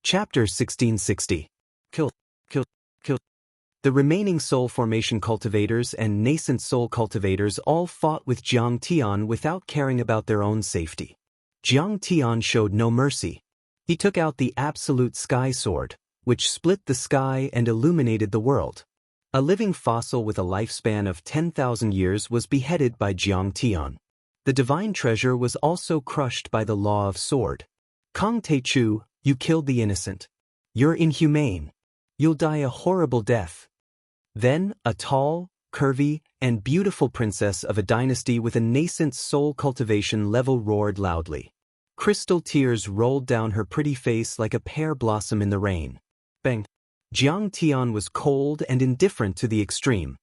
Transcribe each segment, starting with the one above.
Chapter 1660. Kill. The remaining soul formation cultivators and nascent soul cultivators all fought with Jiang Tian without caring about their own safety. Jiang Tian showed no mercy. He took out the absolute sky sword, which split the sky and illuminated the world. A living fossil with a lifespan of 10,000 years was beheaded by Jiang Tian. The divine treasure was also crushed by the law of sword. Kong Te Chu, you killed the innocent. You're inhumane. You'll die a horrible death. Then, a tall, curvy, and beautiful princess of a dynasty with a nascent soul cultivation level roared loudly. Crystal tears rolled down her pretty face like a pear blossom in the rain. Bang! Jiang Tian was cold and indifferent to the extreme.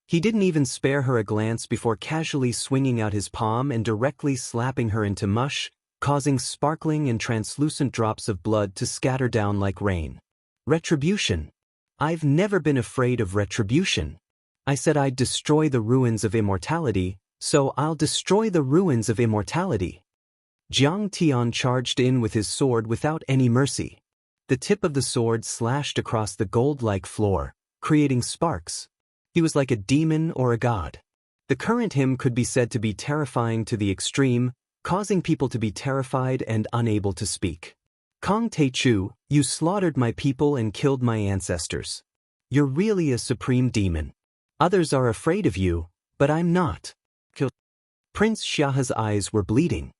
He didn't even spare her a glance before casually swinging out his palm and directly slapping her into mush, causing sparkling and translucent drops of blood to scatter down like rain. Retribution. I've never been afraid of retribution. I said I'd destroy the ruins of immortality, so I'll destroy the ruins of immortality. Jiang Tian charged in with his sword without any mercy. The tip of the sword slashed across the gold-like floor, creating sparks. He was like a demon or a god. The current him could be said to be terrifying to the extreme, causing people to be terrified and unable to speak. Kong Te Chu, you slaughtered my people and killed my ancestors. You're really a supreme demon. Others are afraid of you, but I'm not. Prince Xiahe's eyes were bleeding.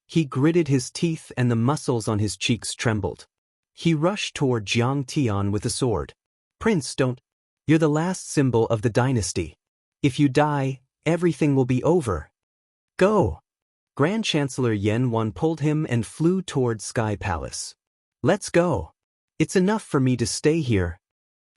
He gritted his teeth and the muscles on his cheeks trembled. He rushed toward Jiang Tian with a sword. Prince, don't. You're the last symbol of the dynasty. If you die, everything will be over. Go! Grand Chancellor Yan Wan pulled him and flew toward Sky Palace. Let's go. It's enough for me to stay here.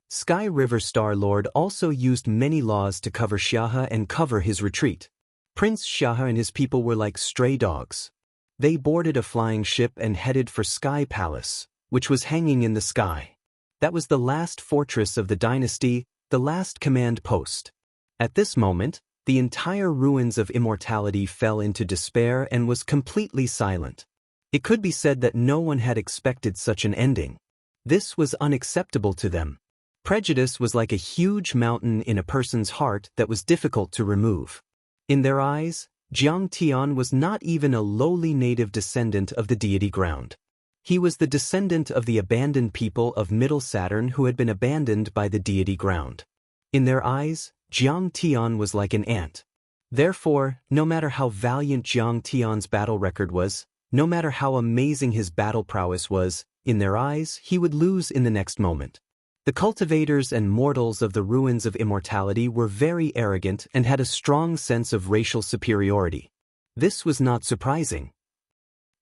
Sky River Star Lord also used many laws to cover Xiahe and cover his retreat. Prince Xiahe and his people were like stray dogs. They boarded a flying ship and headed for Sky Palace, which was hanging in the sky. That was the last fortress of the dynasty, the last command post. At this moment, the entire ruins of immortality fell into despair and was completely silent. It could be said that no one had expected such an ending. This was unacceptable to them. Prejudice was like a huge mountain in a person's heart that was difficult to remove. In their eyes, Jiang Tian was not even a lowly native descendant of the deity ground. He was the descendant of the abandoned people of Middle Saturn who had been abandoned by the deity ground. In their eyes, Jiang Tian was like an ant. Therefore, no matter how valiant Jiang Tian's battle record was, no matter how amazing his battle prowess was, in their eyes, he would lose in the next moment. The cultivators and mortals of the ruins of immortality were very arrogant and had a strong sense of racial superiority. This was not surprising.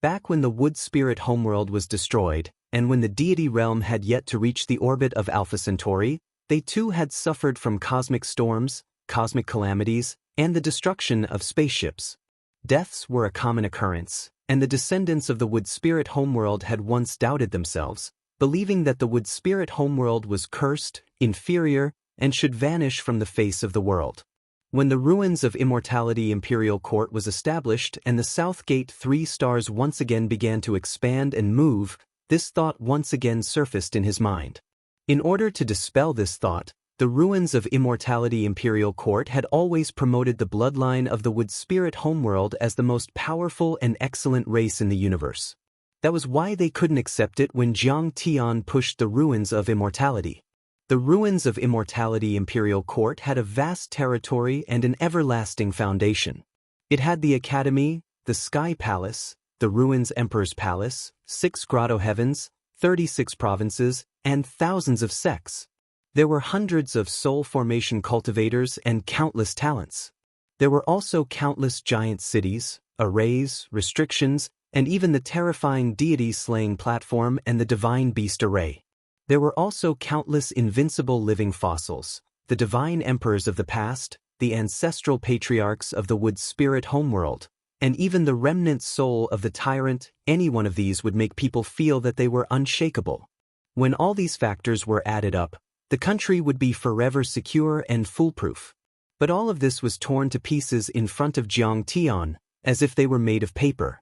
Back when the wood spirit homeworld was destroyed, and when the deity realm had yet to reach the orbit of Alpha Centauri, they too had suffered from cosmic storms, cosmic calamities, and the destruction of spaceships. Deaths were a common occurrence, and the descendants of the wood spirit homeworld had once doubted themselves, believing that the wood spirit homeworld was cursed, inferior, and should vanish from the face of the world. When the ruins of Immortality Imperial Court was established and the South Gate 3 stars once again began to expand and move, this thought once again surfaced in his mind. In order to dispel this thought, the ruins of Immortality Imperial Court had always promoted the bloodline of the wood spirit homeworld as the most powerful and excellent race in the universe. That was why they couldn't accept it when Jiang Tian pushed the ruins of immortality. The ruins of Immortality Imperial Court had a vast territory and an everlasting foundation. It had the Academy, the Sky Palace, the Ruins Emperor's Palace, 6 Grotto Heavens, 36 provinces, and thousands of sects. There were hundreds of soul formation cultivators and countless talents. There were also countless giant cities, arrays, restrictions, and even the terrifying deity-slaying platform and the divine beast array. There were also countless invincible living fossils, the divine emperors of the past, the ancestral patriarchs of the wood spirit homeworld, and even the remnant soul of the tyrant. Any one of these would make people feel that they were unshakable. When all these factors were added up, the country would be forever secure and foolproof. But all of this was torn to pieces in front of Jiang Tian, as if they were made of paper.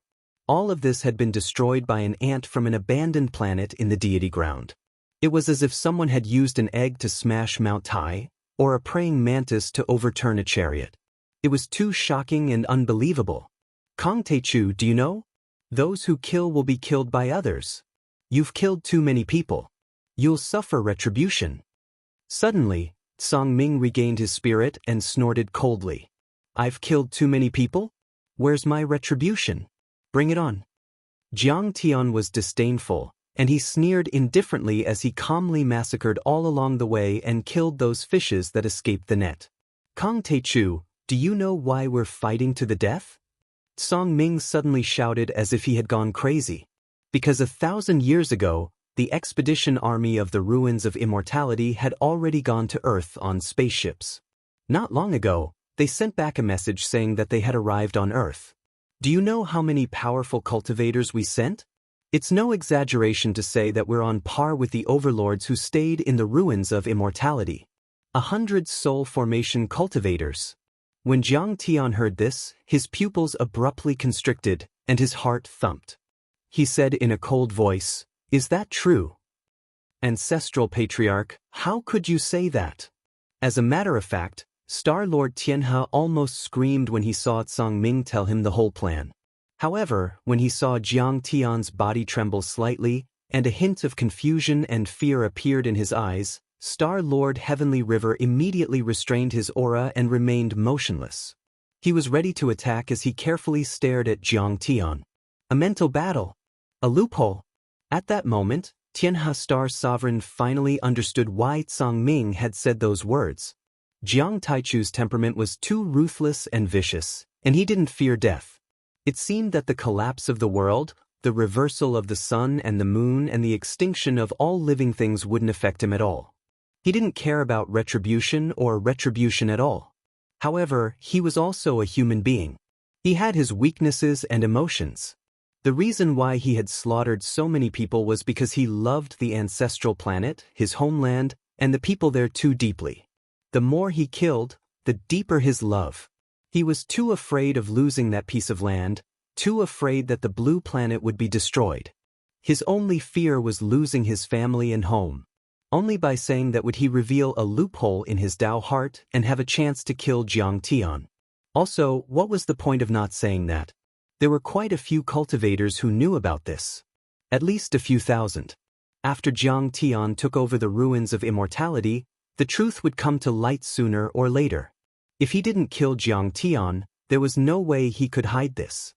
All of this had been destroyed by an ant from an abandoned planet in the deity ground. It was as if someone had used an egg to smash Mount Tai, or a praying mantis to overturn a chariot. It was too shocking and unbelievable. Kong Teichu, do you know? Those who kill will be killed by others. You've killed too many people. You'll suffer retribution. Suddenly, Song Ming regained his spirit and snorted coldly. I've killed too many people? Where's my retribution? Bring it on. Jiang Tian was disdainful, and he sneered indifferently as he calmly massacred all along the way and killed those fishes that escaped the net. Kong Teichu, do you know why we're fighting to the death? Song Ming suddenly shouted as if he had gone crazy. Because 1,000 years ago, the expedition army of the ruins of immortality had already gone to Earth on spaceships. Not long ago, they sent back a message saying that they had arrived on Earth. Do you know how many powerful cultivators we sent? It's no exaggeration to say that we're on par with the overlords who stayed in the ruins of immortality. 100 soul formation cultivators. When Jiang Tian heard this, his pupils abruptly constricted, and his heart thumped. He said in a cold voice, "Is that true? Ancestral Patriarch, how could you say that?" As a matter of fact, Star Lord Tianhe almost screamed when he saw Song Ming tell him the whole plan. However, when he saw Jiang Tian's body tremble slightly, and a hint of confusion and fear appeared in his eyes, Star Lord Heavenly River immediately restrained his aura and remained motionless. He was ready to attack as he carefully stared at Jiang Tian. A mental battle. A loophole. At that moment, Tianhe Star Sovereign finally understood why Song Ming had said those words. Jiang Taichu's temperament was too ruthless and vicious, and he didn't fear death. It seemed that the collapse of the world, the reversal of the sun and the moon and the extinction of all living things wouldn't affect him at all. He didn't care about retribution or retribution at all. However, he was also a human being. He had his weaknesses and emotions. The reason why he had slaughtered so many people was because he loved the ancestral planet, his homeland, and the people there too deeply. The more he killed, the deeper his love. He was too afraid of losing that piece of land, too afraid that the blue planet would be destroyed. His only fear was losing his family and home. Only by saying that would he reveal a loophole in his Tao heart and have a chance to kill Jiang Tian. Also, what was the point of not saying that? There were quite a few cultivators who knew about this. At least a few thousand. After Jiang Tian took over the ruins of immortality, the truth would come to light sooner or later. If he didn't kill Jiang Tian, there was no way he could hide this.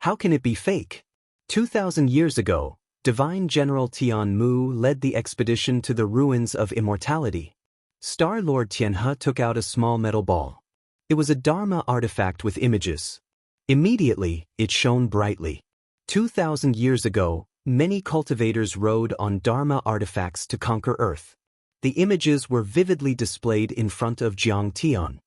How can it be fake? 2,000 years ago, Divine General Tian Mu led the expedition to the ruins of immortality. Star Lord Tianhe took out a small metal ball. It was a Dharma artifact with images. Immediately, it shone brightly. 2,000 years ago, many cultivators rode on Dharma artifacts to conquer Earth. The images were vividly displayed in front of Jiang Tian.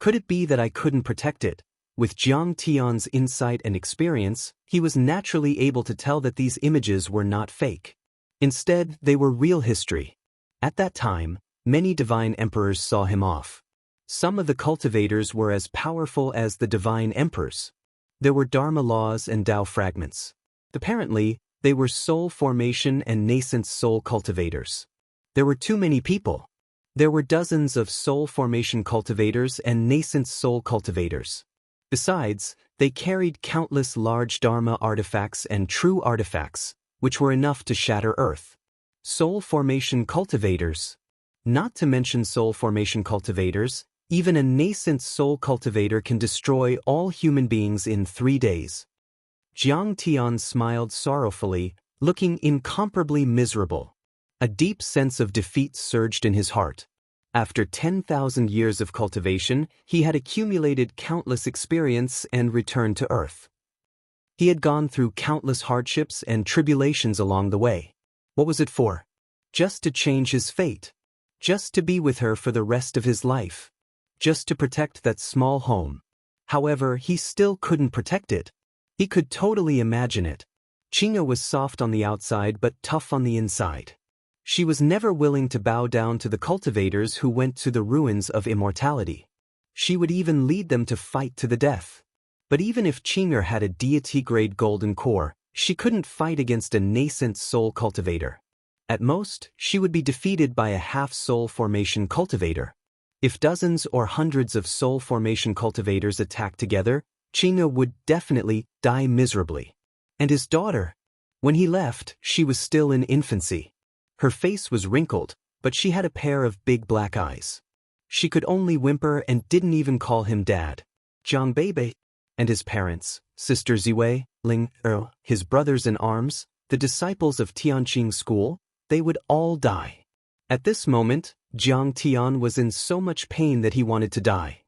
Could it be that I couldn't protect it? With Jiang Tian's insight and experience, he was naturally able to tell that these images were not fake. Instead, they were real history. At that time, many divine emperors saw him off. Some of the cultivators were as powerful as the divine emperors. There were Dharma laws and Tao fragments. Apparently, they were soul formation and nascent soul cultivators. There were too many people. There were dozens of soul formation cultivators and nascent soul cultivators. Besides, they carried countless large Dharma artifacts and true artifacts, which were enough to shatter Earth. Soul formation cultivators. Not to mention soul formation cultivators, even a nascent soul cultivator can destroy all human beings in 3 days. Jiang Tian smiled sorrowfully, looking incomparably miserable. A deep sense of defeat surged in his heart. After 10,000 years of cultivation, he had accumulated countless experience and returned to Earth. He had gone through countless hardships and tribulations along the way. What was it for? Just to change his fate. Just to be with her for the rest of his life. Just to protect that small home. However, he still couldn't protect it. He could totally imagine it. Qing'e was soft on the outside but tough on the inside. She was never willing to bow down to the cultivators who went to the ruins of immortality. She would even lead them to fight to the death. But even if Qing'er had a deity-grade golden core, she couldn't fight against a nascent soul cultivator. At most, she would be defeated by a half-soul formation cultivator. If dozens or hundreds of soul formation cultivators attacked together, Qing'er would definitely die miserably. And his daughter? When he left, she was still in infancy. Her face was wrinkled, but she had a pair of big black eyes. She could only whimper and didn't even call him dad. Jiang Beibei and his parents, Sister Ziwei, Ling, his brothers in arms, the disciples of Tianqing school, they would all die. At this moment, Jiang Tian was in so much pain that he wanted to die.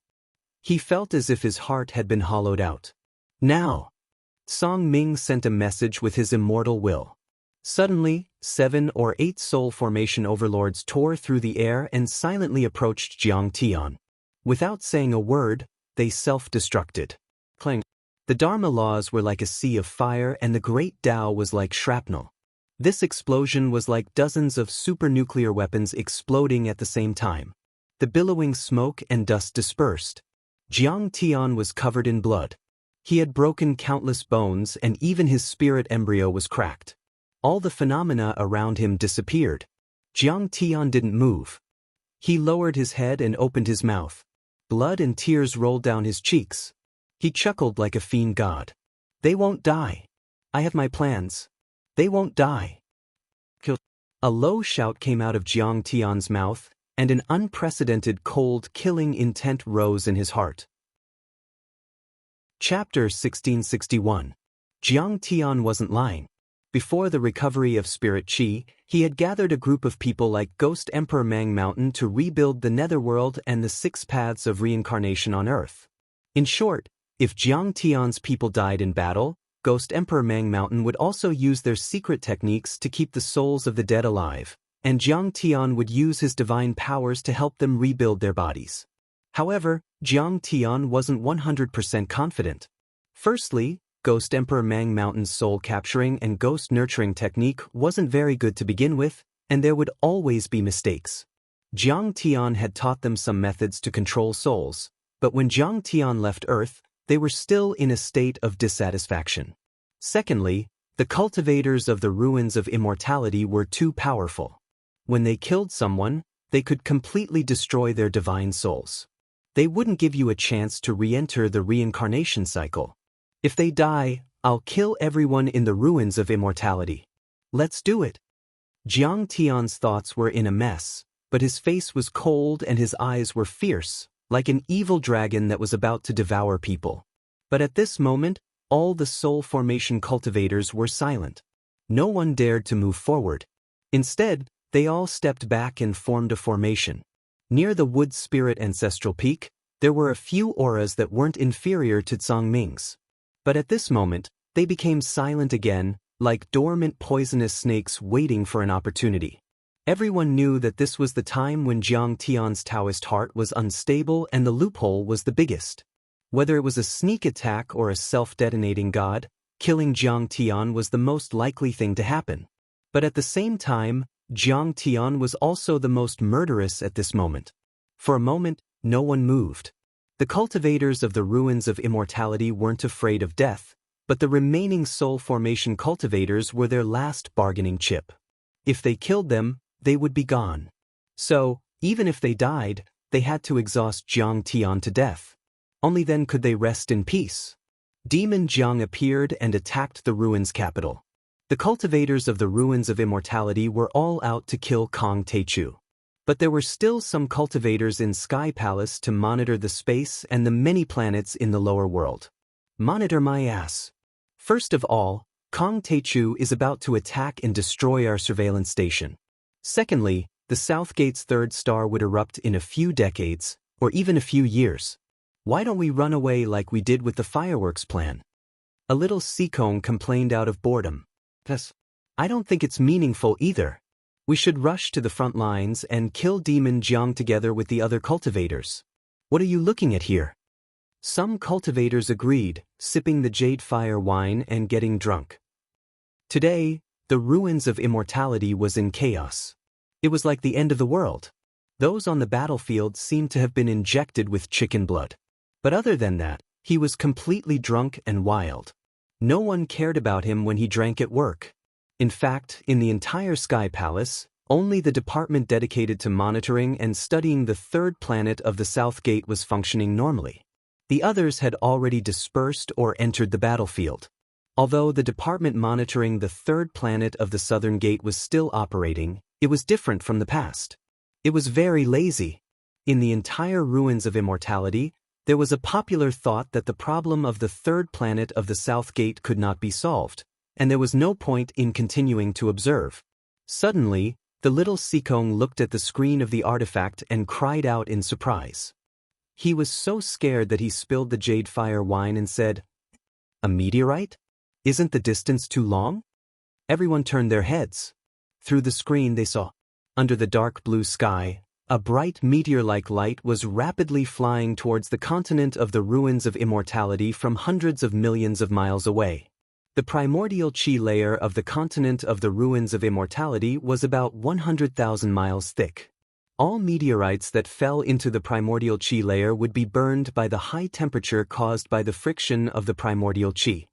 He felt as if his heart had been hollowed out. Now! Song Ming sent a message with his immortal will. Suddenly, 7 or 8 soul formation overlords tore through the air and silently approached Jiang Tian. Without saying a word, they self-destructed. Clang. The Dharma laws were like a sea of fire and the great Tao was like shrapnel. This explosion was like dozens of supernuclear weapons exploding at the same time. The billowing smoke and dust dispersed. Jiang Tian was covered in blood. He had broken countless bones and even his spirit embryo was cracked. All the phenomena around him disappeared. Jiang Tian didn't move. He lowered his head and opened his mouth. Blood and tears rolled down his cheeks. He chuckled like a fiend god. They won't die. I have my plans. They won't die. A low shout came out of Jiang Tian's mouth, and an unprecedented cold, killing intent rose in his heart. Chapter 1661. Jiang Tian wasn't lying. Before the recovery of spirit qi, he had gathered a group of people like Ghost Emperor Mang Mountain to rebuild the netherworld and the 6 paths of reincarnation on Earth. In short, if Jiang Tian's people died in battle, Ghost Emperor Mang Mountain would also use their secret techniques to keep the souls of the dead alive, and Jiang Tian would use his divine powers to help them rebuild their bodies. However, Jiang Tian wasn't 100% confident. Firstly, Ghost Emperor Mang Mountain's soul capturing and ghost nurturing technique wasn't very good to begin with, and there would always be mistakes. Jiang Tian had taught them some methods to control souls, but when Jiang Tian left Earth, they were still in a state of dissatisfaction. Secondly, the cultivators of the ruins of immortality were too powerful. When they killed someone, they could completely destroy their divine souls. They wouldn't give you a chance to re-enter the reincarnation cycle. If they die, I'll kill everyone in the ruins of immortality. Let's do it. Jiang Tian's thoughts were in a mess, but his face was cold and his eyes were fierce, like an evil dragon that was about to devour people. But at this moment, all the soul formation cultivators were silent. No one dared to move forward. Instead, they all stepped back and formed a formation. Near the wood spirit ancestral peak, there were a few auras that weren't inferior to Zhongming's. But at this moment, they became silent again, like dormant poisonous snakes waiting for an opportunity. Everyone knew that this was the time when Jiang Tian's Taoist heart was unstable and the loophole was the biggest. Whether it was a sneak attack or a self-detonating god, killing Jiang Tian was the most likely thing to happen. But at the same time, Jiang Tian was also the most murderous at this moment. For a moment, no one moved. The cultivators of the ruins of immortality weren't afraid of death, but the remaining soul formation cultivators were their last bargaining chip. If they killed them, they would be gone. So, even if they died, they had to exhaust Jiang Tian to death. Only then could they rest in peace. Demon Jiang appeared and attacked the ruins capital. The cultivators of the ruins of immortality were all out to kill Kong Teichu. But there were still some cultivators in Sky Palace to monitor the space and the many planets in the lower world. Monitor my ass. First of all, Kong Teichu is about to attack and destroy our surveillance station. Secondly, the South Gate's 3rd star would erupt in a few decades, or even a few years. Why don't we run away like we did with the fireworks plan? A little Seekong complained out of boredom. I don't think it's meaningful either. We should rush to the front lines and kill Demon Jiang together with the other cultivators. What are you looking at here? Some cultivators agreed, sipping the Jade Fire wine and getting drunk. Today, the ruins of immortality was in chaos. It was like the end of the world. Those on the battlefield seemed to have been injected with chicken blood. But other than that, He was completely drunk and wild. No one cared about him when he drank at work. In fact, in the entire Sky Palace, only the department dedicated to monitoring and studying the third planet of the South Gate was functioning normally. The others had already dispersed or entered the battlefield. Although the department monitoring the third planet of the Southern Gate was still operating, it was different from the past. It was very lazy. In the entire ruins of immortality, there was a popular thought that the problem of the third planet of the South Gate could not be solved, and there was no point in continuing to observe. Suddenly, the little Sikong looked at the screen of the artifact and cried out in surprise. He was so scared that he spilled the jade fire wine and said, "A meteorite? Isn't the distance too long?" Everyone turned their heads. Through the screen they saw, under the dark blue sky, a bright meteor-like light was rapidly flying towards the continent of the ruins of immortality from hundreds of millions of miles away. The primordial chi layer of the continent of the ruins of immortality was about 100,000 miles thick. All meteorites that fell into the primordial chi layer would be burned by the high temperature caused by the friction of the primordial chi.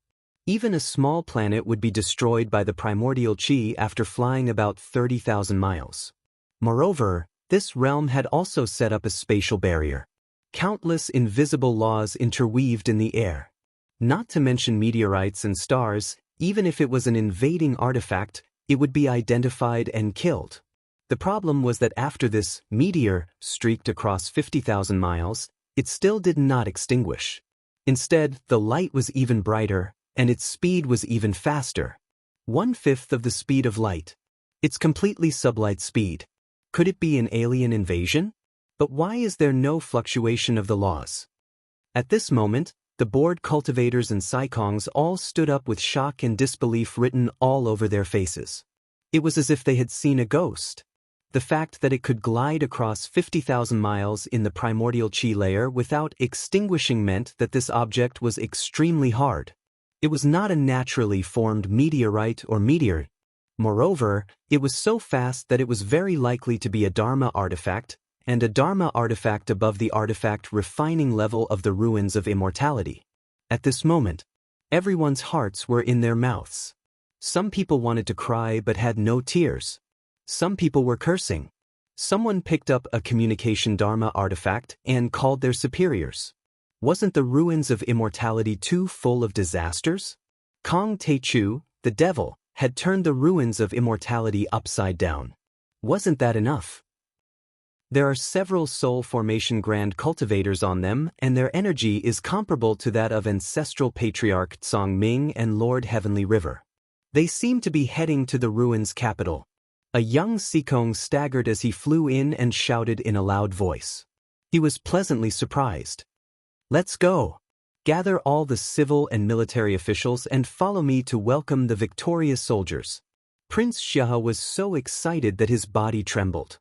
Even a small planet would be destroyed by the primordial chi after flying about 30,000 miles. Moreover, this realm had also set up a spatial barrier. Countless invisible laws interweaved in the air. Not to mention meteorites and stars, even if it was an invading artifact, it would be identified and killed. The problem was that after this meteor streaked across 50,000 miles, it still did not extinguish. Instead, the light was even brighter, and its speed was even faster. 1/5 of the speed of light. It's completely sublight speed. Could it be an alien invasion? But why is there no fluctuation of the laws? At this moment, the bored cultivators and Sikongs all stood up with shock and disbelief written all over their faces. It was as if they had seen a ghost. The fact that it could glide across 50,000 miles in the primordial chi layer without extinguishing meant that this object was extremely hard. It was not a naturally formed meteorite or meteor. Moreover, it was so fast that it was very likely to be a Dharma artifact, and a Dharma artifact above the artifact refining level of the ruins of immortality. At this moment, everyone's hearts were in their mouths. Some people wanted to cry but had no tears. Some people were cursing. Someone picked up a communication Dharma artifact and called their superiors. Wasn't the ruins of immortality too full of disasters? Kong Teichu, the devil, had turned the ruins of immortality upside down. Wasn't that enough? There are several soul formation grand cultivators on them, and their energy is comparable to that of ancestral patriarch Tsang Ming and Lord Heavenly River. They seem to be heading to the ruins capital. A young Sikong staggered as he flew in and shouted in a loud voice. He was pleasantly surprised. "Let's go! Gather all the civil and military officials and follow me to welcome the victorious soldiers." Prince Xia was so excited that his body trembled.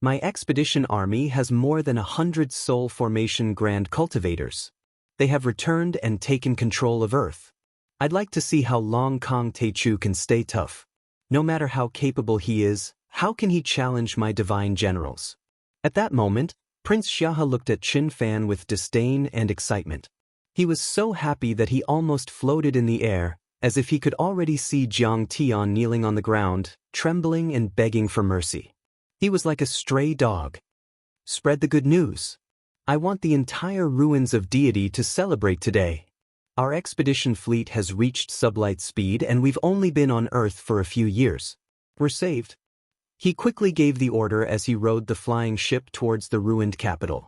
"My expedition army has more than 100 soul formation grand cultivators. They have returned and taken control of Earth. I'd like to see how long Kong Teichu can stay tough. No matter how capable he is, how can he challenge my divine generals?" At that moment, Prince Xia looked at Qin Fan with disdain and excitement. He was so happy that he almost floated in the air, as if he could already see Jiang Tian kneeling on the ground, trembling and begging for mercy. He was like a stray dog. "Spread the good news. I want the entire ruins of deity to celebrate today. Our expedition fleet has reached sublight speed and we've only been on Earth for a few years. We're saved." He quickly gave the order as he rowed the flying ship towards the ruined capital.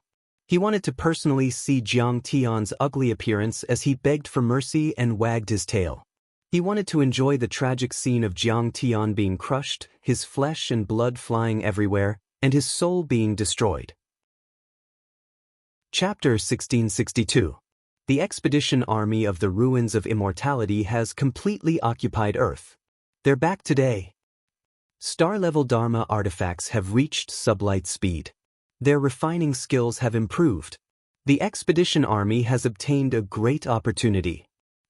He wanted to personally see Jiang Tian's ugly appearance as he begged for mercy and wagged his tail. He wanted to enjoy the tragic scene of Jiang Tian being crushed, his flesh and blood flying everywhere, and his soul being destroyed. Chapter 1662. The expedition army of the ruins of immortality has completely occupied Earth. They're back today. Star-level Dharma artifacts have reached sublight speed. Their refining skills have improved. The expedition army has obtained a great opportunity.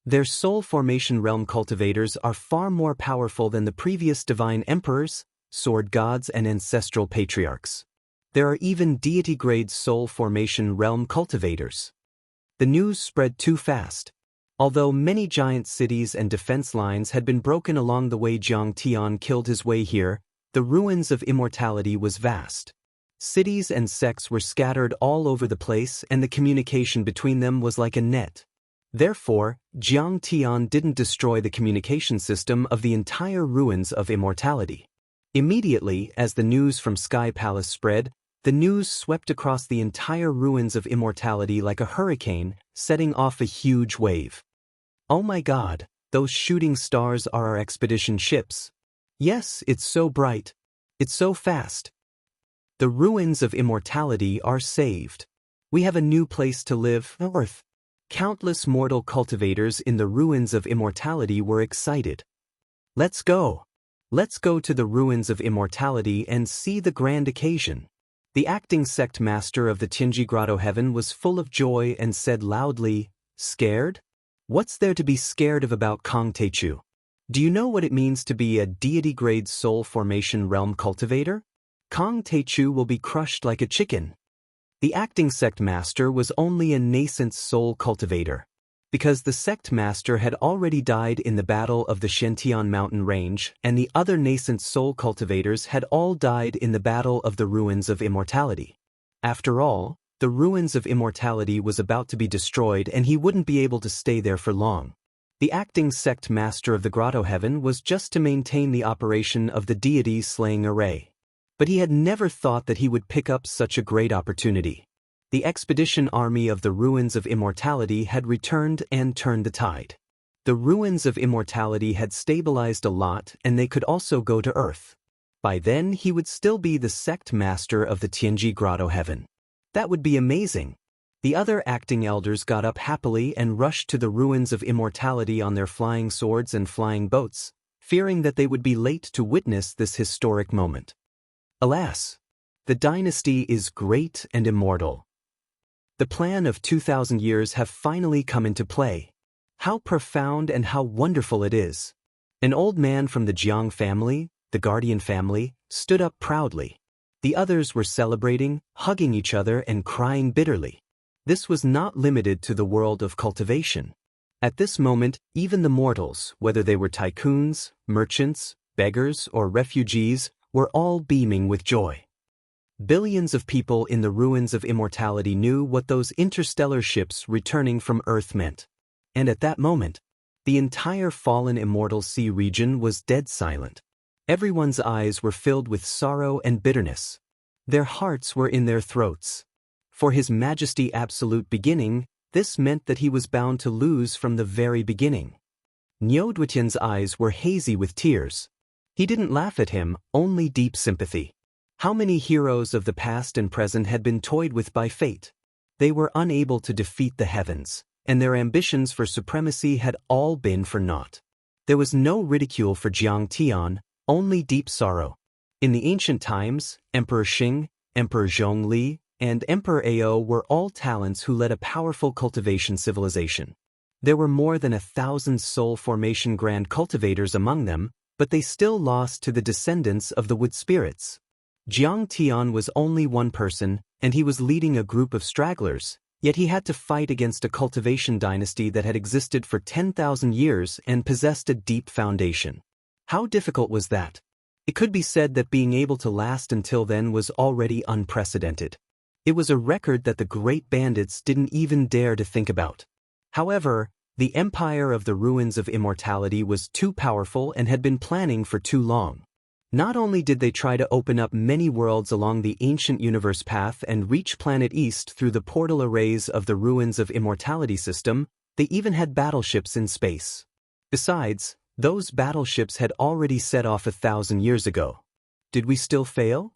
Their soul formation realm cultivators are far more powerful than the previous divine emperors, sword gods and ancestral patriarchs. There are even deity-grade soul formation realm cultivators. The news spread too fast. Although many giant cities and defense lines had been broken along the way Jiang Tian killed his way here, the ruins of immortality was vast. Cities and sects were scattered all over the place and the communication between them was like a net. Therefore, Jiang Tian didn't destroy the communication system of the entire ruins of immortality. Immediately, as the news from Sky Palace spread, the news swept across the entire ruins of immortality like a hurricane, setting off a huge wave. Oh my God, those shooting stars are our expedition ships. Yes, it's so bright. It's so fast. The ruins of immortality are saved. We have a new place to live, Earth. Countless mortal cultivators in the ruins of immortality were excited. Let's go. Let's go to the ruins of immortality and see the grand occasion. The acting sect master of the Tianji Grotto Heaven was full of joy and said loudly, "Scared? What's there to be scared of about Kong Teichu? Do you know what it means to be a deity-grade soul formation realm cultivator? Kong Teichu will be crushed like a chicken." The acting sect master was only a nascent soul cultivator. Because the sect master had already died in the battle of the Shentian mountain range, and the other nascent soul cultivators had all died in the battle of the ruins of immortality. After all, the ruins of immortality was about to be destroyed and he wouldn't be able to stay there for long. The acting sect master of the Grotto Heaven was just to maintain the operation of the deity's slaying array. But he had never thought that he would pick up such a great opportunity. The expedition army of the ruins of immortality had returned and turned the tide. The ruins of immortality had stabilized a lot and they could also go to Earth. By then he would still be the sect master of the Tianji Grotto Heaven. That would be amazing. The other acting elders got up happily and rushed to the ruins of immortality on their flying swords and flying boats, fearing that they would be late to witness this historic moment. Alas! The dynasty is great and immortal. The plan of 2,000 years have finally come into play. How profound and how wonderful it is. An old man from the Jiang family, the guardian family, stood up proudly. The others were celebrating, hugging each other and crying bitterly. This was not limited to the world of cultivation. At this moment, even the mortals, whether they were tycoons, merchants, beggars, or refugees, were all beaming with joy. Billions of people in the ruins of immortality knew what those interstellar ships returning from Earth meant. And at that moment, the entire fallen immortal sea region was dead silent. Everyone's eyes were filled with sorrow and bitterness. Their hearts were in their throats. For His Majesty Absolute Beginning, this meant that he was bound to lose from the very beginning. Niuduitian's eyes were hazy with tears. He didn't laugh at him, only deep sympathy. How many heroes of the past and present had been toyed with by fate? They were unable to defeat the heavens, and their ambitions for supremacy had all been for naught. There was no ridicule for Jiang Tian, only deep sorrow. In the ancient times, Emperor Xing, Emperor Zhongli, and Emperor Ao were all talents who led a powerful cultivation civilization. There were more than 1,000 soul formation grand cultivators among them, but they still lost to the descendants of the wood spirits. Jiang Tian was only one person, and he was leading a group of stragglers, yet he had to fight against a cultivation dynasty that had existed for 10,000 years and possessed a deep foundation. How difficult was that? It could be said that being able to last until then was already unprecedented. It was a record that the great bandits didn't even dare to think about. However, the empire of the ruins of immortality was too powerful and had been planning for too long. Not only did they try to open up many worlds along the ancient universe path and reach Planet East through the portal arrays of the ruins of immortality system, they even had battleships in space. Besides, those battleships had already set off 1,000 years ago. Did we still fail?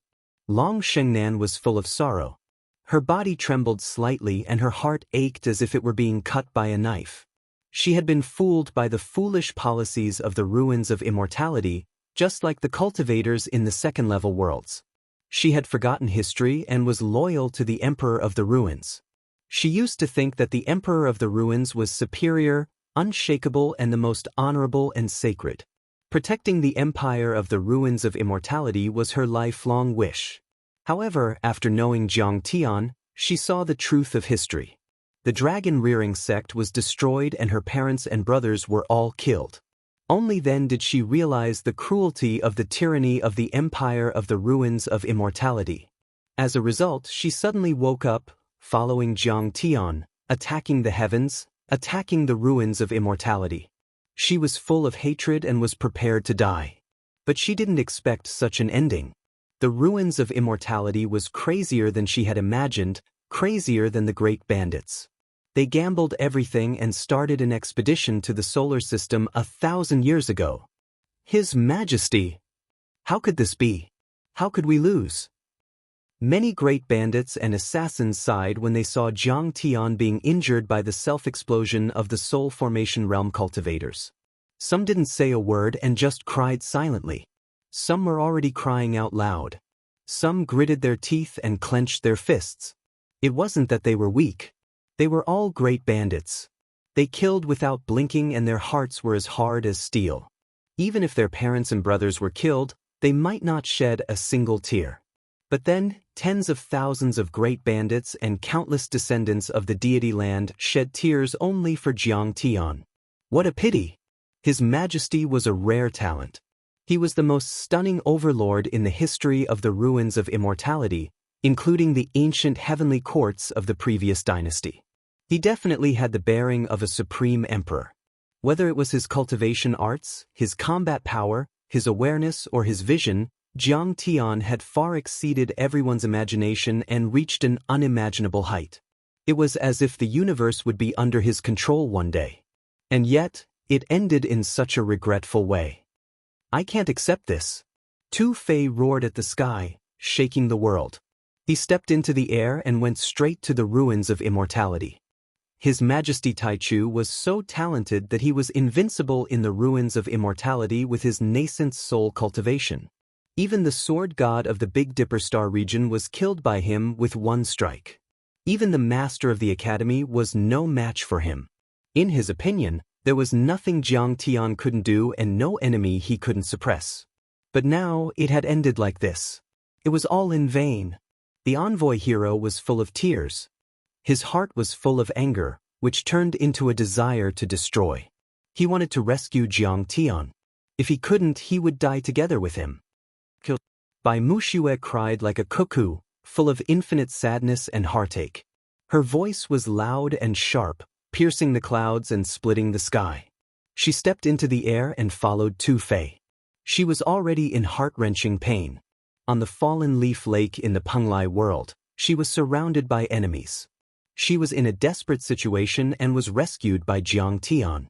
Long Shengnan was full of sorrow. Her body trembled slightly and her heart ached as if it were being cut by a knife. She had been fooled by the foolish policies of the ruins of immortality, just like the cultivators in the second-level worlds. She had forgotten history and was loyal to the Emperor of the Ruins. She used to think that the Emperor of the Ruins was superior, unshakable, and the most honorable and sacred. Protecting the Empire of the Ruins of Immortality was her lifelong wish. However, after knowing Jiang Tian, she saw the truth of history. The dragon-rearing sect was destroyed and her parents and brothers were all killed. Only then did she realize the cruelty of the tyranny of the empire of the ruins of immortality. As a result, she suddenly woke up, following Jiang Tian, attacking the heavens, attacking the ruins of immortality. She was full of hatred and was prepared to die. But she didn't expect such an ending. The ruins of immortality was crazier than she had imagined, crazier than the great bandits. They gambled everything and started an expedition to the solar system 1,000 years ago. His Majesty! How could this be? How could we lose? Many great bandits and assassins sighed when they saw Jiang Tian being injured by the self-explosion of the soul formation realm cultivators. Some didn't say a word and just cried silently. Some were already crying out loud. Some gritted their teeth and clenched their fists. It wasn't that they were weak. They were all great bandits. They killed without blinking and their hearts were as hard as steel. Even if their parents and brothers were killed, they might not shed a single tear. But then, tens of thousands of great bandits and countless descendants of the deity land shed tears only for Jiang Tian. What a pity! His Majesty was a rare talent. He was the most stunning overlord in the history of the ruins of immortality, including the ancient heavenly courts of the previous dynasty. He definitely had the bearing of a supreme emperor. Whether it was his cultivation arts, his combat power, his awareness, or his vision, Jiang Tian had far exceeded everyone's imagination and reached an unimaginable height. It was as if the universe would be under his control one day. And yet, it ended in such a regretful way. I can't accept this. Tu Fei roared at the sky, shaking the world. He stepped into the air and went straight to the ruins of immortality. His Majesty Taichu was so talented that he was invincible in the ruins of immortality with his nascent soul cultivation. Even the sword god of the Big Dipper star region was killed by him with one strike. Even the master of the academy was no match for him. In his opinion, there was nothing Jiang Tian couldn't do and no enemy he couldn't suppress. But now it had ended like this. It was all in vain. The envoy hero was full of tears. His heart was full of anger, which turned into a desire to destroy. He wanted to rescue Jiang Tian. If he couldn't, he would die together with him. Killed. Bai Muxue cried like a cuckoo, full of infinite sadness and heartache. Her voice was loud and sharp, piercing the clouds and splitting the sky. She stepped into the air and followed Tu Fei. She was already in heart-wrenching pain. On the fallen leaf lake in the Penglai world, she was surrounded by enemies. She was in a desperate situation and was rescued by Jiang Tian.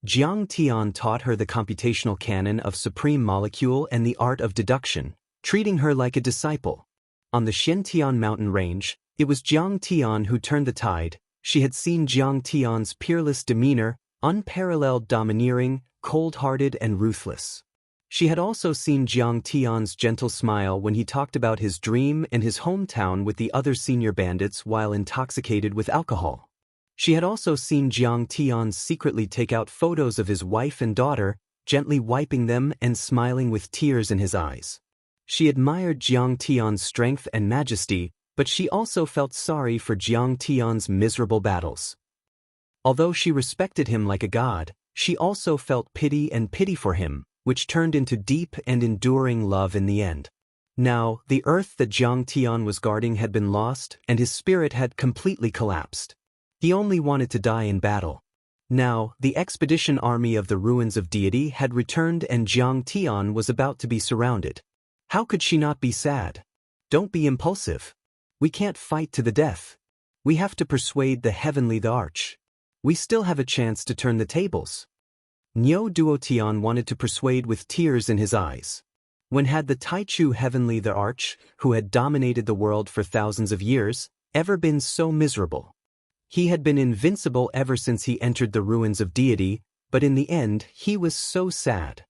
Jiang Tian taught her the computational canon of supreme molecule and the art of deduction, treating her like a disciple. On the Xiantian mountain range, it was Jiang Tian who turned the tide. She had seen Jiang Tian's peerless demeanor, unparalleled domineering, cold-hearted and ruthless. She had also seen Jiang Tian's gentle smile when he talked about his dream and his hometown with the other senior bandits while intoxicated with alcohol. She had also seen Jiang Tian secretly take out photos of his wife and daughter, gently wiping them and smiling with tears in his eyes. She admired Jiang Tian's strength and majesty, but she also felt sorry for Jiang Tian's miserable battles. Although she respected him like a god, she also felt pity for him, which turned into deep and enduring love in the end. Now, the earth that Jiang Tian was guarding had been lost, and his spirit had completely collapsed. He only wanted to die in battle. Now, the expedition army of the ruins of deity had returned and Jiang Tian was about to be surrounded. How could she not be sad? Don't be impulsive. We can't fight to the death. We have to persuade the heavenly the arch. We still have a chance to turn the tables. Niu Duotian wanted to persuade with tears in his eyes. When had the Taichu heavenly the arch, who had dominated the world for thousands of years, ever been so miserable? He had been invincible ever since he entered the ruins of deity, but in the end he was so sad.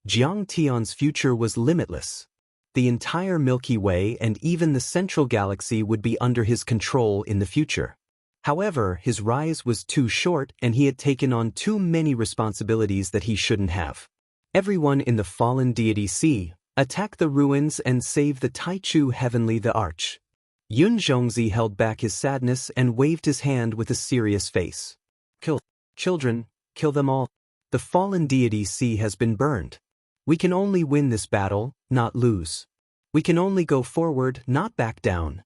Jiang Tian's future was limitless. The entire Milky Way and even the central galaxy would be under his control in the future. However, his rise was too short and he had taken on too many responsibilities that he shouldn't have. Everyone in the fallen deity sea, attack the ruins and save the Taichu heavenly the arch. Yun Zhongzi held back his sadness and waved his hand with a serious face. Kill children, kill them all. The fallen deity sea has been burned. We can only win this battle, not lose. We can only go forward, not back down.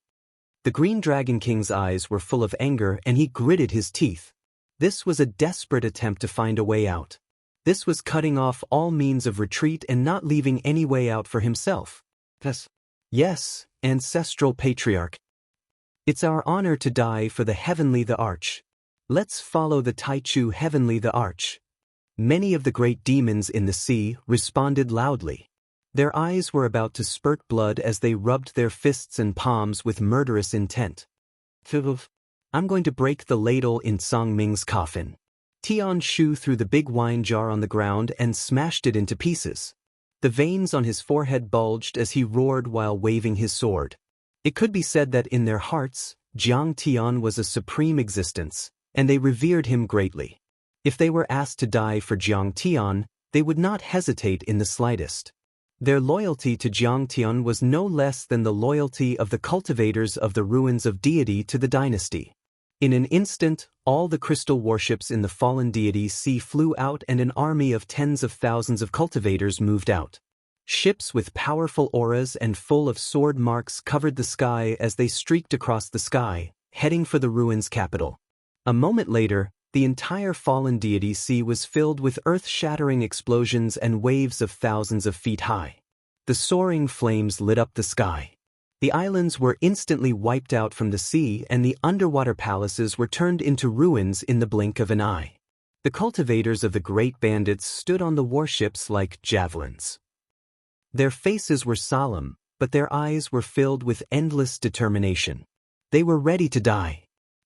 The Green Dragon King's eyes were full of anger and he gritted his teeth. This was a desperate attempt to find a way out. This was cutting off all means of retreat and not leaving any way out for himself. Yes, Ancestral Patriarch. It's our honor to die for the Heavenly the Arch. Let's follow the Taichu Heavenly the Arch. Many of the great demons in the sea responded loudly. Their eyes were about to spurt blood as they rubbed their fists and palms with murderous intent. I'm going to break the ladle in Song Ming's coffin. Tian Shu threw the big wine jar on the ground and smashed it into pieces. The veins on his forehead bulged as he roared while waving his sword. It could be said that in their hearts, Jiang Tian was a supreme existence, and they revered him greatly. If they were asked to die for Jiang Tian, they would not hesitate in the slightest. Their loyalty to Jiang Tian was no less than the loyalty of the cultivators of the ruins of deity to the dynasty. In an instant, all the crystal warships in the fallen deity sea flew out and an army of tens of thousands of cultivators moved out. Ships with powerful auras and full of sword marks covered the sky as they streaked across the sky, heading for the ruins' capital. A moment later, the entire fallen deity sea was filled with earth-shattering explosions and waves of thousands of feet high. The soaring flames lit up the sky. The islands were instantly wiped out from the sea and the underwater palaces were turned into ruins in the blink of an eye. The cultivators of the great bandits stood on the warships like javelins. Their faces were solemn, but their eyes were filled with endless determination. They were ready to die.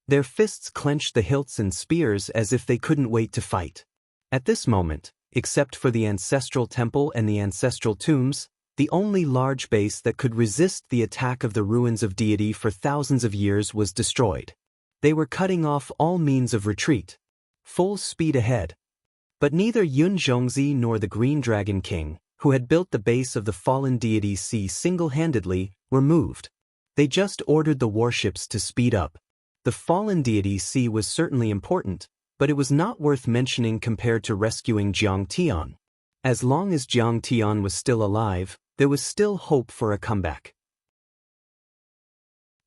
Their fists clenched the hilts and spears as if they couldn't wait to fight. At this moment, except for the ancestral temple and the ancestral tombs, the only large base that could resist the attack of the ruins of deity for thousands of years was destroyed. They were cutting off all means of retreat. Full speed ahead. But neither Yun Zhongzi nor the Green Dragon King, who had built the base of the fallen deity sea single-handedly, were moved. They just ordered the warships to speed up. The fallen deity sea was certainly important, but it was not worth mentioning compared to rescuing Jiang Tian. As long as Jiang Tian was still alive, there was still hope for a comeback.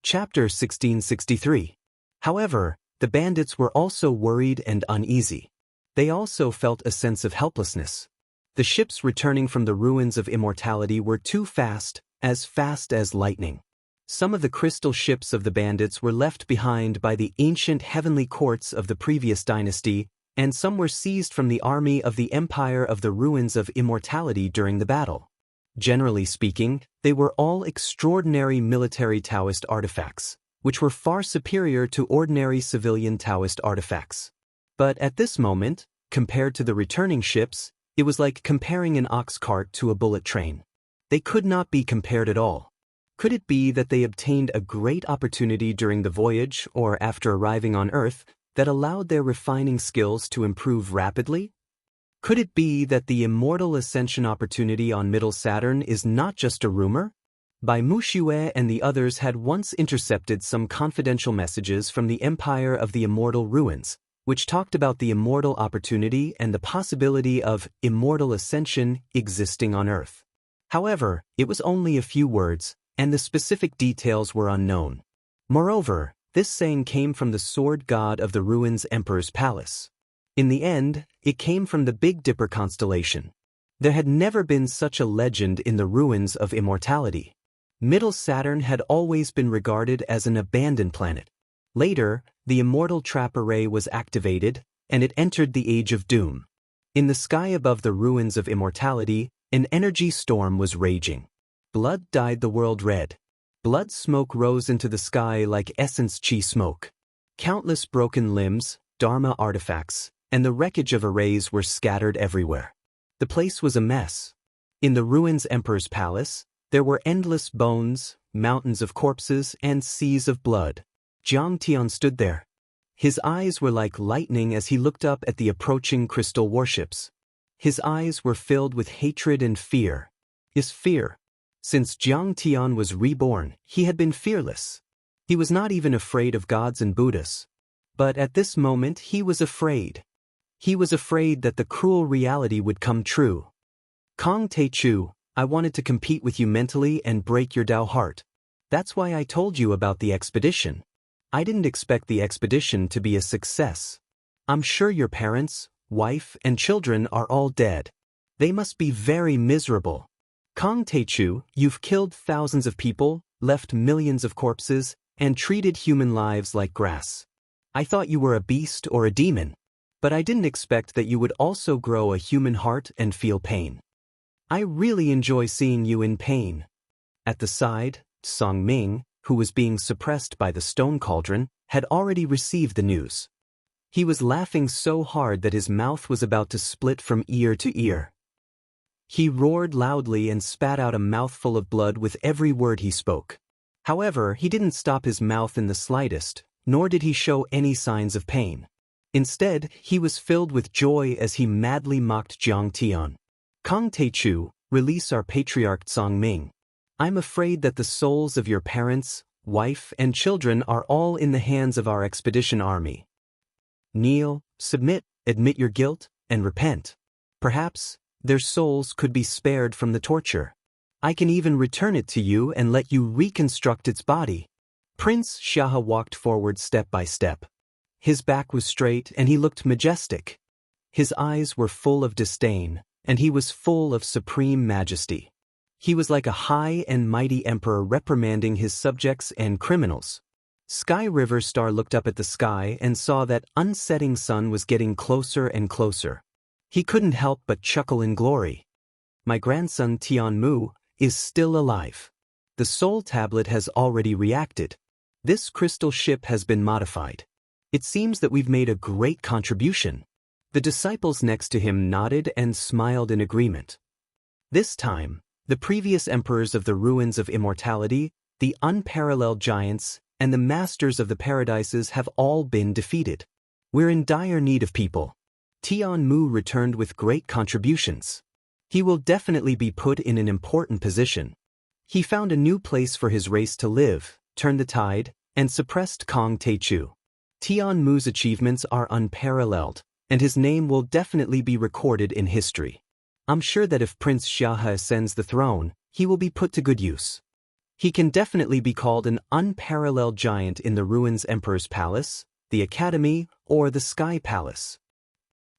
Chapter 1663. However, the bandits were also worried and uneasy. They also felt a sense of helplessness. The ships returning from the ruins of immortality were too fast as lightning. Some of the crystal ships of the bandits were left behind by the ancient heavenly courts of the previous dynasty, and some were seized from the army of the empire of the ruins of immortality during the battle. Generally speaking, they were all extraordinary military Taoist artifacts, which were far superior to ordinary civilian Taoist artifacts. But at this moment, compared to the returning ships, it was like comparing an ox cart to a bullet train. They could not be compared at all. Could it be that they obtained a great opportunity during the voyage or after arriving on Earth that allowed their refining skills to improve rapidly? Could it be that the immortal ascension opportunity on Middle Saturn is not just a rumor? Bai Muxue and the others had once intercepted some confidential messages from the Empire of the Immortal Ruins, which talked about the immortal opportunity and the possibility of immortal ascension existing on Earth. However, it was only a few words, and the specific details were unknown. Moreover, this saying came from the sword god of the ruins' emperor's palace. In the end, it came from the Big Dipper constellation. There had never been such a legend in the ruins of immortality. Middle Saturn had always been regarded as an abandoned planet. Later, the immortal trap array was activated, and it entered the Age of Doom. In the sky above the ruins of immortality, an energy storm was raging. Blood dyed the world red. Blood smoke rose into the sky like essence chi smoke. Countless broken limbs, Dharma artifacts, and the wreckage of arrays were scattered everywhere. The place was a mess. In the ruins' emperor's palace, there were endless bones, mountains of corpses, and seas of blood. Jiang Tian stood there. His eyes were like lightning as he looked up at the approaching crystal warships. His eyes were filled with hatred and fear. Fear. Since Jiang Tian was reborn, he had been fearless. He was not even afraid of gods and Buddhas. But at this moment he was afraid. He was afraid that the cruel reality would come true. Kong Tae-chu, I wanted to compete with you mentally and break your Tao heart. That's why I told you about the expedition. I didn't expect the expedition to be a success. I'm sure your parents, wife, and children are all dead. They must be very miserable. Kong Tae-chu, you've killed thousands of people, left millions of corpses, and treated human lives like grass. I thought you were a beast or a demon. But I didn't expect that you would also grow a human heart and feel pain. I really enjoy seeing you in pain. At the side, Song Ming, who was being suppressed by the stone cauldron, had already received the news. He was laughing so hard that his mouth was about to split from ear to ear. He roared loudly and spat out a mouthful of blood with every word he spoke. However, he didn't stop his mouth in the slightest, nor did he show any signs of pain. Instead, he was filled with joy as he madly mocked Jiang Tian. Kong Tae-chu, release our patriarch Song Ming. I'm afraid that the souls of your parents, wife, and children are all in the hands of our expedition army. Kneel, submit, admit your guilt, and repent. Perhaps, their souls could be spared from the torture. I can even return it to you and let you reconstruct its body. Prince Xianxia walked forward step by step. His back was straight and he looked majestic. His eyes were full of disdain, and he was full of supreme majesty. He was like a high and mighty emperor reprimanding his subjects and criminals. Sky River Star looked up at the sky and saw that unsetting sun was getting closer and closer. He couldn't help but chuckle in glory. My grandson Tian Mu is still alive. The soul tablet has already reacted. This crystal ship has been modified. It seems that we've made a great contribution. The disciples next to him nodded and smiled in agreement. This time, the previous emperors of the ruins of immortality, the unparalleled giants, and the masters of the paradises have all been defeated. We're in dire need of people. Tian Mu returned with great contributions. He will definitely be put in an important position. He found a new place for his race to live, turned the tide, and suppressed Kong Tae-chu. Tian Mu's achievements are unparalleled, and his name will definitely be recorded in history. I'm sure that if Prince Xianxia ascends the throne, he will be put to good use. He can definitely be called an unparalleled giant in the ruins Emperor's Palace, the Academy, or the Sky Palace.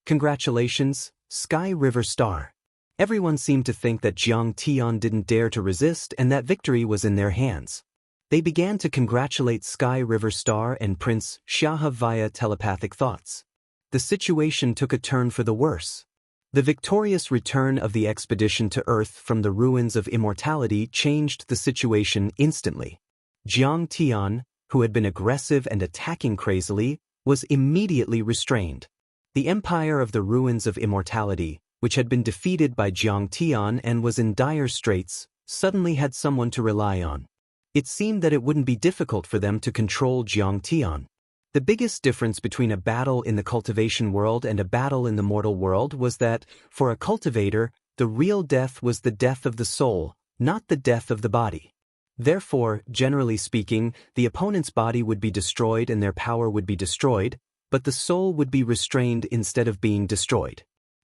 Congratulations, Sky River Star. Everyone seemed to think that Jiang Tian didn't dare to resist and that victory was in their hands. They began to congratulate Sky River Star and Prince Xianxia via telepathic thoughts. The situation took a turn for the worse. The victorious return of the expedition to Earth from the ruins of immortality changed the situation instantly. Jiang Tian, who had been aggressive and attacking crazily, was immediately restrained. The empire of the ruins of immortality, which had been defeated by Jiang Tian and was in dire straits, suddenly had someone to rely on. It seemed that it wouldn't be difficult for them to control Jiang Tian. The biggest difference between a battle in the cultivation world and a battle in the mortal world was that, for a cultivator, the real death was the death of the soul, not the death of the body. Therefore, generally speaking, the opponent's body would be destroyed and their power would be destroyed, but the soul would be restrained instead of being destroyed.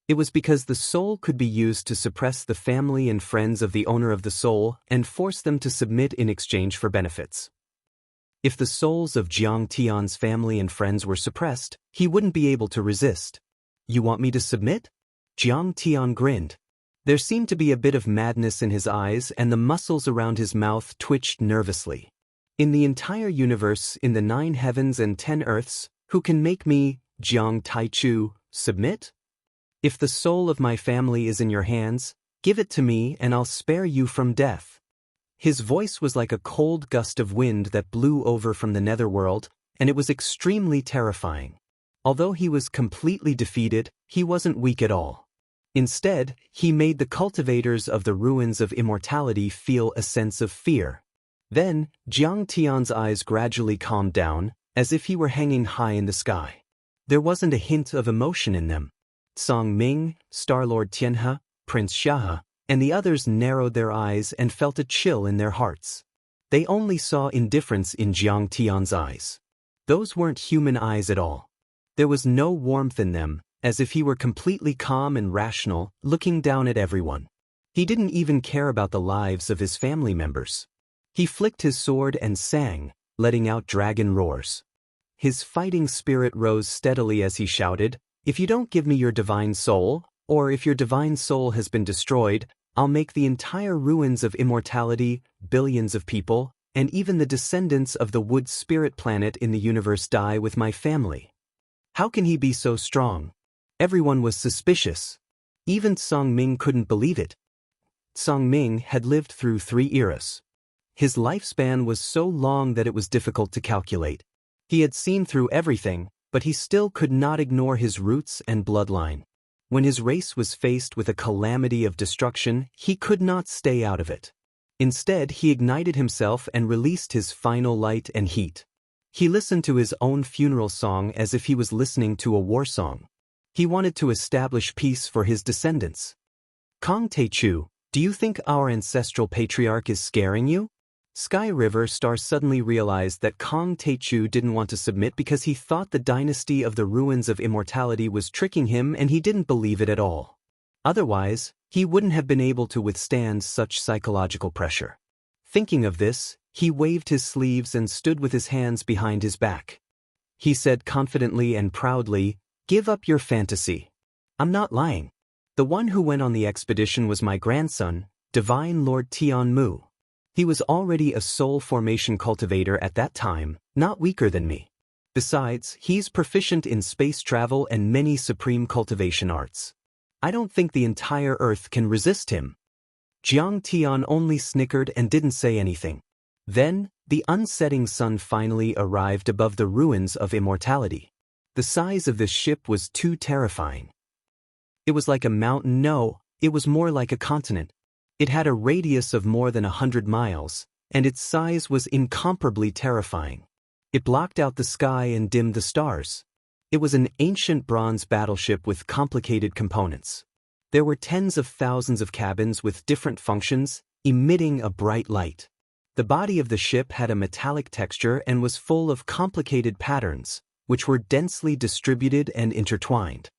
It was because the soul could be used to suppress the family and friends of the owner of the soul and force them to submit in exchange for benefits. If the souls of Jiang Tian's family and friends were suppressed, he wouldn't be able to resist. You want me to submit? Jiang Tian grinned. There seemed to be a bit of madness in his eyes and the muscles around his mouth twitched nervously. In the entire universe, in the 9 heavens and 10 earths, who can make me, Jiang Tae-chu, submit? If the soul of my family is in your hands, give it to me and I'll spare you from death. His voice was like a cold gust of wind that blew over from the netherworld, and it was extremely terrifying. Although he was completely defeated, he wasn't weak at all. Instead, he made the cultivators of the ruins of immortality feel a sense of fear. Then, Jiang Tian's eyes gradually calmed down, as if he were hanging high in the sky. There wasn't a hint of emotion in them. Song Ming, Star-Lord Tianhe, Prince Xianxia, and the others narrowed their eyes and felt a chill in their hearts. They only saw indifference in Jiang Tian's eyes. Those weren't human eyes at all. There was no warmth in them, as if he were completely calm and rational, looking down at everyone. He didn't even care about the lives of his family members. He flicked his sword and sang, letting out dragon roars. His fighting spirit rose steadily as he shouted, "If you don't give me your divine soul, or if your divine soul has been destroyed, I'll make the entire ruins of immortality, billions of people, and even the descendants of the wood spirit planet in the universe die with my family." How can he be so strong? Everyone was suspicious. Even Song Ming couldn't believe it. Song Ming had lived through 3 eras. His lifespan was so long that it was difficult to calculate. He had seen through everything, but he still could not ignore his roots and bloodline. When his race was faced with a calamity of destruction, he could not stay out of it. Instead, he ignited himself and released his final light and heat. He listened to his own funeral song as if he was listening to a war song. He wanted to establish peace for his descendants. "Kong Teichu, do you think our ancestral patriarch is scaring you?" Sky River Star suddenly realized that Kong Teichu didn't want to submit because he thought the dynasty of the ruins of immortality was tricking him and he didn't believe it at all. Otherwise, he wouldn't have been able to withstand such psychological pressure. Thinking of this, he waved his sleeves and stood with his hands behind his back. He said confidently and proudly, "Give up your fantasy. I'm not lying. The one who went on the expedition was my grandson, Divine Lord Tian Mu. He was already a soul formation cultivator at that time, not weaker than me. Besides, he's proficient in space travel and many supreme cultivation arts. I don't think the entire Earth can resist him." Jiang Tian only snickered and didn't say anything. Then, the unsetting sun finally arrived above the ruins of immortality. The size of this ship was too terrifying. It was like a mountain. No, it was more like a continent. It had a radius of more than 100 miles, and its size was incomparably terrifying. It blocked out the sky and dimmed the stars. It was an ancient bronze battleship with complicated components. There were tens of thousands of cabins with different functions, emitting a bright light. The body of the ship had a metallic texture and was full of complicated patterns, which were densely distributed and intertwined.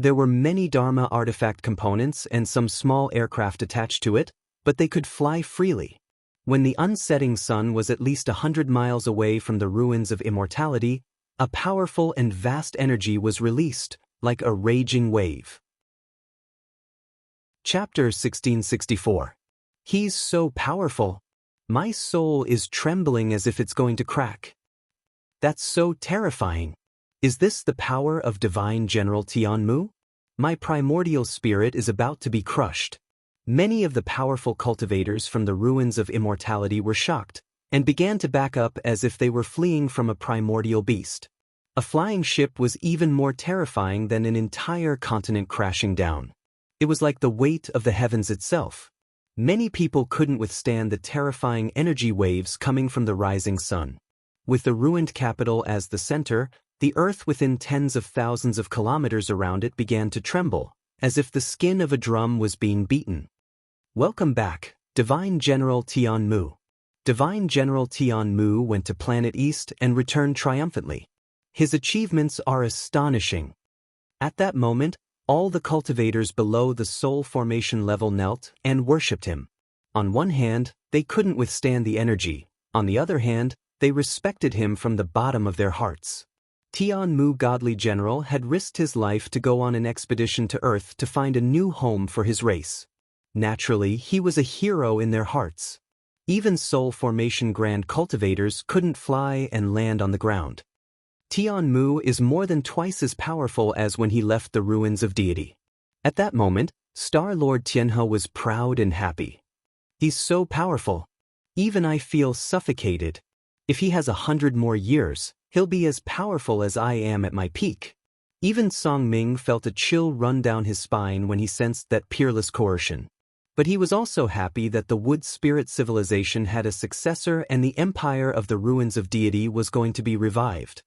There were many Dharma artifact components and some small aircraft attached to it, but they could fly freely. When the unsetting sun was at least 100 miles away from the ruins of immortality, a powerful and vast energy was released, like a raging wave. Chapter 1664. He's so powerful. My soul is trembling as if it's going to crack. That's so terrifying. Is this the power of Divine General Tianmu? My primordial spirit is about to be crushed. Many of the powerful cultivators from the ruins of immortality were shocked, and began to back up as if they were fleeing from a primordial beast. A flying ship was even more terrifying than an entire continent crashing down. It was like the weight of the heavens itself. Many people couldn't withstand the terrifying energy waves coming from the rising sun. With the ruined capital as the center, the earth within tens of thousands of kilometers around it began to tremble, as if the skin of a drum was being beaten. "Welcome back, Divine General Tianmu." Divine General Tianmu went to Planet East and returned triumphantly. His achievements are astonishing. At that moment, all the cultivators below the soul formation level knelt and worshipped him. On one hand, they couldn't withstand the energy. On the other hand, they respected him from the bottom of their hearts. Tianmu Godly General had risked his life to go on an expedition to Earth to find a new home for his race. Naturally, he was a hero in their hearts. Even soul formation grand cultivators couldn't fly and land on the ground. Tianmu is more than twice as powerful as when he left the ruins of deity. At that moment, Star Lord Tianhe was proud and happy. He's so powerful. Even I feel suffocated. If he has 100 more years, he'll be as powerful as I am at my peak. Even Song Ming felt a chill run down his spine when he sensed that peerless coercion. But he was also happy that the wood spirit civilization had a successor and the empire of the ruins of deity was going to be revived.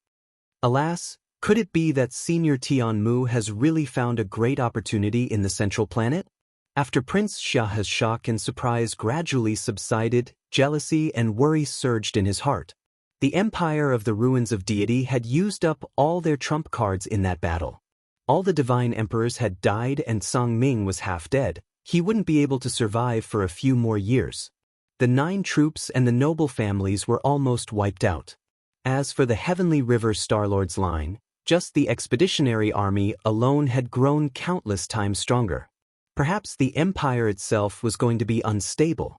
Alas, could it be that Senior Tianmu has really found a great opportunity in the central planet? After Prince Xiaohe's shock and surprise gradually subsided, jealousy and worry surged in his heart. The Empire of the Ruins of Deity had used up all their trump cards in that battle. All the divine emperors had died and Song Ming was half dead. He wouldn't be able to survive for a few more years. The 9 troops and the noble families were almost wiped out. As for the Heavenly River Starlord's line, just the expeditionary army alone had grown countless times stronger. Perhaps the empire itself was going to be unstable.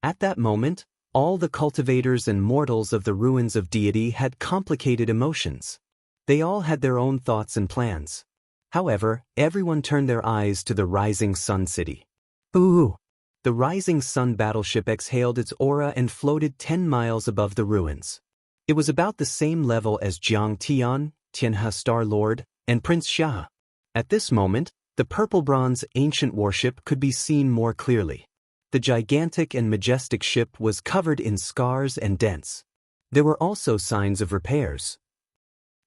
At that moment, all the cultivators and mortals of the ruins of deity had complicated emotions. They all had their own thoughts and plans. However, everyone turned their eyes to the Rising Sun City. Ooh! The Rising Sun battleship exhaled its aura and floated 10 miles above the ruins. It was about the same level as Jiang Tian, Tianhe Star Lord, and Prince Xia. At this moment, the purple bronze ancient warship could be seen more clearly. The gigantic and majestic ship was covered in scars and dents. There were also signs of repairs.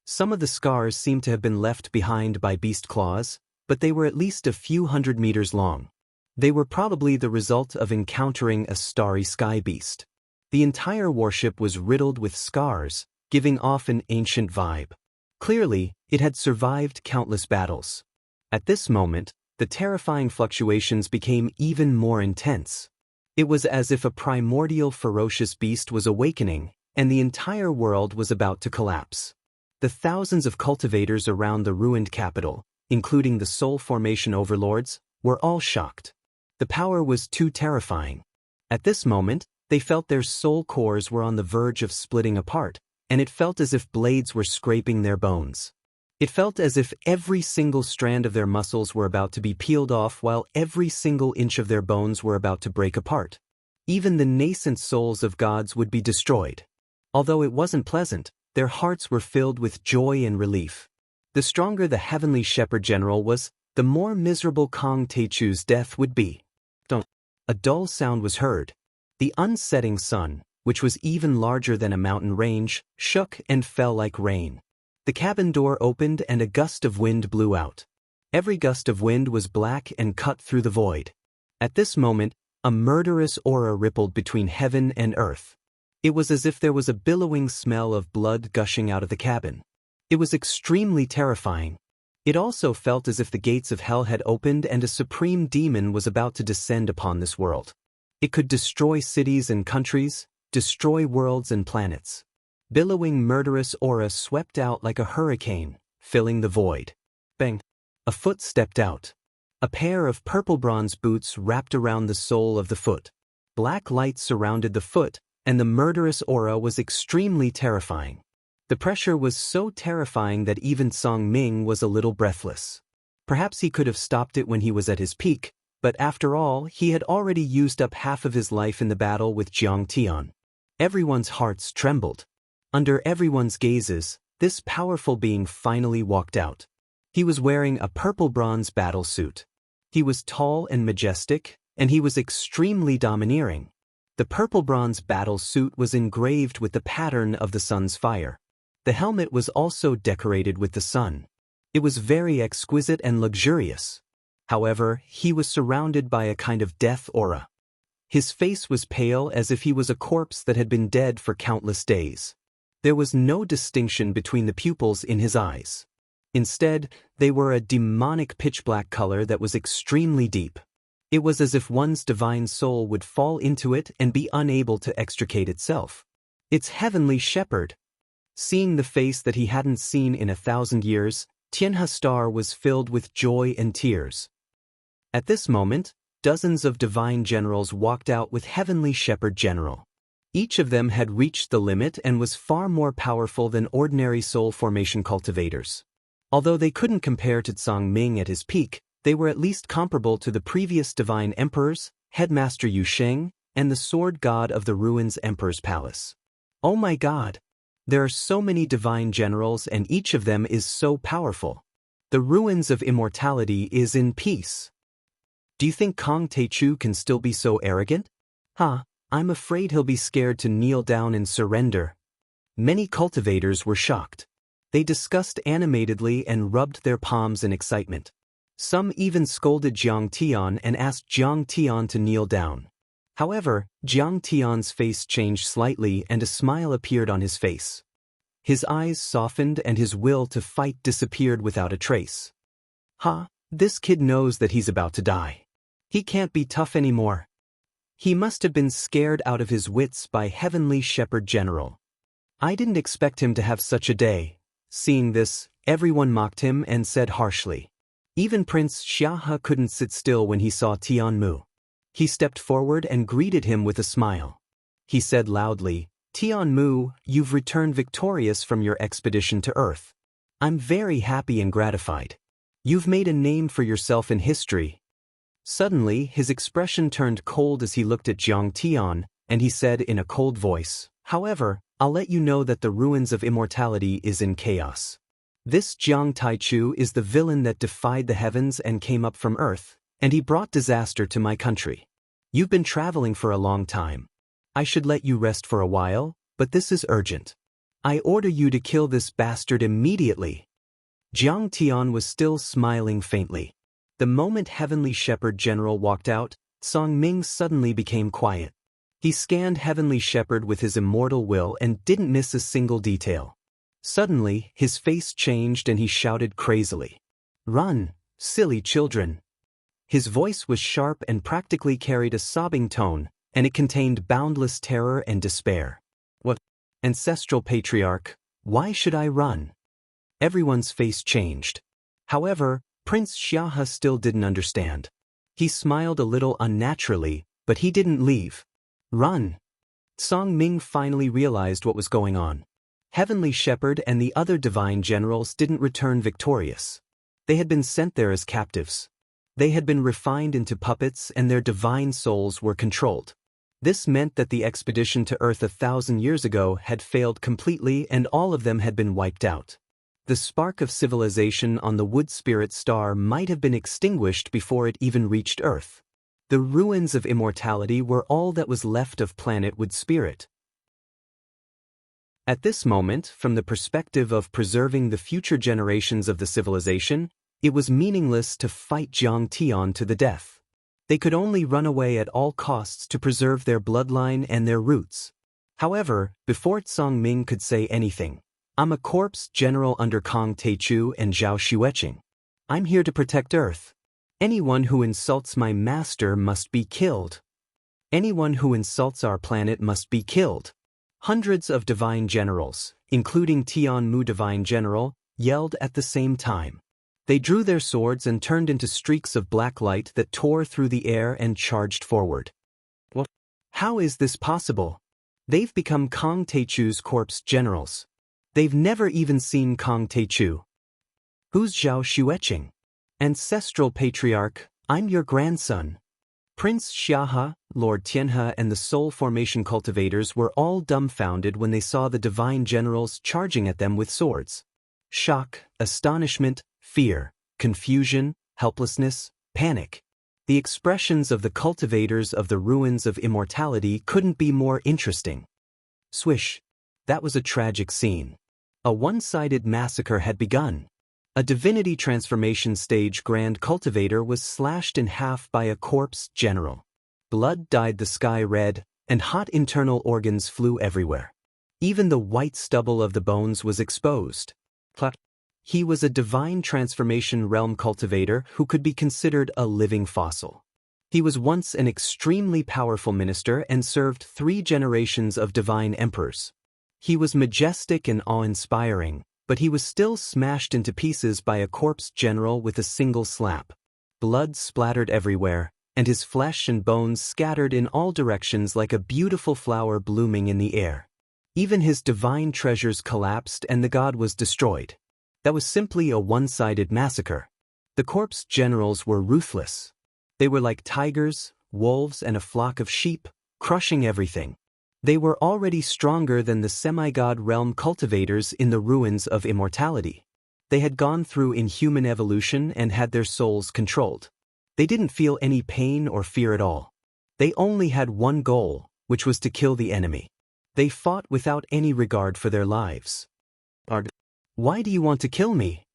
Some of the scars seemed to have been left behind by beast claws, but they were at least a few hundred meters long. They were probably the result of encountering a starry sky beast. The entire warship was riddled with scars, giving off an ancient vibe. Clearly, it had survived countless battles. At this moment, the terrifying fluctuations became even more intense. It was as if a primordial ferocious beast was awakening, and the entire world was about to collapse. The thousands of cultivators around the ruined capital, including the soul formation overlords, were all shocked. The power was too terrifying. At this moment, they felt their soul cores were on the verge of splitting apart, and it felt as if blades were scraping their bones. It felt as if every single strand of their muscles were about to be peeled off while every single inch of their bones were about to break apart. Even the nascent souls of gods would be destroyed. Although it wasn't pleasant, their hearts were filled with joy and relief. The stronger the heavenly shepherd general was, the more miserable Kong Teichu's death would be. A dull sound was heard. The unsetting sun, which was even larger than a mountain range, shook and fell like rain. The cabin door opened and a gust of wind blew out. Every gust of wind was black and cut through the void. At this moment, a murderous aura rippled between heaven and earth. It was as if there was a billowing smell of blood gushing out of the cabin. It was extremely terrifying. It also felt as if the gates of hell had opened and a supreme demon was about to descend upon this world. It could destroy cities and countries, destroy worlds and planets. Billowing murderous aura swept out like a hurricane, filling the void. Bang! A foot stepped out. A pair of purple bronze boots wrapped around the sole of the foot. Black light surrounded the foot, and the murderous aura was extremely terrifying. The pressure was so terrifying that even Song Ming was a little breathless. Perhaps he could have stopped it when he was at his peak, but after all, he had already used up half of his life in the battle with Jiang Tian. Everyone's hearts trembled. Under everyone's gazes, this powerful being finally walked out. He was wearing a purple bronze battle suit. He was tall and majestic, and he was extremely domineering. The purple bronze battle suit was engraved with the pattern of the sun's fire. The helmet was also decorated with the sun. It was very exquisite and luxurious. However, he was surrounded by a kind of death aura. His face was pale as if he was a corpse that had been dead for countless days. There was no distinction between the pupils in his eyes. Instead, they were a demonic pitch-black color that was extremely deep. It was as if one's divine soul would fall into it and be unable to extricate itself. Its heavenly shepherd. Seeing the face that he hadn't seen in 1,000 years, Tianhe Star was filled with joy and tears. At this moment, dozens of divine generals walked out with Heavenly Shepherd General. Each of them had reached the limit and was far more powerful than ordinary soul formation cultivators. Although they couldn't compare to Song Ming at his peak, they were at least comparable to the previous divine emperors, Headmaster Yu Sheng, and the sword god of the ruins Emperor's Palace. Oh my god! There are so many divine generals and each of them is so powerful. The ruins of immortality is in peace. Do you think Kong Teichu can still be so arrogant? I'm afraid he'll be scared to kneel down and surrender. Many cultivators were shocked. They discussed animatedly and rubbed their palms in excitement. Some even scolded Jiang Tian and asked Jiang Tian to kneel down. However, Jiang Tian's face changed slightly and a smile appeared on his face. His eyes softened and his will to fight disappeared without a trace. This kid knows that he's about to die. He can't be tough anymore. He must have been scared out of his wits by Heavenly Shepherd General. I didn't expect him to have such a day. Seeing this, everyone mocked him and said harshly. Even Prince Xiahe couldn't sit still when he saw Tian Mu. He stepped forward and greeted him with a smile. He said loudly, "Tian Mu, you've returned victorious from your expedition to Earth. I'm very happy and gratified. You've made a name for yourself in history." Suddenly, his expression turned cold as he looked at Jiang Tian, and he said in a cold voice, "However, I'll let you know that the ruins of immortality is in chaos. This Jiang Taichu is the villain that defied the heavens and came up from Earth, and he brought disaster to my country. You've been traveling for a long time. I should let you rest for a while, but this is urgent. I order you to kill this bastard immediately." Jiang Tian was still smiling faintly. The moment Heavenly Shepherd General walked out, Song Ming suddenly became quiet. He scanned Heavenly Shepherd with his immortal will and didn't miss a single detail. Suddenly, his face changed and he shouted crazily, "Run, silly children!" His voice was sharp and practically carried a sobbing tone, and it contained boundless terror and despair. "What? Ancestral Patriarch, why should I run?" Everyone's face changed. However, Prince Xiahe still didn't understand. He smiled a little unnaturally, but he didn't leave. "Run!" Song Ming finally realized what was going on. Heavenly Shepherd and the other divine generals didn't return victorious. They had been sent there as captives. They had been refined into puppets and their divine souls were controlled. This meant that the expedition to Earth 1,000 years ago had failed completely and all of them had been wiped out. The spark of civilization on the Wood Spirit star might have been extinguished before it even reached Earth. The ruins of immortality were all that was left of planet Wood Spirit. At this moment, from the perspective of preserving the future generations of the civilization, it was meaningless to fight Jiang Tian to the death. They could only run away at all costs to preserve their bloodline and their roots. However, before Song Ming could say anything, "I'm a corpse general under Kong Taichu and Zhao Xueqing. I'm here to protect Earth. Anyone who insults my master must be killed. Anyone who insults our planet must be killed." Hundreds of divine generals, including Tian Mu Divine General, yelled at the same time. They drew their swords and turned into streaks of black light that tore through the air and charged forward. "What? How is this possible? They've become Kong Taichu's corpse generals. They've never even seen Kong Taichu. Who's Zhao Xueqing? Ancestral Patriarch, I'm your grandson." Prince Xiahe, Lord Tianhe and the Soul Formation cultivators were all dumbfounded when they saw the divine generals charging at them with swords. Shock, astonishment, fear, confusion, helplessness, panic. The expressions of the cultivators of the ruins of immortality couldn't be more interesting. Swish. That was a tragic scene. A one-sided massacre had begun. A divinity transformation stage Grand Cultivator was slashed in half by a corpse general. Blood dyed the sky red, and hot internal organs flew everywhere. Even the white stubble of the bones was exposed. He was a divine transformation realm cultivator who could be considered a living fossil. He was once an extremely powerful minister and served 3 generations of divine emperors. He was majestic and awe-inspiring, but he was still smashed into pieces by a corpse general with a single slap. Blood splattered everywhere, and his flesh and bones scattered in all directions like a beautiful flower blooming in the air. Even his divine treasures collapsed and the god was destroyed. That was simply a one-sided massacre. The corpse generals were ruthless. They were like tigers, wolves, and a flock of sheep, crushing everything. They were already stronger than the semi-god realm cultivators in the ruins of immortality. They had gone through inhuman evolution and had their souls controlled. They didn't feel any pain or fear at all. They only had one goal, which was to kill the enemy. They fought without any regard for their lives. "Why do you want to kill me?"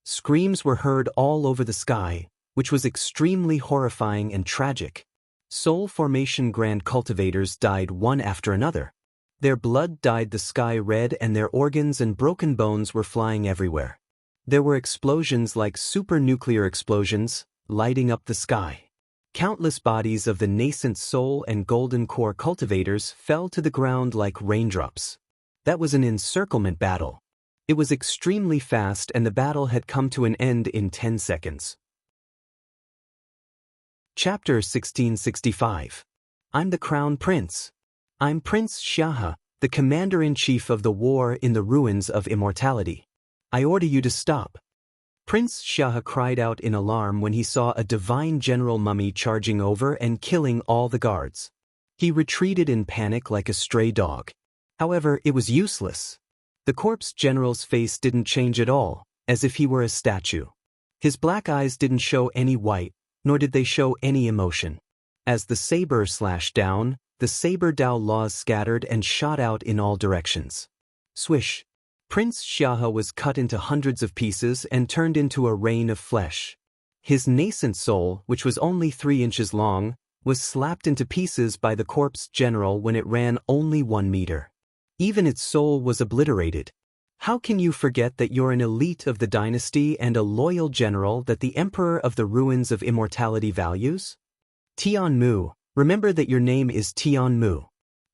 Screams were heard all over the sky, which was extremely horrifying and tragic. Soul formation grand cultivators died one after another. Their blood dyed the sky red and their organs and broken bones were flying everywhere. There were explosions like supernuclear explosions, lighting up the sky. Countless bodies of the nascent soul and golden core cultivators fell to the ground like raindrops. That was an encirclement battle. It was extremely fast and the battle had come to an end in 10 seconds. Chapter 1665. I'm the Crown Prince. I'm Prince Xianxia, the Commander-in-Chief of the war in the ruins of immortality. I order you to stop. Prince Xianxia cried out in alarm when he saw a divine general mummy charging over and killing all the guards. He retreated in panic like a stray dog. However, it was useless. The corpse general's face didn't change at all, as if he were a statue. His black eyes didn't show any white, nor did they show any emotion. As the saber slashed down, the saber Dao laws scattered and shot out in all directions. Swish! Prince Xianxia was cut into hundreds of pieces and turned into a rain of flesh. His nascent soul, which was only 3 inches long, was slapped into pieces by the corpse general when it ran only 1 meter. Even its soul was obliterated. How can you forget that you're an elite of the dynasty and a loyal general that the Emperor of the Ruins of Immortality values? Tianmu, remember that your name is Tianmu.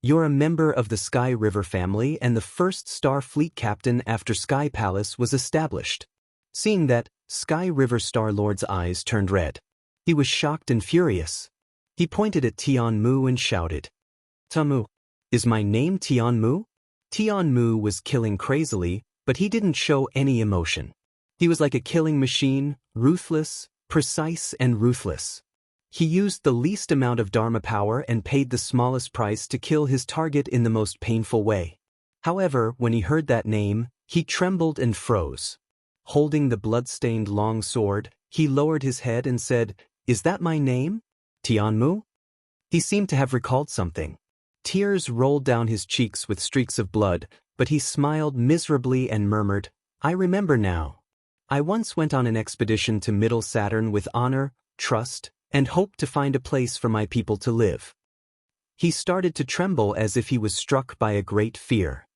You're a member of the Sky River family and the first Star Fleet captain after Sky Palace was established. Seeing that, Sky River Star-Lord's eyes turned red. He was shocked and furious. He pointed at Tianmu and shouted, "Tamu, is my name Tianmu?" Tianmu was killing crazily, but he didn't show any emotion. He was like a killing machine, ruthless, precise and ruthless. He used the least amount of Dharma power and paid the smallest price to kill his target in the most painful way. However, when he heard that name, he trembled and froze. Holding the blood-stained long sword, he lowered his head and said, "Is that my name? Tianmu?" He seemed to have recalled something. Tears rolled down his cheeks with streaks of blood, but he smiled miserably and murmured, "I remember now. I once went on an expedition to Middle Saturn with honor, trust, and hoped to find a place for my people to live." He started to tremble as if he was struck by a great fear.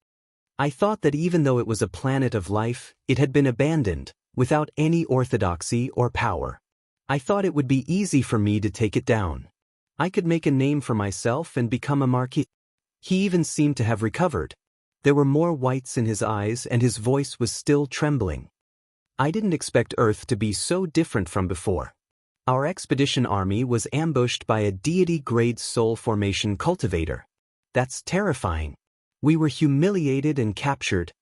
"I thought that even though it was a planet of life, it had been abandoned, without any orthodoxy or power. I thought it would be easy for me to take it down. I could make a name for myself and become a marquis." He even seemed to have recovered. There were more whites in his eyes and his voice was still trembling. "I didn't expect Earth to be so different from before. Our expedition army was ambushed by a deity-grade soul formation cultivator. That's terrifying. We were humiliated and captured."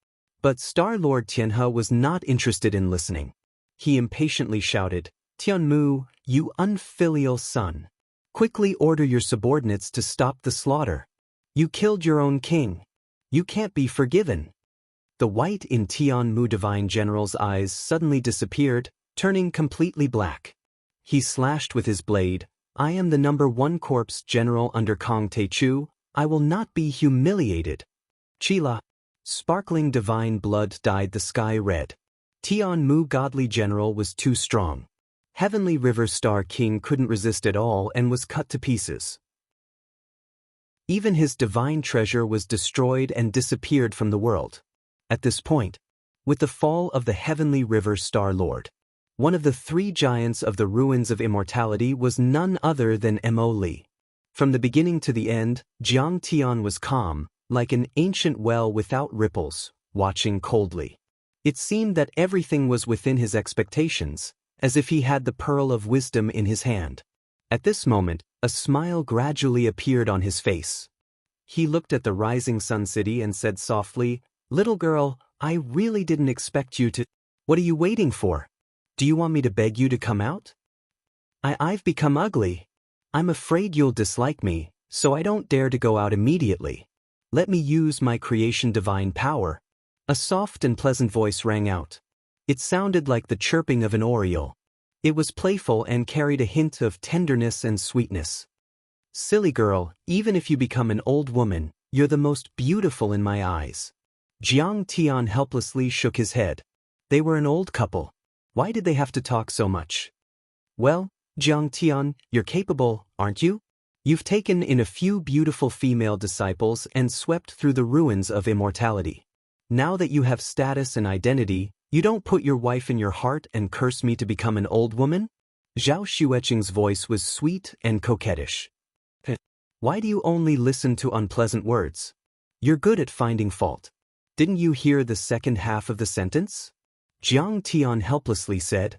But Star-Lord Tianhe was not interested in listening. He impatiently shouted, "Tianmu, you unfilial son. Quickly order your subordinates to stop the slaughter. You killed your own king. You can't be forgiven." The white in Tianmu Divine General's eyes suddenly disappeared, turning completely black. He slashed with his blade, "I am the #1 corpse general under Kong Techu. I will not be humiliated." Chila. Sparkling divine blood dyed the sky red. Tianmu Godly General was too strong. Heavenly River Star King couldn't resist at all and was cut to pieces. Even his divine treasure was destroyed and disappeared from the world. At this point, with the fall of the Heavenly River Star Lord, one of the 3 giants of the ruins of immortality was none other than Mo Li. From the beginning to the end, Jiang Tian was calm, like an ancient well without ripples, watching coldly. It seemed that everything was within his expectations, as if he had the pearl of wisdom in his hand. At this moment, a smile gradually appeared on his face. He looked at the rising sun city and said softly, "Little girl, I really didn't expect you to—" "What are you waiting for? Do you want me to beg you to come out? I've become ugly. I'm afraid you'll dislike me, so I don't dare to go out immediately. Let me use my creation divine power." A soft and pleasant voice rang out. It sounded like the chirping of an oriole. It was playful and carried a hint of tenderness and sweetness. "Silly girl, even if you become an old woman, you're the most beautiful in my eyes." Jiang Tian helplessly shook his head. They were an old couple. Why did they have to talk so much? Well, Jiang Tian, you're capable, aren't you? You've taken in a few beautiful female disciples and swept through the ruins of immortality. Now that you have status and identity, you don't put your wife in your heart and curse me to become an old woman? Zhao Xueqing's voice was sweet and coquettish. Why do you only listen to unpleasant words? You're good at finding fault. Didn't you hear the second half of the sentence? Jiang Tian helplessly said.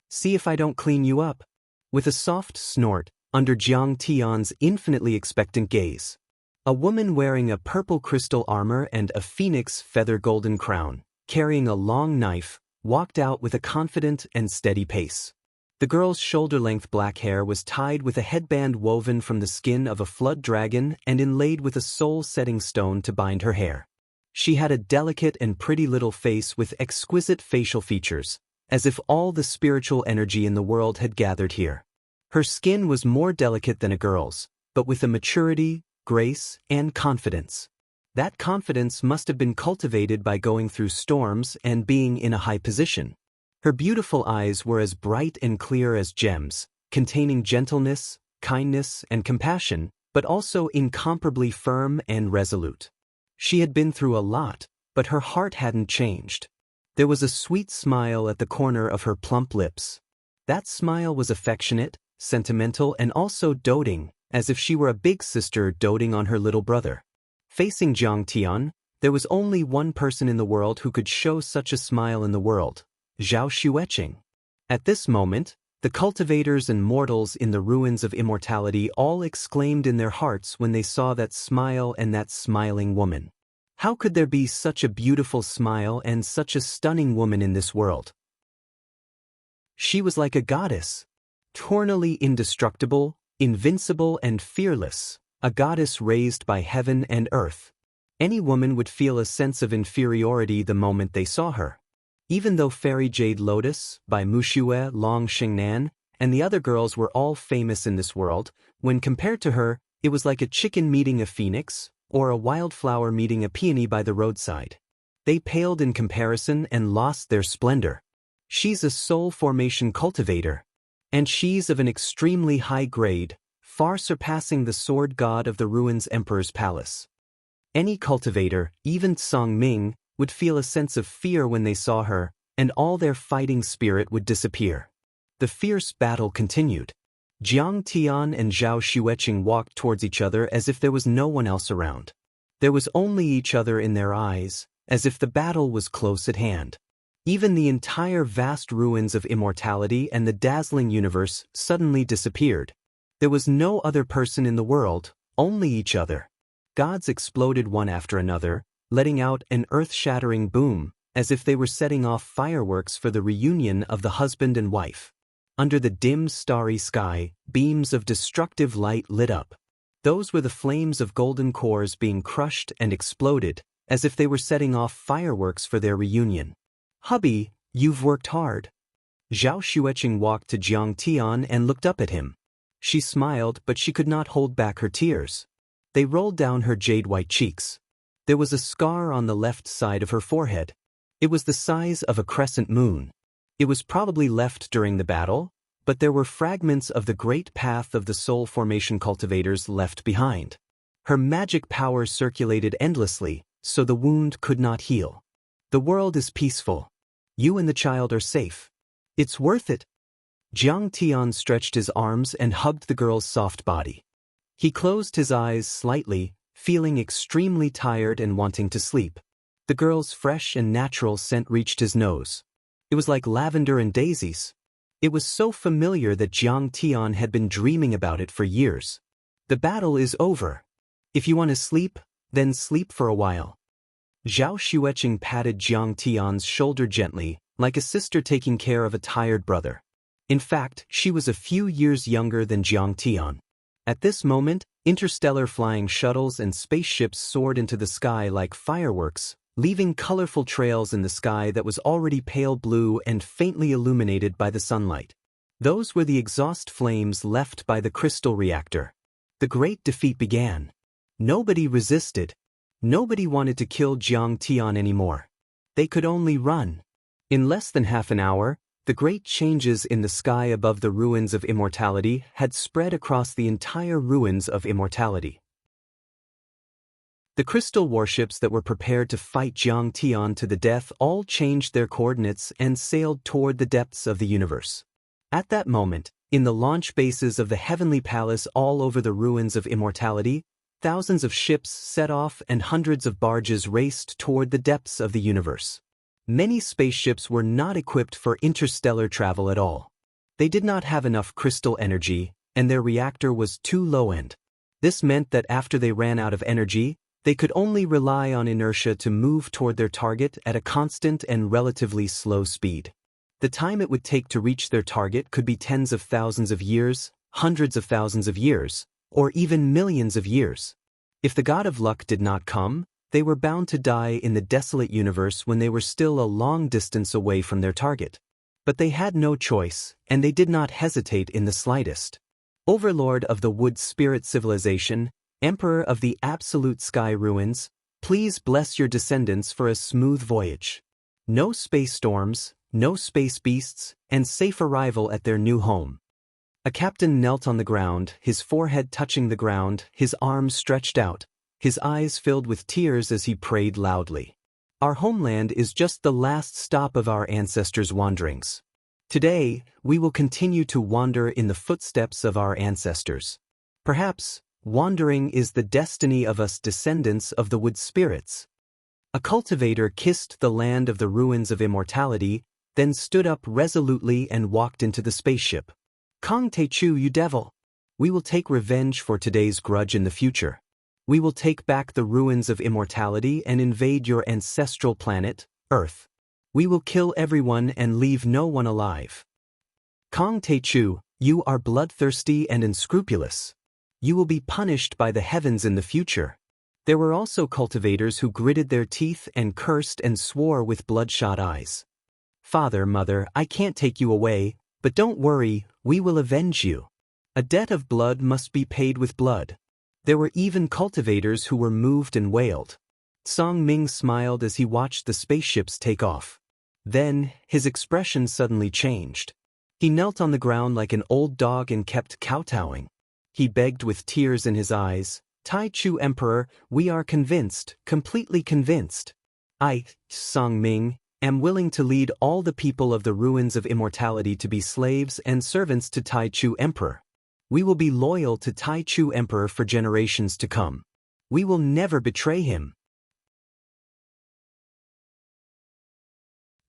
See if I don't clean you up. With a soft snort, under Jiang Tian's infinitely expectant gaze, a woman wearing a purple crystal armor and a phoenix feather golden crown, carrying a long knife, walked out with a confident and steady pace. The girl's shoulder-length black hair was tied with a headband woven from the skin of a flood dragon and inlaid with a soul-setting stone to bind her hair. She had a delicate and pretty little face with exquisite facial features, as if all the spiritual energy in the world had gathered here. Her skin was more delicate than a girl's, but with a maturity, grace, and confidence. That confidence must have been cultivated by going through storms and being in a high position. Her beautiful eyes were as bright and clear as gems, containing gentleness, kindness, and compassion, but also incomparably firm and resolute. She had been through a lot, but her heart hadn't changed. There was a sweet smile at the corner of her plump lips. That smile was affectionate, sentimental, and also doting, as if she were a big sister doting on her little brother. Facing Jiang Tian, there was only one person in the world who could show such a smile in the world. Zhao Xueqing. At this moment, the cultivators and mortals in the ruins of immortality all exclaimed in their hearts when they saw that smile and that smiling woman. How could there be such a beautiful smile and such a stunning woman in this world? She was like a goddess, eternally indestructible, invincible, and fearless, a goddess raised by heaven and earth. Any woman would feel a sense of inferiority the moment they saw her. Even though Fairy Jade Lotus, by Wuxia, Long Xingnan, and the other girls were all famous in this world, when compared to her, it was like a chicken meeting a phoenix, or a wildflower meeting a peony by the roadside. They paled in comparison and lost their splendor. She's a soul formation cultivator, and she's of an extremely high grade, far surpassing the sword god of the ruins Emperor's palace. Any cultivator, even Song Ming, would feel a sense of fear when they saw her, and all their fighting spirit would disappear. The fierce battle continued. Jiang Tian and Zhao Xueqing walked towards each other as if there was no one else around. There was only each other in their eyes, as if the battle was close at hand. Even the entire vast ruins of immortality and the dazzling universe suddenly disappeared. There was no other person in the world, only each other. Gods exploded one after another, letting out an earth-shattering boom, as if they were setting off fireworks for the reunion of the husband and wife. Under the dim, starry sky, beams of destructive light lit up. Those were the flames of golden cores being crushed and exploded, as if they were setting off fireworks for their reunion. Hubby, you've worked hard. Zhao Xueqing walked to Jiang Tian and looked up at him. She smiled, but she could not hold back her tears. They rolled down her jade-white cheeks. There was a scar on the left side of her forehead. It was the size of a crescent moon. It was probably left during the battle, but there were fragments of the great path of the soul formation cultivators left behind. Her magic power circulated endlessly, so the wound could not heal. The world is peaceful. You and the child are safe. It's worth it. Jiang Tian stretched his arms and hugged the girl's soft body. He closed his eyes slightly, feeling extremely tired and wanting to sleep. The girl's fresh and natural scent reached his nose. It was like lavender and daisies. It was so familiar that Jiang Tian had been dreaming about it for years. The battle is over. If you want to sleep, then sleep for a while. Zhao Xueqing patted Jiang Tian's shoulder gently, like a sister taking care of a tired brother. In fact, she was a few years younger than Jiang Tian. At this moment, interstellar flying shuttles and spaceships soared into the sky like fireworks, leaving colorful trails in the sky that was already pale blue and faintly illuminated by the sunlight. Those were the exhaust flames left by the crystal reactor. The great defeat began. Nobody resisted. Nobody wanted to kill Jiang Tian anymore. They could only run. In less than half an hour, The great changes in the sky above the ruins of immortality had spread across the entire ruins of immortality. The crystal warships that were prepared to fight Jiang Tian to the death all changed their coordinates and sailed toward the depths of the universe. At that moment, in the launch bases of the Heavenly Palace all over the ruins of immortality, thousands of ships set off and hundreds of barges raced toward the depths of the universe. Many spaceships were not equipped for interstellar travel at all. They did not have enough crystal energy, and their reactor was too low-end. This meant that after they ran out of energy, they could only rely on inertia to move toward their target at a constant and relatively slow speed. The time it would take to reach their target could be tens of thousands of years, hundreds of thousands of years, or even millions of years. If the god of luck did not come, they were bound to die in the desolate universe when they were still a long distance away from their target. But they had no choice, and they did not hesitate in the slightest. Overlord of the Wood Spirit Civilization, Emperor of the Absolute Sky Ruins, please bless your descendants for a smooth voyage. No space storms, no space beasts, and safe arrival at their new home. A captain knelt on the ground, his forehead touching the ground, his arms stretched out, his eyes filled with tears as he prayed loudly. Our homeland is just the last stop of our ancestors' wanderings. Today, we will continue to wander in the footsteps of our ancestors. Perhaps, wandering is the destiny of us descendants of the wood spirits. A cultivator kissed the land of the ruins of immortality, then stood up resolutely and walked into the spaceship. Kong Te-Chu, you devil! We will take revenge for today's grudge in the future. We will take back the ruins of immortality and invade your ancestral planet, Earth. We will kill everyone and leave no one alive. Kong Te-Chu, you are bloodthirsty and unscrupulous. You will be punished by the heavens in the future. There were also cultivators who gritted their teeth and cursed and swore with bloodshot eyes. Father, mother, I can't take you away, but don't worry, we will avenge you. A debt of blood must be paid with blood. There were even cultivators who were moved and wailed. Song Ming smiled as he watched the spaceships take off. Then, his expression suddenly changed. He knelt on the ground like an old dog and kept kowtowing. He begged with tears in his eyes, Tai-Chu Emperor, we are convinced, completely convinced. I, Song Ming, am willing to lead all the people of the ruins of immortality to be slaves and servants to Tai-Chu Emperor. We will be loyal to Tai-Chu Emperor for generations to come. We will never betray him.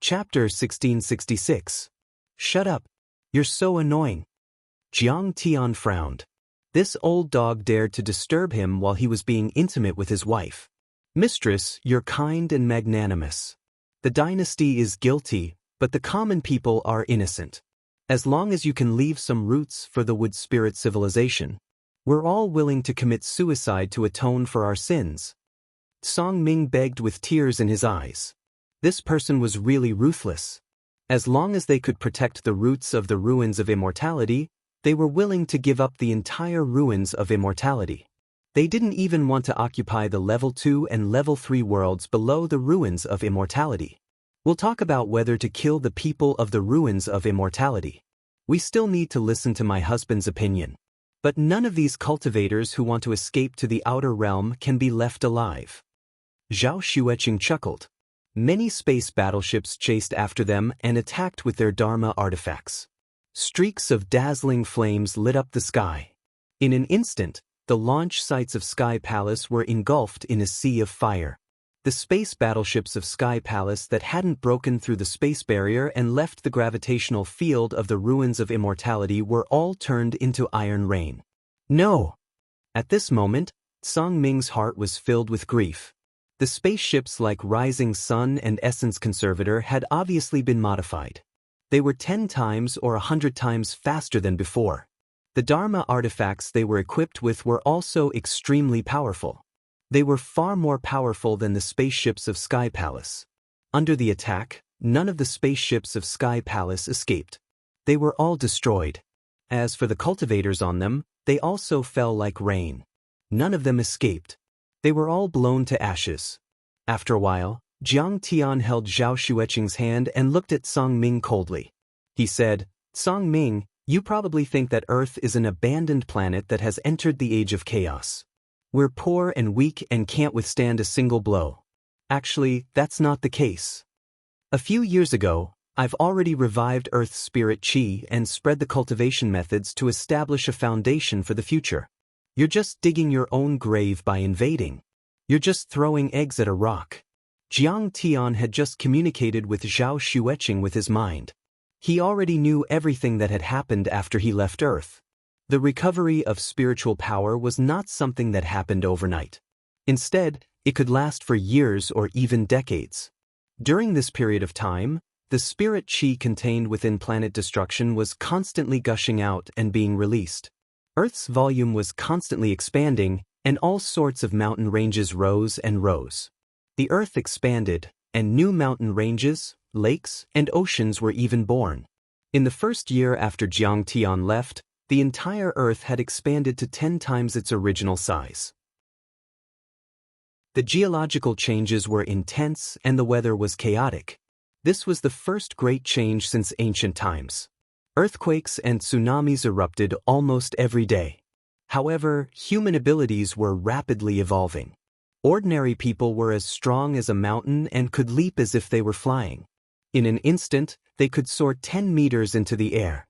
Chapter 1666. Shut up. You're so annoying. Jiang Tian frowned. This old dog dared to disturb him while he was being intimate with his wife. Mistress, you're kind and magnanimous. The dynasty is guilty, but the common people are innocent. As long as you can leave some roots for the wood spirit civilization, we're all willing to commit suicide to atone for our sins. Song Ming begged with tears in his eyes. This person was really ruthless. As long as they could protect the roots of the ruins of immortality, they were willing to give up the entire ruins of immortality. They didn't even want to occupy the level 2 and level 3 worlds below the ruins of immortality. We'll talk about whether to kill the people of the ruins of immortality. We still need to listen to my husband's opinion. But none of these cultivators who want to escape to the outer realm can be left alive. Zhao Xueqing chuckled. Many space battleships chased after them and attacked with their Dharma artifacts. Streaks of dazzling flames lit up the sky. In an instant, the launch sites of Sky Palace were engulfed in a sea of fire. The space battleships of Sky Palace that hadn't broken through the space barrier and left the gravitational field of the ruins of immortality were all turned into iron rain. No! At this moment, Song Ming's heart was filled with grief. The spaceships like Rising Sun and Essence Conservator had obviously been modified. They were 10 times or 100 times faster than before. The Dharma artifacts they were equipped with were also extremely powerful. They were far more powerful than the spaceships of Sky Palace. Under the attack, none of the spaceships of Sky Palace escaped. They were all destroyed. As for the cultivators on them, they also fell like rain. None of them escaped. They were all blown to ashes. After a while, Jiang Tian held Zhao Xueqing's hand and looked at Song Ming coldly. He said, "Song Ming, you probably think that Earth is an abandoned planet that has entered the age of chaos. We're poor and weak and can't withstand a single blow. Actually, that's not the case. A few years ago, I've already revived Earth's spirit chi and spread the cultivation methods to establish a foundation for the future. You're just digging your own grave by invading. You're just throwing eggs at a rock." Jiang Tian had just communicated with Zhao Xueqing with his mind. He already knew everything that had happened after he left Earth. The recovery of spiritual power was not something that happened overnight. Instead, it could last for years or even decades. During this period of time, the spirit chi contained within planet destruction was constantly gushing out and being released. Earth's volume was constantly expanding, and all sorts of mountain ranges rose and rose. The Earth expanded, and new mountain ranges, lakes, and oceans were even born. In the first year after Jiang Tian left, the entire Earth had expanded to 10 times its original size. The geological changes were intense and the weather was chaotic. This was the first great change since ancient times. Earthquakes and tsunamis erupted almost every day. However, human abilities were rapidly evolving. Ordinary people were as strong as a mountain and could leap as if they were flying. In an instant, they could soar 10 meters into the air.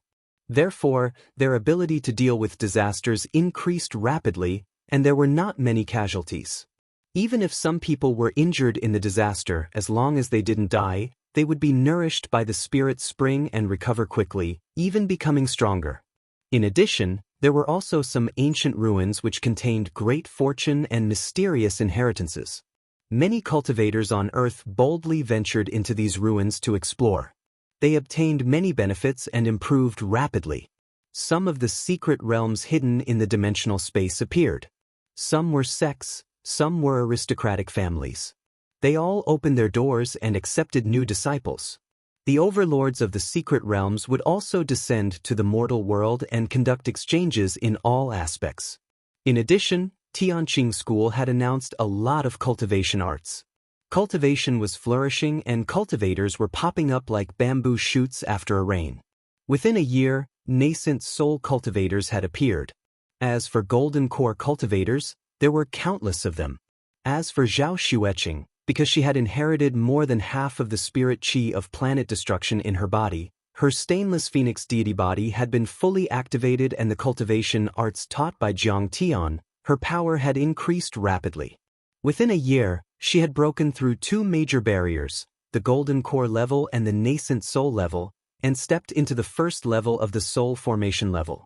Therefore, their ability to deal with disasters increased rapidly, and there were not many casualties. Even if some people were injured in the disaster, as long as they didn't die, they would be nourished by the spirit spring and recover quickly, even becoming stronger. In addition, there were also some ancient ruins which contained great fortune and mysterious inheritances. Many cultivators on Earth boldly ventured into these ruins to explore. They obtained many benefits and improved rapidly. Some of the secret realms hidden in the dimensional space appeared. Some were sects, some were aristocratic families. They all opened their doors and accepted new disciples. The overlords of the secret realms would also descend to the mortal world and conduct exchanges in all aspects. In addition, Tianqing School had announced a lot of cultivation arts. Cultivation was flourishing and cultivators were popping up like bamboo shoots after a rain. Within a year, nascent soul cultivators had appeared. As for golden core cultivators, there were countless of them. As for Zhao Xueqing, because she had inherited more than half of the spirit chi of planet destruction in her body, her stainless phoenix deity body had been fully activated and the cultivation arts taught by Jiang Tian, her power had increased rapidly. Within a year, she had broken through two major barriers, the golden core level and the nascent soul level, and stepped into the first level of the soul formation level.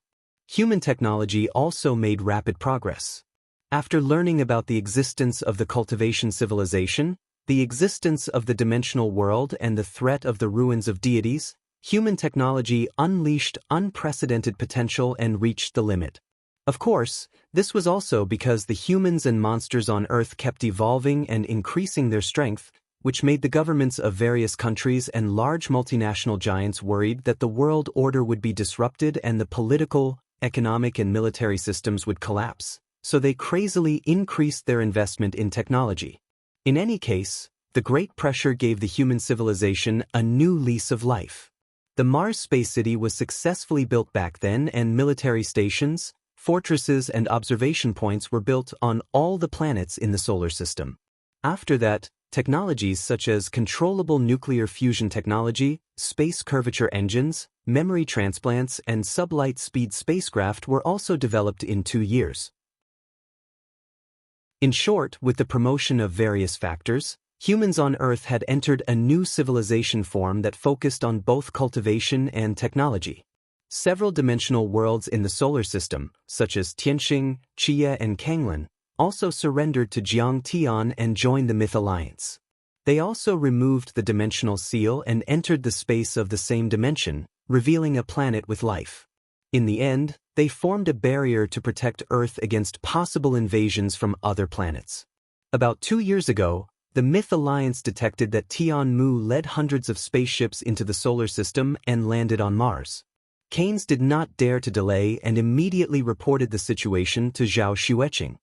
Human technology also made rapid progress. After learning about the existence of the cultivation civilization, the existence of the dimensional world and the threat of the ruins of deities, human technology unleashed unprecedented potential and reached the limit. Of course, this was also because the humans and monsters on Earth kept evolving and increasing their strength, which made the governments of various countries and large multinational giants worried that the world order would be disrupted and the political, economic and military systems would collapse. So they crazily increased their investment in technology. In any case, the Great Pressure gave the human civilization a new lease of life. The Mars Space City was successfully built back then and military stations, fortresses and observation points were built on all the planets in the solar system. After that, technologies such as controllable nuclear fusion technology, space curvature engines, memory transplants and sublight speed spacecraft were also developed in 2 years. In short, with the promotion of various factors, humans on Earth had entered a new civilization form that focused on both cultivation and technology. Several dimensional worlds in the solar system, such as Tianxing, Xia and Kanglin, also surrendered to Jiang Tian and joined the Myth Alliance. They also removed the dimensional seal and entered the space of the same dimension, revealing a planet with life. In the end, they formed a barrier to protect Earth against possible invasions from other planets. About 2 years ago, the Myth Alliance detected that Tianmu led hundreds of spaceships into the solar system and landed on Mars. Keynes did not dare to delay and immediately reported the situation to Zhao Xueqing.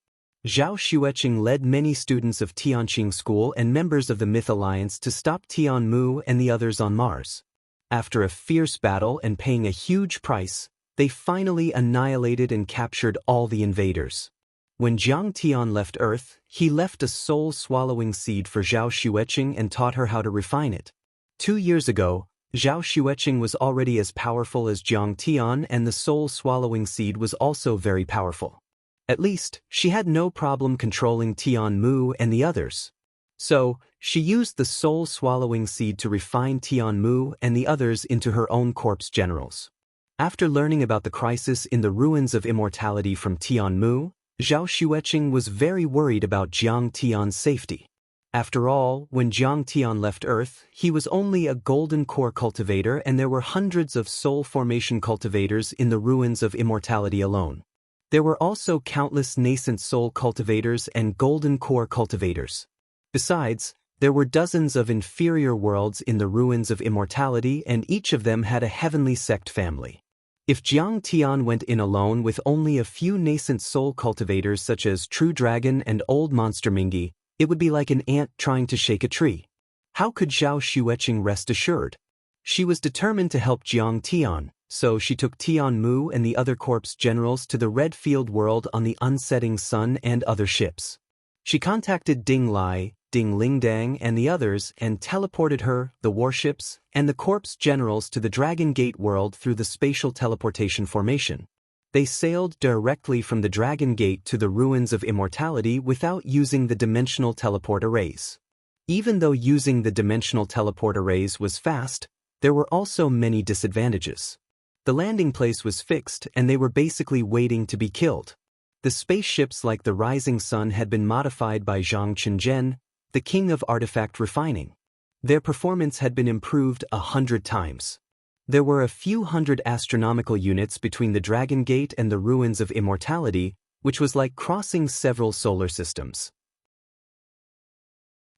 Zhao Xueqing led many students of Tianqing School and members of the Myth Alliance to stop Tianmu and the others on Mars. After a fierce battle and paying a huge price, they finally annihilated and captured all the invaders. When Jiang Tian left Earth, he left a soul-swallowing seed for Zhao Xueqing and taught her how to refine it. 2 years ago, Zhao Xueqing was already as powerful as Jiang Tian, and the soul-swallowing seed was also very powerful. At least, she had no problem controlling Tian Mu and the others. So, she used the soul-swallowing seed to refine Tian Mu and the others into her own corpse generals. After learning about the crisis in the ruins of immortality from Tian Mu, Zhao Xueqing was very worried about Jiang Tian's safety. After all, when Jiang Tian left Earth, he was only a golden core cultivator, and there were hundreds of soul formation cultivators in the ruins of immortality alone. There were also countless nascent soul cultivators and golden core cultivators. Besides, there were dozens of inferior worlds in the ruins of immortality, and each of them had a heavenly sect family. If Jiang Tian went in alone with only a few nascent soul cultivators such as True Dragon and Old Monster Mingi, it would be like an ant trying to shake a tree. How could Zhao Xueqing rest assured? She was determined to help Jiang Tian, so she took Tian Mu and the other corpse generals to the Red Field world on the unsetting sun and other ships. She contacted Ding Lai, Ding Lingdang and the others and teleported her, the warships, and the corpse generals to the Dragon Gate world through the spatial teleportation formation. They sailed directly from the Dragon Gate to the ruins of immortality without using the dimensional teleport arrays. Even though using the dimensional teleport arrays was fast, there were also many disadvantages. The landing place was fixed and they were basically waiting to be killed. The spaceships like the Rising Sun had been modified by Zhang Qinzhen, the king of artifact refining. Their performance had been improved 100 times. There were a few hundred astronomical units between the Dragon Gate and the ruins of immortality, which was like crossing several solar systems.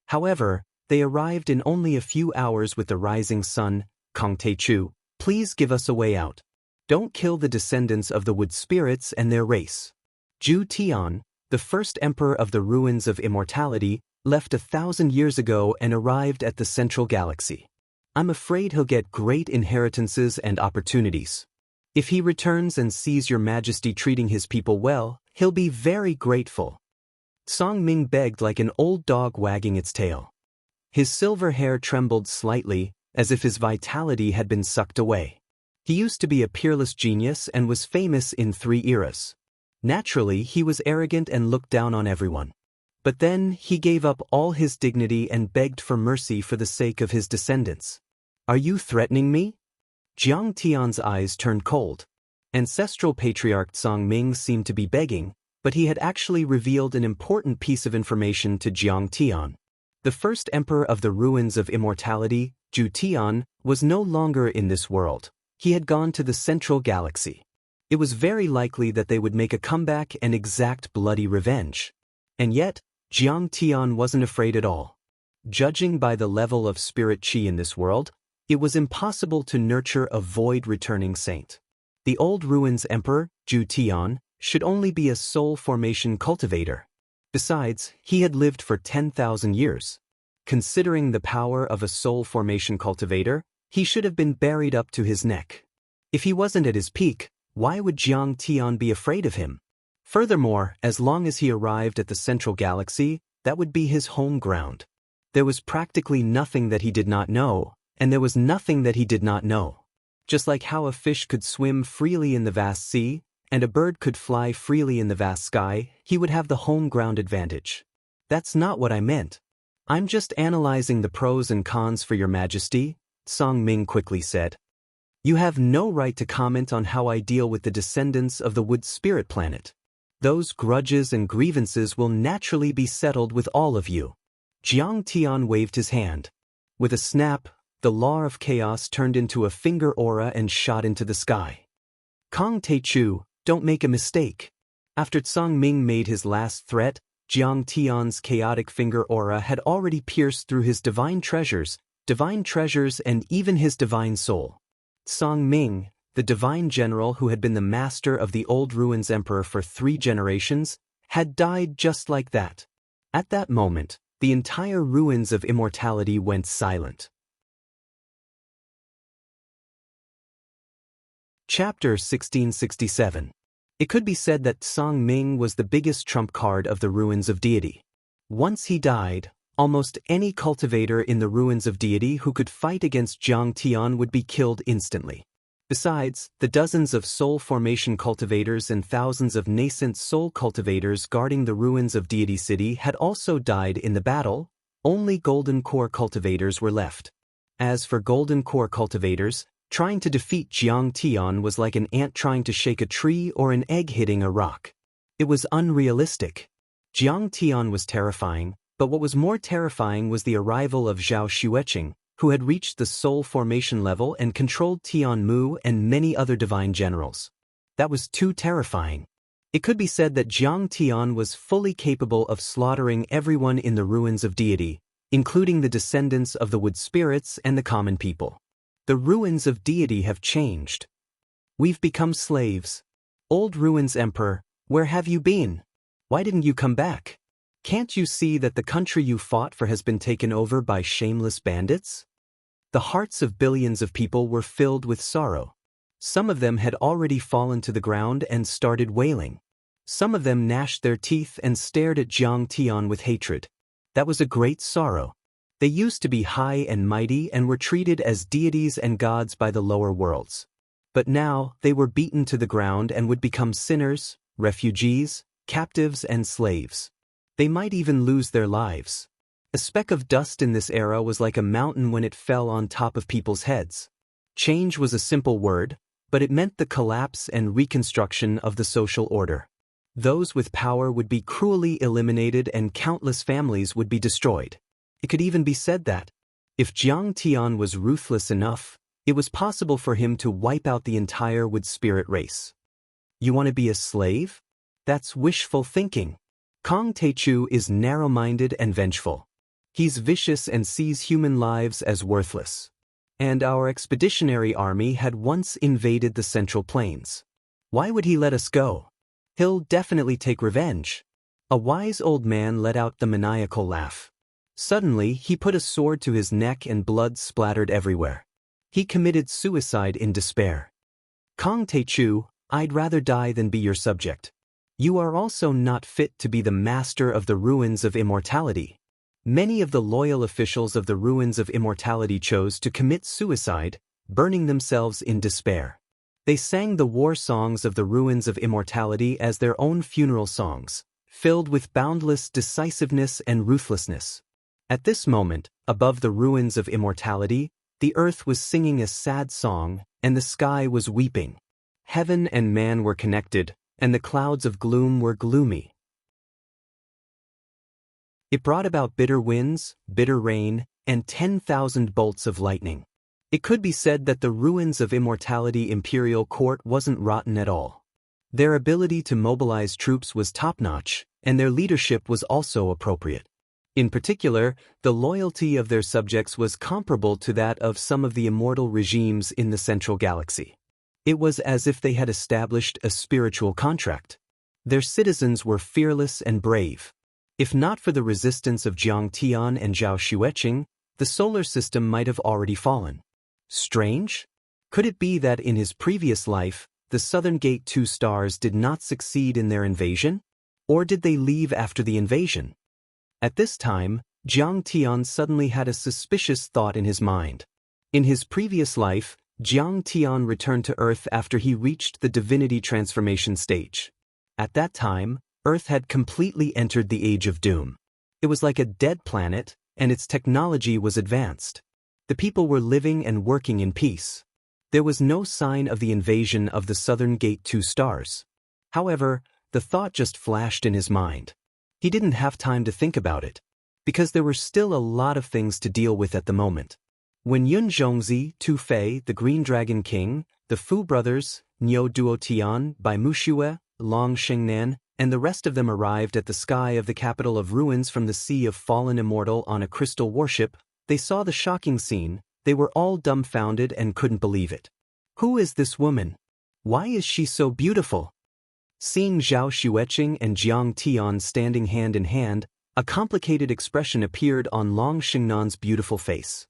However, they arrived in only a few hours with the Rising Sun. Kong Teichu, please give us a way out. Don't kill the descendants of the wood spirits and their race. Zhu Tian, the first emperor of the ruins of immortality, left 1,000 years ago and arrived at the central galaxy. I'm afraid he'll get great inheritances and opportunities. If he returns and sees your majesty treating his people well, he'll be very grateful. Song Ming begged like an old dog wagging its tail. His silver hair trembled slightly, as if his vitality had been sucked away. He used to be a peerless genius and was famous in 3 eras. Naturally, he was arrogant and looked down on everyone. But then, he gave up all his dignity and begged for mercy for the sake of his descendants. Are you threatening me? Jiang Tian's eyes turned cold. Ancestral patriarch Song Ming seemed to be begging, but he had actually revealed an important piece of information to Jiang Tian. The first emperor of the ruins of immortality, Zhu Tian, was no longer in this world. He had gone to the central galaxy. It was very likely that they would make a comeback and exact bloody revenge. And yet, Jiang Tian wasn't afraid at all. Judging by the level of spirit qi in this world, it was impossible to nurture a void-returning saint. The old ruins emperor, Zhu Tian, should only be a soul formation cultivator. Besides, he had lived for 10,000 years. Considering the power of a soul formation cultivator, he should have been buried up to his neck. If he wasn't at his peak, why would Jiang Tian be afraid of him? Furthermore, as long as he arrived at the central galaxy, that would be his home ground. There was practically nothing that he did not know, and there was nothing that he did not know. Just like how a fish could swim freely in the vast sea, and a bird could fly freely in the vast sky, he would have the home ground advantage. That's not what I meant. I'm just analyzing the pros and cons for your majesty, Song Ming quickly said. You have no right to comment on how I deal with the descendants of the wood spirit planet. Those grudges and grievances will naturally be settled with all of you. Jiang Tian waved his hand. With a snap, the law of chaos turned into a finger aura and shot into the sky. Kong Teichu, don't make a mistake. After Song Ming made his last threat, Jiang Tian's chaotic finger aura had already pierced through his divine treasures, and even his divine soul. Song Ming, the divine general who had been the master of the old ruins emperor for 3 generations, had died just like that. At that moment, the entire ruins of immortality went silent. Chapter 1667. It could be said that Song Ming was the biggest trump card of the ruins of deity. Once he died, almost any cultivator in the ruins of deity who could fight against Jiang Tian would be killed instantly. Besides, the dozens of soul formation cultivators and thousands of nascent soul cultivators guarding the ruins of deity city had also died in the battle. Only golden core cultivators were left. As for golden core cultivators, trying to defeat Jiang Tian was like an ant trying to shake a tree or an egg hitting a rock. It was unrealistic. Jiang Tian was terrifying, but what was more terrifying was the arrival of Zhao Xueqing, who had reached the soul formation level and controlled Tian Mu and many other divine generals. That was too terrifying. It could be said that Jiang Tian was fully capable of slaughtering everyone in the ruins of deity, including the descendants of the wood spirits and the common people. The ruins of deity have changed. We've become slaves. Old Ruins Emperor, where have you been? Why didn't you come back? Can't you see that the country you fought for has been taken over by shameless bandits? The hearts of billions of people were filled with sorrow. Some of them had already fallen to the ground and started wailing. Some of them gnashed their teeth and stared at Jiang Tian with hatred. That was a great sorrow. They used to be high and mighty and were treated as deities and gods by the lower worlds. But now they were beaten to the ground and would become sinners, refugees, captives and slaves. They might even lose their lives. A speck of dust in this era was like a mountain when it fell on top of people's heads. Change was a simple word, but it meant the collapse and reconstruction of the social order. Those with power would be cruelly eliminated and countless families would be destroyed. It could even be said that, if Jiang Tian was ruthless enough, it was possible for him to wipe out the entire wood spirit race. You want to be a slave? That's wishful thinking. Kong Teichu is narrow-minded and vengeful. He's vicious and sees human lives as worthless. And our expeditionary army had once invaded the Central Plains. Why would he let us go? He'll definitely take revenge. A wise old man let out the maniacal laugh. Suddenly, he put a sword to his neck and blood splattered everywhere. He committed suicide in despair. Kong Teichu, I'd rather die than be your subject. You are also not fit to be the master of the ruins of immortality. Many of the loyal officials of the ruins of immortality chose to commit suicide, burning themselves in despair. They sang the war songs of the ruins of immortality as their own funeral songs, filled with boundless decisiveness and ruthlessness. At this moment, above the ruins of immortality, the earth was singing a sad song, and the sky was weeping. Heaven and man were connected, and the clouds of gloom were gloomy. It brought about bitter winds, bitter rain, and 10,000 bolts of lightning. It could be said that the ruins of immortality imperial court wasn't rotten at all. Their ability to mobilize troops was top-notch, and their leadership was also appropriate. In particular, the loyalty of their subjects was comparable to that of some of the immortal regimes in the Central Galaxy. It was as if they had established a spiritual contract. Their citizens were fearless and brave. If not for the resistance of Jiang Tian and Zhao Xueqing, the solar system might have already fallen. Strange? Could it be that in his previous life, the Southern Gate 2 stars did not succeed in their invasion? Or did they leave after the invasion? At this time, Jiang Tian suddenly had a suspicious thought in his mind. In his previous life, Jiang Tian returned to Earth after he reached the divinity transformation stage. At that time, Earth had completely entered the Age of Doom. It was like a dead planet, and its technology was advanced. The people were living and working in peace. There was no sign of the invasion of the Southern Gate 2 stars. However, the thought just flashed in his mind. He didn't have time to think about it, because there were still a lot of things to deal with at the moment. When Yun Zhongzi, Tu Fei, the Green Dragon King, the Fu brothers, Niu Duotian, Bai Muxue, Long Shengnan, and the rest of them arrived at the sky of the capital of ruins from the Sea of Fallen Immortal on a crystal warship, they saw the shocking scene. They were all dumbfounded and couldn't believe it. Who is this woman? Why is she so beautiful? Seeing Zhao Xueqing and Jiang Tian standing hand in hand, a complicated expression appeared on Long Shengnan's beautiful face.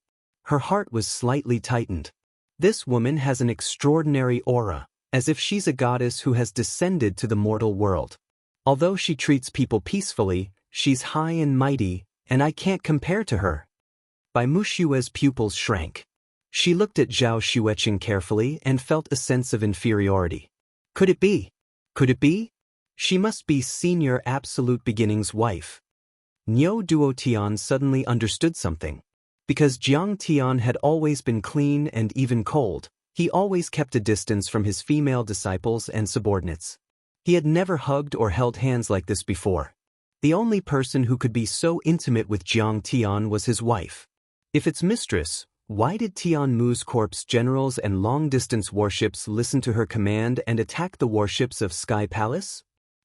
Her heart was slightly tightened. This woman has an extraordinary aura. as if she's a goddess who has descended to the mortal world. Although she treats people peacefully, she's high and mighty, and I can't compare to her. Bai Mushue's pupils shrank. She looked at Zhao Xueqing carefully and felt a sense of inferiority. Could it be? Could it be? She must be Senior Absolute Beginning's wife. Niu Duotian suddenly understood something. Because Jiang Tian had always been clean and even cold, he always kept a distance from his female disciples and subordinates. He had never hugged or held hands like this before. The only person who could be so intimate with Jiang Tian was his wife. If its mistress, why did Tian Mu's corpse generals and long-distance warships listen to her command and attack the warships of Sky Palace?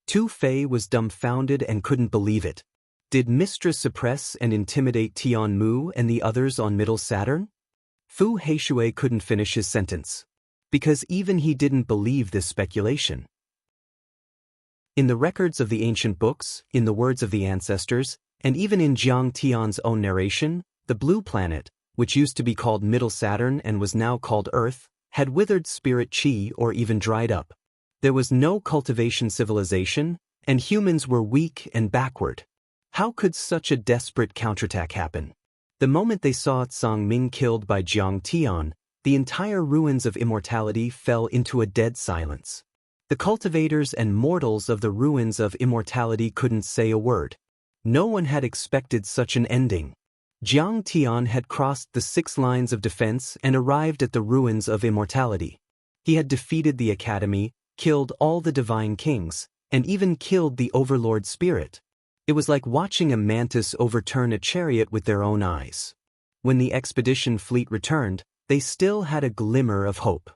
Tu Fei was dumbfounded and couldn't believe it. Did Mistress suppress and intimidate Tian Mu and the others on Middle Saturn? Fu Heishui couldn't finish his sentence. Because even he didn't believe this speculation. In the records of the ancient books, in the words of the ancestors, and even in Jiang Tian's own narration, the blue planet, which used to be called Middle Saturn and was now called Earth, had withered spirit chi or even dried up. There was no cultivation civilization, and humans were weak and backward. How could such a desperate counterattack happen? The moment they saw Tsang Ming killed by Jiang Tian, the entire ruins of immortality fell into a dead silence. The cultivators and mortals of the ruins of immortality couldn't say a word. No one had expected such an ending. Jiang Tian had crossed the 6 lines of defense and arrived at the ruins of immortality. He had defeated the academy, killed all the divine kings, and even killed the overlord spirit. It was like watching a mantis overturn a chariot with their own eyes. When the expedition fleet returned, they still had a glimmer of hope.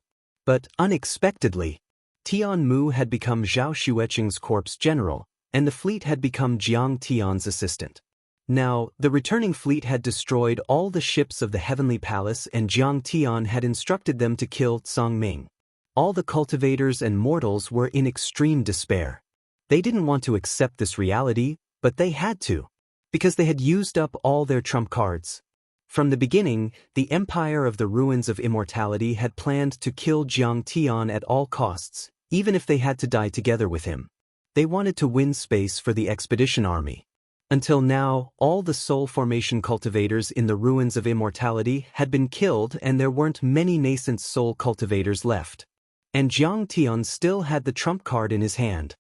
But unexpectedly, Tian Mu had become Zhao Xueqing's corpse general, and the fleet had become Jiang Tian's assistant. Now, the returning fleet had destroyed all the ships of the Heavenly Palace and Jiang Tian had instructed them to kill Tsang Ming. All the cultivators and mortals were in extreme despair. They didn't want to accept this reality, but they had to, because they had used up all their trump cards. From the beginning, the Empire of the Ruins of Immortality had planned to kill Jiang Tian at all costs, even if they had to die together with him. They wanted to win space for the expedition army. Until now, all the soul formation cultivators in the ruins of immortality had been killed and there weren't many nascent soul cultivators left. And Jiang Tian still had the trump card in his hand.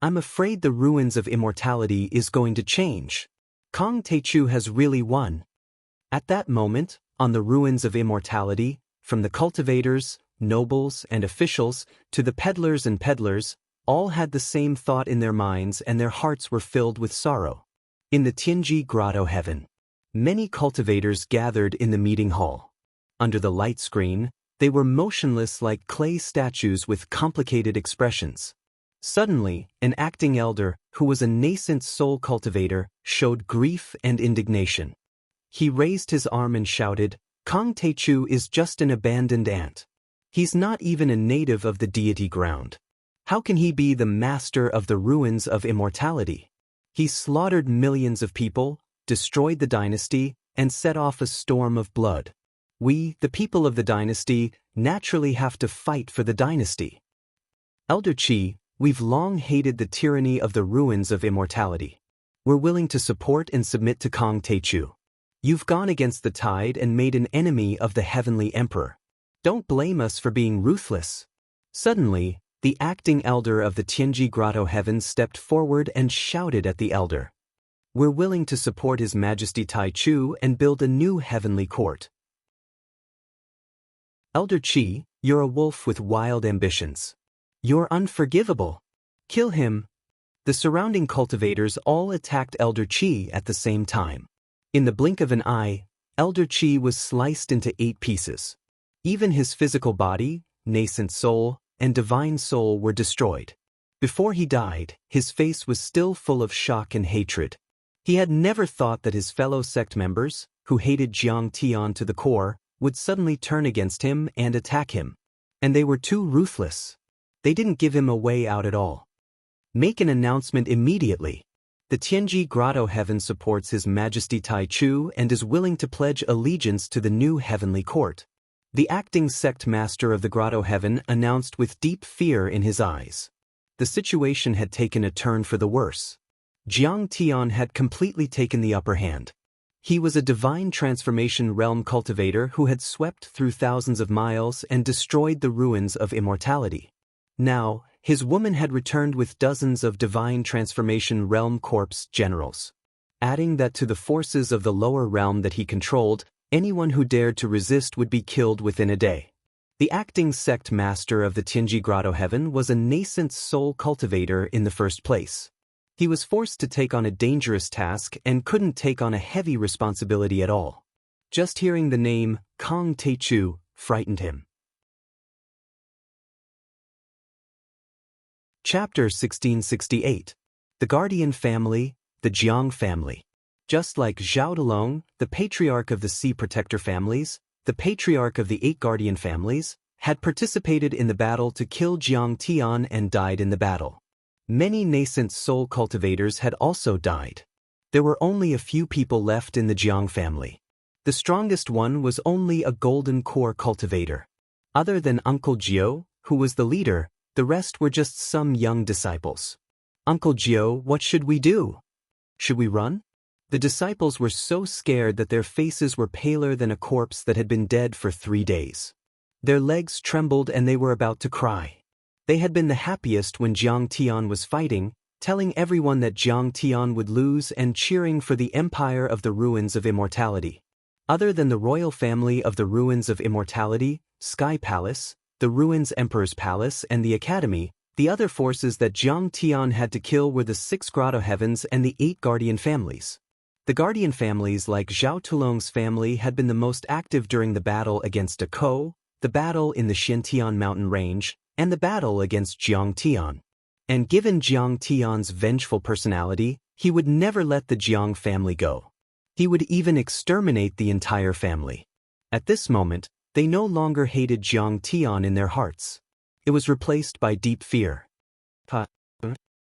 I'm afraid the ruins of immortality is going to change. Kong Teichu has really won. At that moment, on the ruins of immortality, from the cultivators, nobles, and officials, to the peddlers and peddlers, all had the same thought in their minds and their hearts were filled with sorrow. In the Tianji Grotto heaven, many cultivators gathered in the meeting hall. Under the light screen, they were motionless like clay statues with complicated expressions. Suddenly, an acting elder, who was a nascent soul cultivator, showed grief and indignation. He raised his arm and shouted, "Kong Teichu is just an abandoned ant. He's not even a native of the deity ground. How can he be the master of the ruins of immortality? He slaughtered millions of people, destroyed the dynasty, and set off a storm of blood. We, the people of the dynasty, naturally have to fight for the dynasty. Elder Qi, we've long hated the tyranny of the ruins of immortality. We're willing to support and submit to Kong Teichu. You've gone against the tide and made an enemy of the heavenly emperor. Don't blame us for being ruthless." Suddenly, the acting elder of the Tianji Grotto heavens stepped forward and shouted at the elder. "We're willing to support His Majesty Tai Chu and build a new heavenly court." Elder Qi, you're a wolf with wild ambitions. You're unforgivable. Kill him. The surrounding cultivators all attacked Elder Qi at the same time. In the blink of an eye, Elder Qi was sliced into 8 pieces. Even his physical body, nascent soul, and divine soul were destroyed. Before he died, his face was still full of shock and hatred. He had never thought that his fellow sect members, who hated Jiang Tian to the core, would suddenly turn against him and attack him. And they were too ruthless. They didn't give him a way out at all. Make an announcement immediately. The Tianji Grotto heaven supports His Majesty Tai Chu and is willing to pledge allegiance to the new heavenly court. The acting sect master of the Grotto Heaven announced with deep fear in his eyes. The situation had taken a turn for the worse. Jiang Tian had completely taken the upper hand. He was a divine transformation realm cultivator who had swept through thousands of miles and destroyed the ruins of immortality. Now, his woman had returned with dozens of divine transformation realm corpse generals. Adding that to the forces of the lower realm that he controlled, anyone who dared to resist would be killed within a day. The acting sect master of the Tianji Grotto Heaven was a nascent soul cultivator in the first place. He was forced to take on a dangerous task and couldn't take on a heavy responsibility at all. Just hearing the name Kong Teichu frightened him. Chapter 1668. The Guardian Family, the Jiang Family. Just like Zhao Delong, the patriarch of the Sea Protector families, the patriarch of the 8 Guardian families, had participated in the battle to kill Jiang Tian and died in the battle. Many nascent soul cultivators had also died. There were only a few people left in the Jiang family. The strongest one was only a golden core cultivator. Other than Uncle Jiao, who was the leader, the rest were just some young disciples. Uncle Jiao, what should we do? Should we run? The disciples were so scared that their faces were paler than a corpse that had been dead for 3 days. Their legs trembled and they were about to cry. They had been the happiest when Jiang Tian was fighting, telling everyone that Jiang Tian would lose and cheering for the empire of the ruins of immortality. Other than the royal family of the ruins of immortality, Sky Palace, the ruins Emperor's Palace and the Academy, the other forces that Jiang Tian had to kill were the 6 Grotto Heavens and the 8 Guardian families. The Guardian families like Zhao Tulong's family had been the most active during the battle against Ako, the battle in the Xiantian mountain range, and the battle against Jiang Tian. And given Jiang Tian's vengeful personality, he would never let the Jiang family go. He would even exterminate the entire family. At this moment, they no longer hated Jiang Tian in their hearts. It was replaced by deep fear.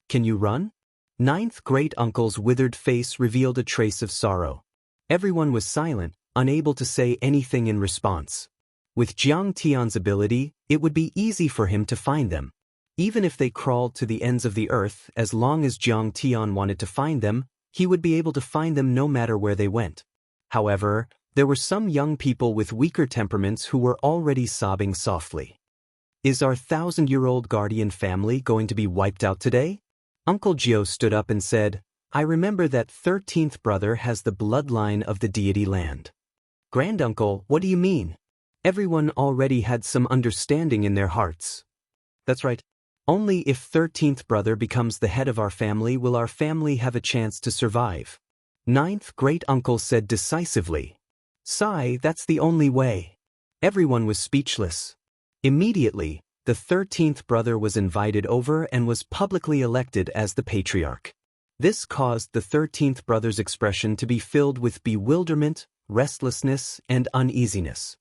Can you run? 9th great uncle's withered face revealed a trace of sorrow. Everyone was silent, unable to say anything in response. With Jiang Tian's ability, it would be easy for him to find them. Even if they crawled to the ends of the earth, as long as Jiang Tian wanted to find them, he would be able to find them no matter where they went. However, there were some young people with weaker temperaments who were already sobbing softly. Is our 1,000-year-old guardian family going to be wiped out today? Uncle Jiao stood up and said, I remember that 13th brother has the bloodline of the deity land. Granduncle, what do you mean? Everyone already had some understanding in their hearts. That's right. Only if 13th brother becomes the head of our family will our family have a chance to survive. 9th great uncle said decisively. Sigh, that's the only way. Everyone was speechless. Immediately, the 13th brother was invited over and was publicly elected as the patriarch. This caused the 13th brother's expression to be filled with bewilderment, restlessness, and uneasiness.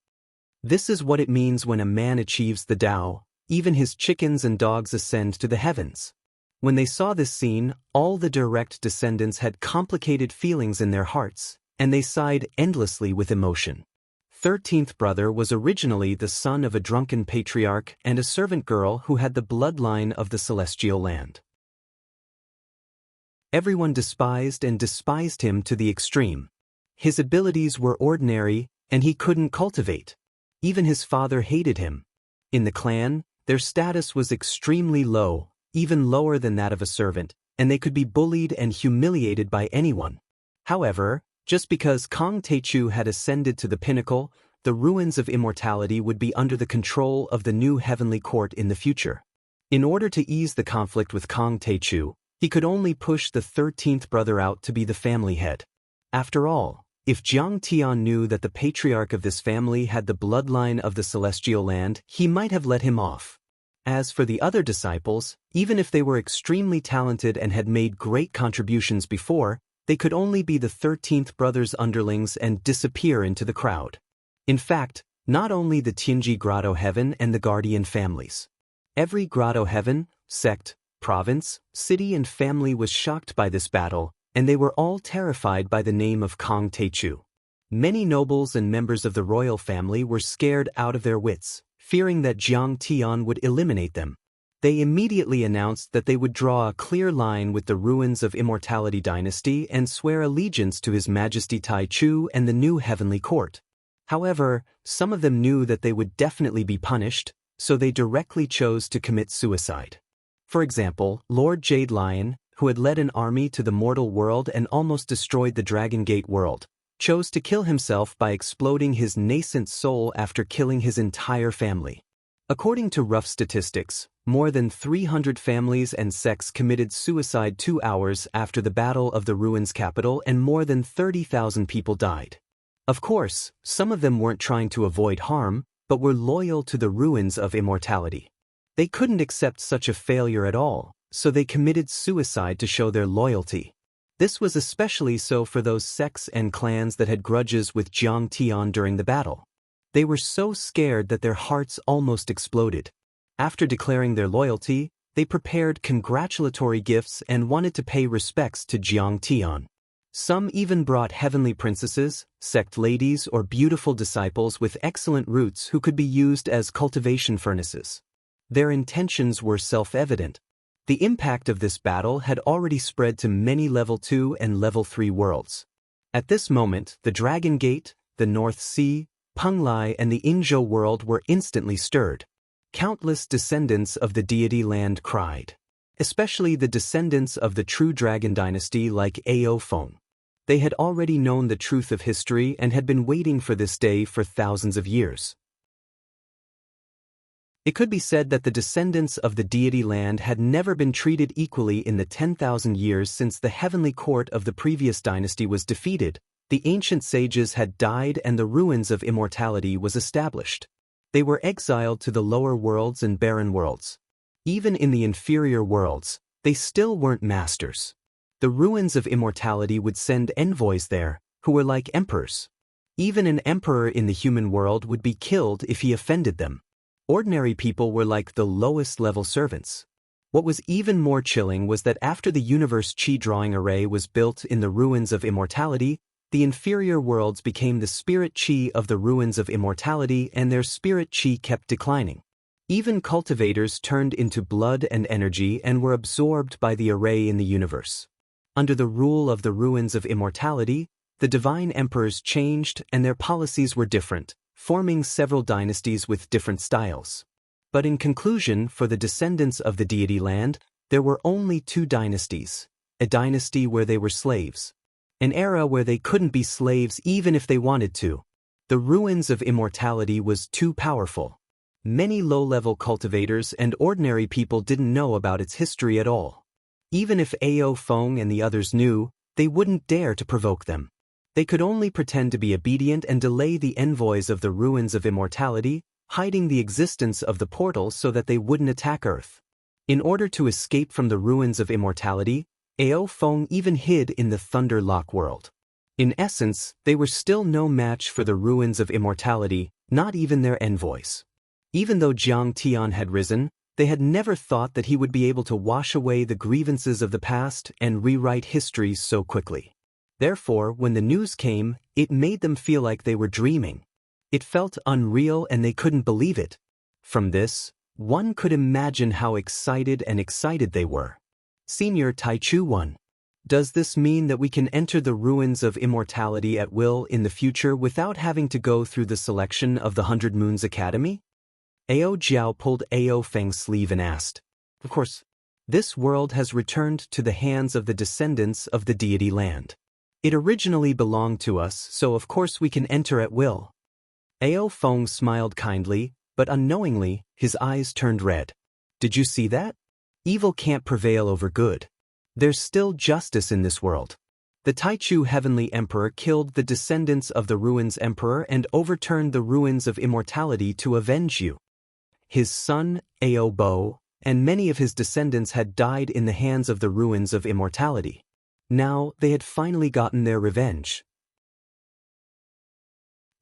This is what it means when a man achieves the Tao, even his chickens and dogs ascend to the heavens. When they saw this scene, all the direct descendants had complicated feelings in their hearts, and they sighed endlessly with emotion. 13th brother was originally the son of a drunken patriarch and a servant girl who had the bloodline of the celestial land. Everyone despised him to the extreme. His abilities were ordinary, and he couldn't cultivate. Even his father hated him. In the clan, their status was extremely low, even lower than that of a servant, and they could be bullied and humiliated by anyone. However, just because Kong Teichu had ascended to the pinnacle, the ruins of immortality would be under the control of the new heavenly court in the future. In order to ease the conflict with Kong Teichu, he could only push the 13th brother out to be the family head. After all, if Jiang Tian knew that the patriarch of this family had the bloodline of the celestial land, he might have let him off. As for the other disciples, even if they were extremely talented and had made great contributions before, they could only be the 13th brother's underlings and disappear into the crowd. In fact, not only the Tianji Grotto Heaven and the Guardian families. Every Grotto Heaven, sect, province, city and family was shocked by this battle, and they were all terrified by the name of Kong Teichu. Many nobles and members of the royal family were scared out of their wits, fearing that Jiang Tian would eliminate them. They immediately announced that they would draw a clear line with the ruins of Immortality Dynasty and swear allegiance to His Majesty Tai Chu and the new heavenly court. However, some of them knew that they would definitely be punished, so they directly chose to commit suicide. For example, Lord Jade Lion, who had led an army to the mortal world and almost destroyed the Dragon Gate world, chose to kill himself by exploding his nascent soul after killing his entire family. According to rough statistics, more than 300 families and sects committed suicide 2 hours after the Battle of the Ruins capital, and more than 30,000 people died. Of course, some of them weren't trying to avoid harm, but were loyal to the ruins of immortality. They couldn't accept such a failure at all, so they committed suicide to show their loyalty. This was especially so for those sects and clans that had grudges with Jiang Tian during the battle. They were so scared that their hearts almost exploded. After declaring their loyalty, they prepared congratulatory gifts and wanted to pay respects to Jiang Tian. Some even brought heavenly princesses, sect ladies, or beautiful disciples with excellent roots who could be used as cultivation furnaces. Their intentions were self-evident. The impact of this battle had already spread to many Level 2 and Level 3 worlds. At this moment, the Dragon Gate, the North Sea, Penglai and the Inzhou world were instantly stirred. Countless descendants of the deity land cried. Especially the descendants of the true dragon dynasty like Ao Feng. They had already known the truth of history and had been waiting for this day for thousands of years. It could be said that the descendants of the deity land had never been treated equally in the 10,000 years since the heavenly court of the previous dynasty was defeated. The ancient sages had died and the ruins of immortality was established. They were exiled to the lower worlds and barren worlds. Even in the inferior worlds, they still weren't masters. The ruins of immortality would send envoys there, who were like emperors. Even an emperor in the human world would be killed if he offended them. Ordinary people were like the lowest level servants. What was even more chilling was that after the universe chi drawing array was built in the ruins of immortality, the inferior worlds became the spirit chi of the ruins of immortality and their spirit chi kept declining. Even cultivators turned into blood and energy and were absorbed by the array in the universe. Under the rule of the ruins of immortality, the divine emperors changed and their policies were different, forming several dynasties with different styles. But in conclusion, for the descendants of the deity land, there were only 2 dynasties. A dynasty where they were slaves. An era where they couldn't be slaves even if they wanted to. The ruins of immortality was too powerful. Many low-level cultivators and ordinary people didn't know about its history at all. Even if Ao Feng and the others knew, they wouldn't dare to provoke them. They could only pretend to be obedient and delay the envoys of the ruins of immortality, hiding the existence of the portal so that they wouldn't attack Earth. In order to escape from the ruins of immortality, Ao Feng even hid in the Thunder Lock world. In essence, they were still no match for the ruins of immortality, not even their envoys. Even though Jiang Tian had risen, they had never thought that he would be able to wash away the grievances of the past and rewrite history so quickly. Therefore, when the news came, it made them feel like they were dreaming. It felt unreal and they couldn't believe it. From this, one could imagine how excited they were. Senior Tai Chu 1. Does this mean that we can enter the ruins of immortality at will in the future without having to go through the selection of the 100 Moons Academy? Ao Jiao pulled Ao Feng's sleeve and asked. Of course, this world has returned to the hands of the descendants of the deity land. It originally belonged to us, so of course we can enter at will. Ao Feng smiled kindly, but unknowingly, his eyes turned red. Did you see that? Evil can't prevail over good. There's still justice in this world. The Taichu Heavenly Emperor killed the descendants of the Ruins Emperor and overturned the ruins of immortality to avenge you. His son, Ao Bo, and many of his descendants had died in the hands of the ruins of immortality. Now they had finally gotten their revenge.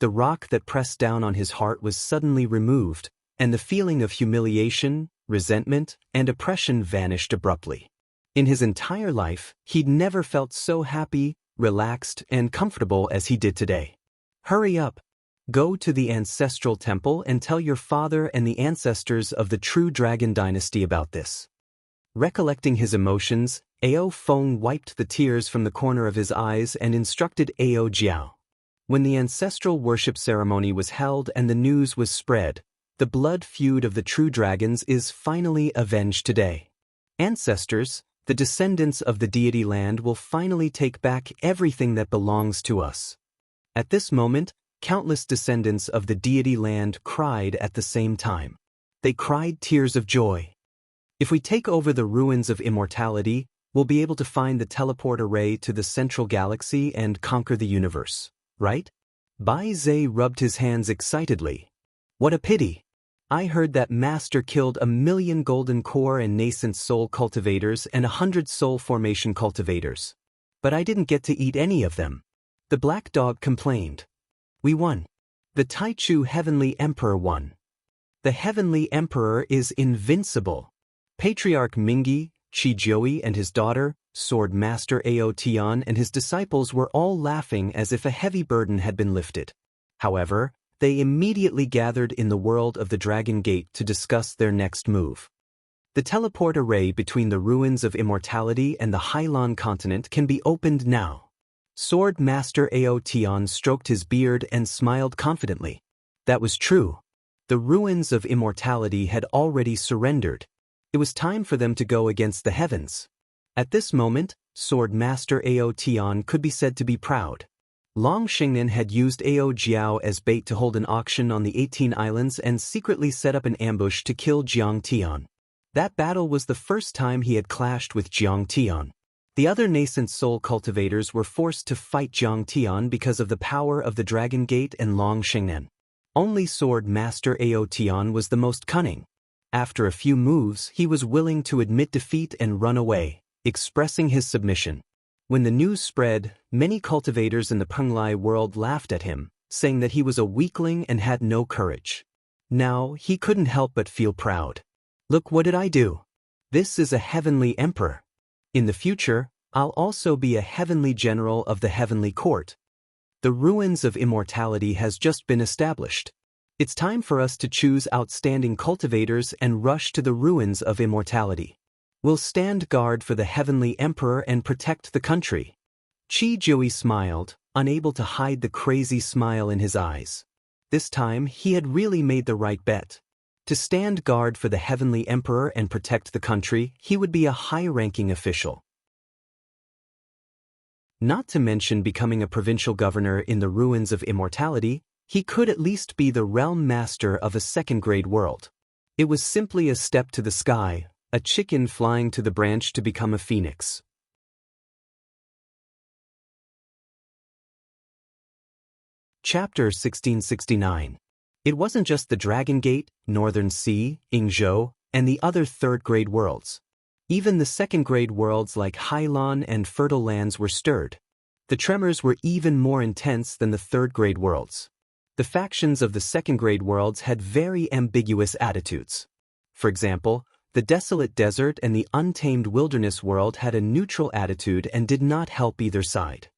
The rock that pressed down on his heart was suddenly removed, and the feeling of humiliation, resentment, and oppression vanished abruptly. In his entire life, he'd never felt so happy, relaxed, and comfortable as he did today. Hurry up. Go to the ancestral temple and tell your father and the ancestors of the true dragon dynasty about this. Recollecting his emotions, Ao Feng wiped the tears from the corner of his eyes and instructed Ao Jiao. When the ancestral worship ceremony was held and the news was spread, the blood feud of the true dragons is finally avenged today. Ancestors, the descendants of the deity land will finally take back everything that belongs to us. At this moment, countless descendants of the deity land cried at the same time. They cried tears of joy. If we take over the ruins of immortality, we'll be able to find the teleport array to the central galaxy and conquer the universe, right? Bai Zhe rubbed his hands excitedly. What a pity! I heard that Master killed 1,000,000 golden core and nascent soul cultivators and 100 soul formation cultivators. But I didn't get to eat any of them. The black dog complained. We won. The Taichu Heavenly Emperor won. The Heavenly Emperor is invincible. Patriarch Mingi, Qi Jiui and his daughter, Sword Master Ao Tian and his disciples were all laughing as if a heavy burden had been lifted. However, they immediately gathered in the world of the Dragon Gate to discuss their next move. The teleport array between the ruins of immortality and the Hailan continent can be opened now. Sword Master Ao Tian stroked his beard and smiled confidently. That was true. The ruins of immortality had already surrendered. It was time for them to go against the heavens. At this moment, Sword Master Ao Tian could be said to be proud. Longtime had used Ao Jiao as bait to hold an auction on the 18 islands and secretly set up an ambush to kill Jiang Tian. That battle was the first time he had clashed with Jiang Tian. The other nascent soul cultivators were forced to fight Jiang Tian because of the power of the Dragon Gate and Longtime. Only Sword Master Ao Tian was the most cunning. After a few moves, he was willing to admit defeat and run away, expressing his submission. When the news spread, many cultivators in the Penglai world laughed at him, saying that he was a weakling and had no courage. Now, he couldn't help but feel proud. Look, what did I do? This is a heavenly emperor. In the future, I'll also be a heavenly general of the heavenly court. The ruins of immortality has just been established. It's time for us to choose outstanding cultivators and rush to the ruins of immortality. We'll stand guard for the heavenly emperor and protect the country. Qi Jiui smiled, unable to hide the crazy smile in his eyes. This time, he had really made the right bet. To stand guard for the heavenly emperor and protect the country, he would be a high-ranking official. Not to mention becoming a provincial governor in the ruins of immortality, he could at least be the realm master of a second-grade world. It was simply a step to the sky, a chicken flying to the branch to become a phoenix. Chapter 1669. It wasn't just the Dragon Gate, Northern Sea, Yingzhou, and the other third-grade worlds. Even the second-grade worlds like Hailan and Fertile Lands were stirred. The tremors were even more intense than the third-grade worlds. The factions of the second-grade worlds had very ambiguous attitudes. For example, the desolate desert and the untamed wilderness world had a neutral attitude and did not help either side.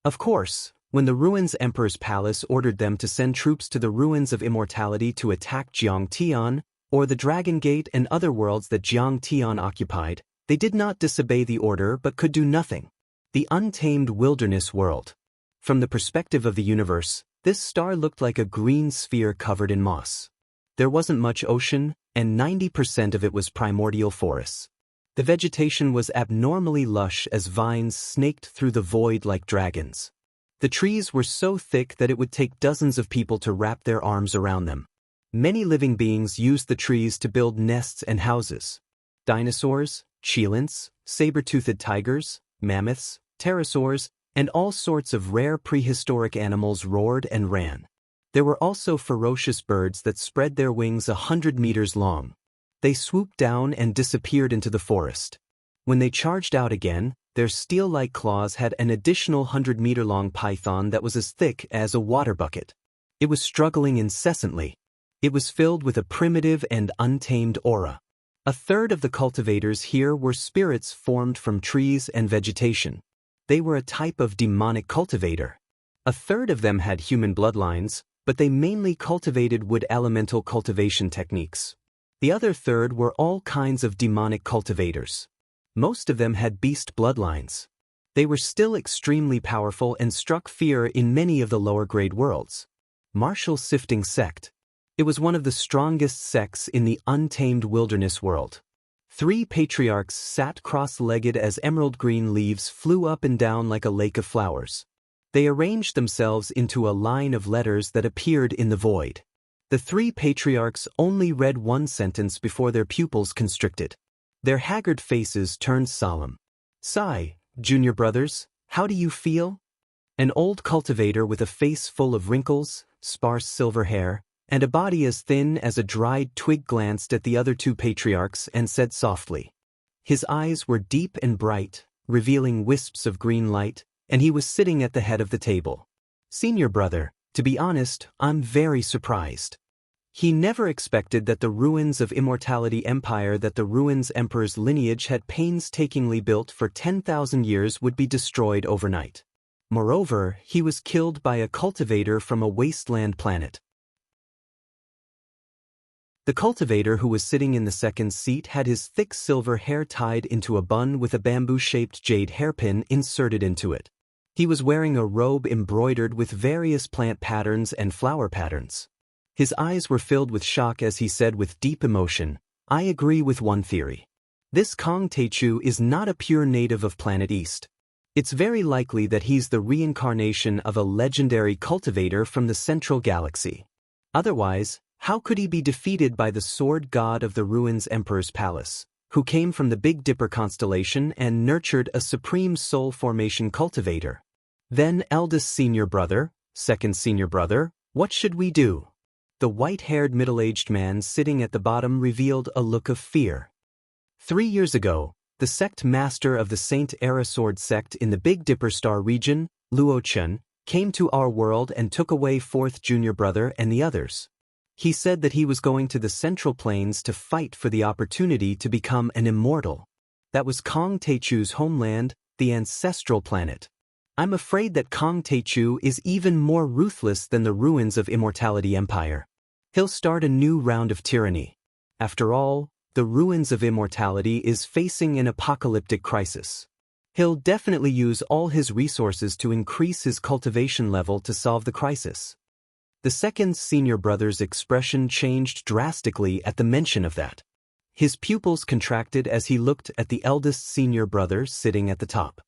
Of course, when the Ruins Emperor's palace ordered them to send troops to the ruins of immortality to attack Jiang Tian, or the Dragon Gate and other worlds that Jiang Tian occupied, they did not disobey the order but could do nothing. The untamed wilderness world. From the perspective of the universe, this star looked like a green sphere covered in moss. There wasn't much ocean, and 90% of it was primordial forests. The vegetation was abnormally lush as vines snaked through the void like dragons. The trees were so thick that it would take dozens of people to wrap their arms around them. Many living beings used the trees to build nests and houses. Dinosaurs, cheilants, saber-toothed tigers, mammoths, pterosaurs, and all sorts of rare prehistoric animals roared and ran. There were also ferocious birds that spread their wings 100 meters long. They swooped down and disappeared into the forest. When they charged out again, their steel-like claws had an additional 100-meter-long python that was as thick as a water bucket. It was struggling incessantly. It was filled with a primitive and untamed aura. A third of the cultivators here were spirits formed from trees and vegetation. They were a type of demonic cultivator. A third of them had human bloodlines, but they mainly cultivated wood elemental cultivation techniques. The other third were all kinds of demonic cultivators. Most of them had beast bloodlines. They were still extremely powerful and struck fear in many of the lower-grade worlds. Martial Sifting Sect. It was one of the strongest sects in the untamed wilderness world. 3 patriarchs sat cross-legged as emerald green leaves flew up and down like a lake of flowers. They arranged themselves into a line of letters that appeared in the void. The 3 patriarchs only read one sentence before their pupils constricted. Their haggard faces turned solemn. "Sigh, junior brothers, how do you feel?" An old cultivator with a face full of wrinkles, sparse silver hair, and a body as thin as a dried twig glanced at the other 2 patriarchs and said softly. His eyes were deep and bright, revealing wisps of green light, and he was sitting at the head of the table. "Senior brother, to be honest, I'm very surprised." He never expected that the ruins of Immortality Empire that the ruins Emperor's lineage had painstakingly built for 10,000 years would be destroyed overnight. Moreover, he was killed by a cultivator from a wasteland planet. The cultivator who was sitting in the second seat had his thick silver hair tied into a bun with a bamboo-shaped jade hairpin inserted into it. He was wearing a robe embroidered with various plant patterns and flower patterns. His eyes were filled with shock as he said with deep emotion, "I agree with one theory. This Kong Teichu is not a pure native of Planet East. It's very likely that he's the reincarnation of a legendary cultivator from the central galaxy. Otherwise, how could he be defeated by the sword god of the ruins Emperor's Palace, who came from the Big Dipper constellation and nurtured a supreme soul formation cultivator? Then eldest senior brother, second senior brother, what should we do?" The white-haired middle-aged man sitting at the bottom revealed a look of fear. 3 years ago, the sect master of the Saint Era Sword sect in the Big Dipper star region, Luo Chen, came to our world and took away 4th junior brother and the others. He said that he was going to the Central Plains to fight for the opportunity to become an immortal. That was Kong Teichu's homeland, the ancestral planet. I'm afraid that Kong Teichu is even more ruthless than the ruins of Immortality Empire. He'll start a new round of tyranny. After all, the ruins of Immortality is facing an apocalyptic crisis. He'll definitely use all his resources to increase his cultivation level to solve the crisis. The second senior brother's expression changed drastically at the mention of that. His pupils contracted as he looked at the eldest senior brother sitting at the top.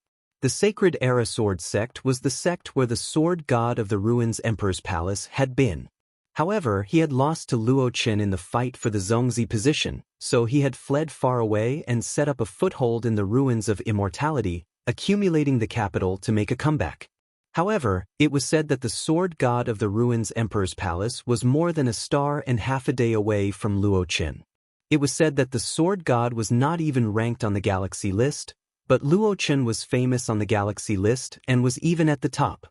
The Sacred Era Sword sect was the sect where the sword god of the ruins Emperor's Palace had been. However, he had lost to Luo Chen in the fight for the Zhongzi position, so he had fled far away and set up a foothold in the ruins of Immortality, accumulating the capital to make a comeback. However, it was said that the sword god of the ruins Emperor's Palace was more than a star and half a day away from Luo Chen. It was said that the sword god was not even ranked on the galaxy list, but Luo Chen was famous on the galaxy list and was even at the top.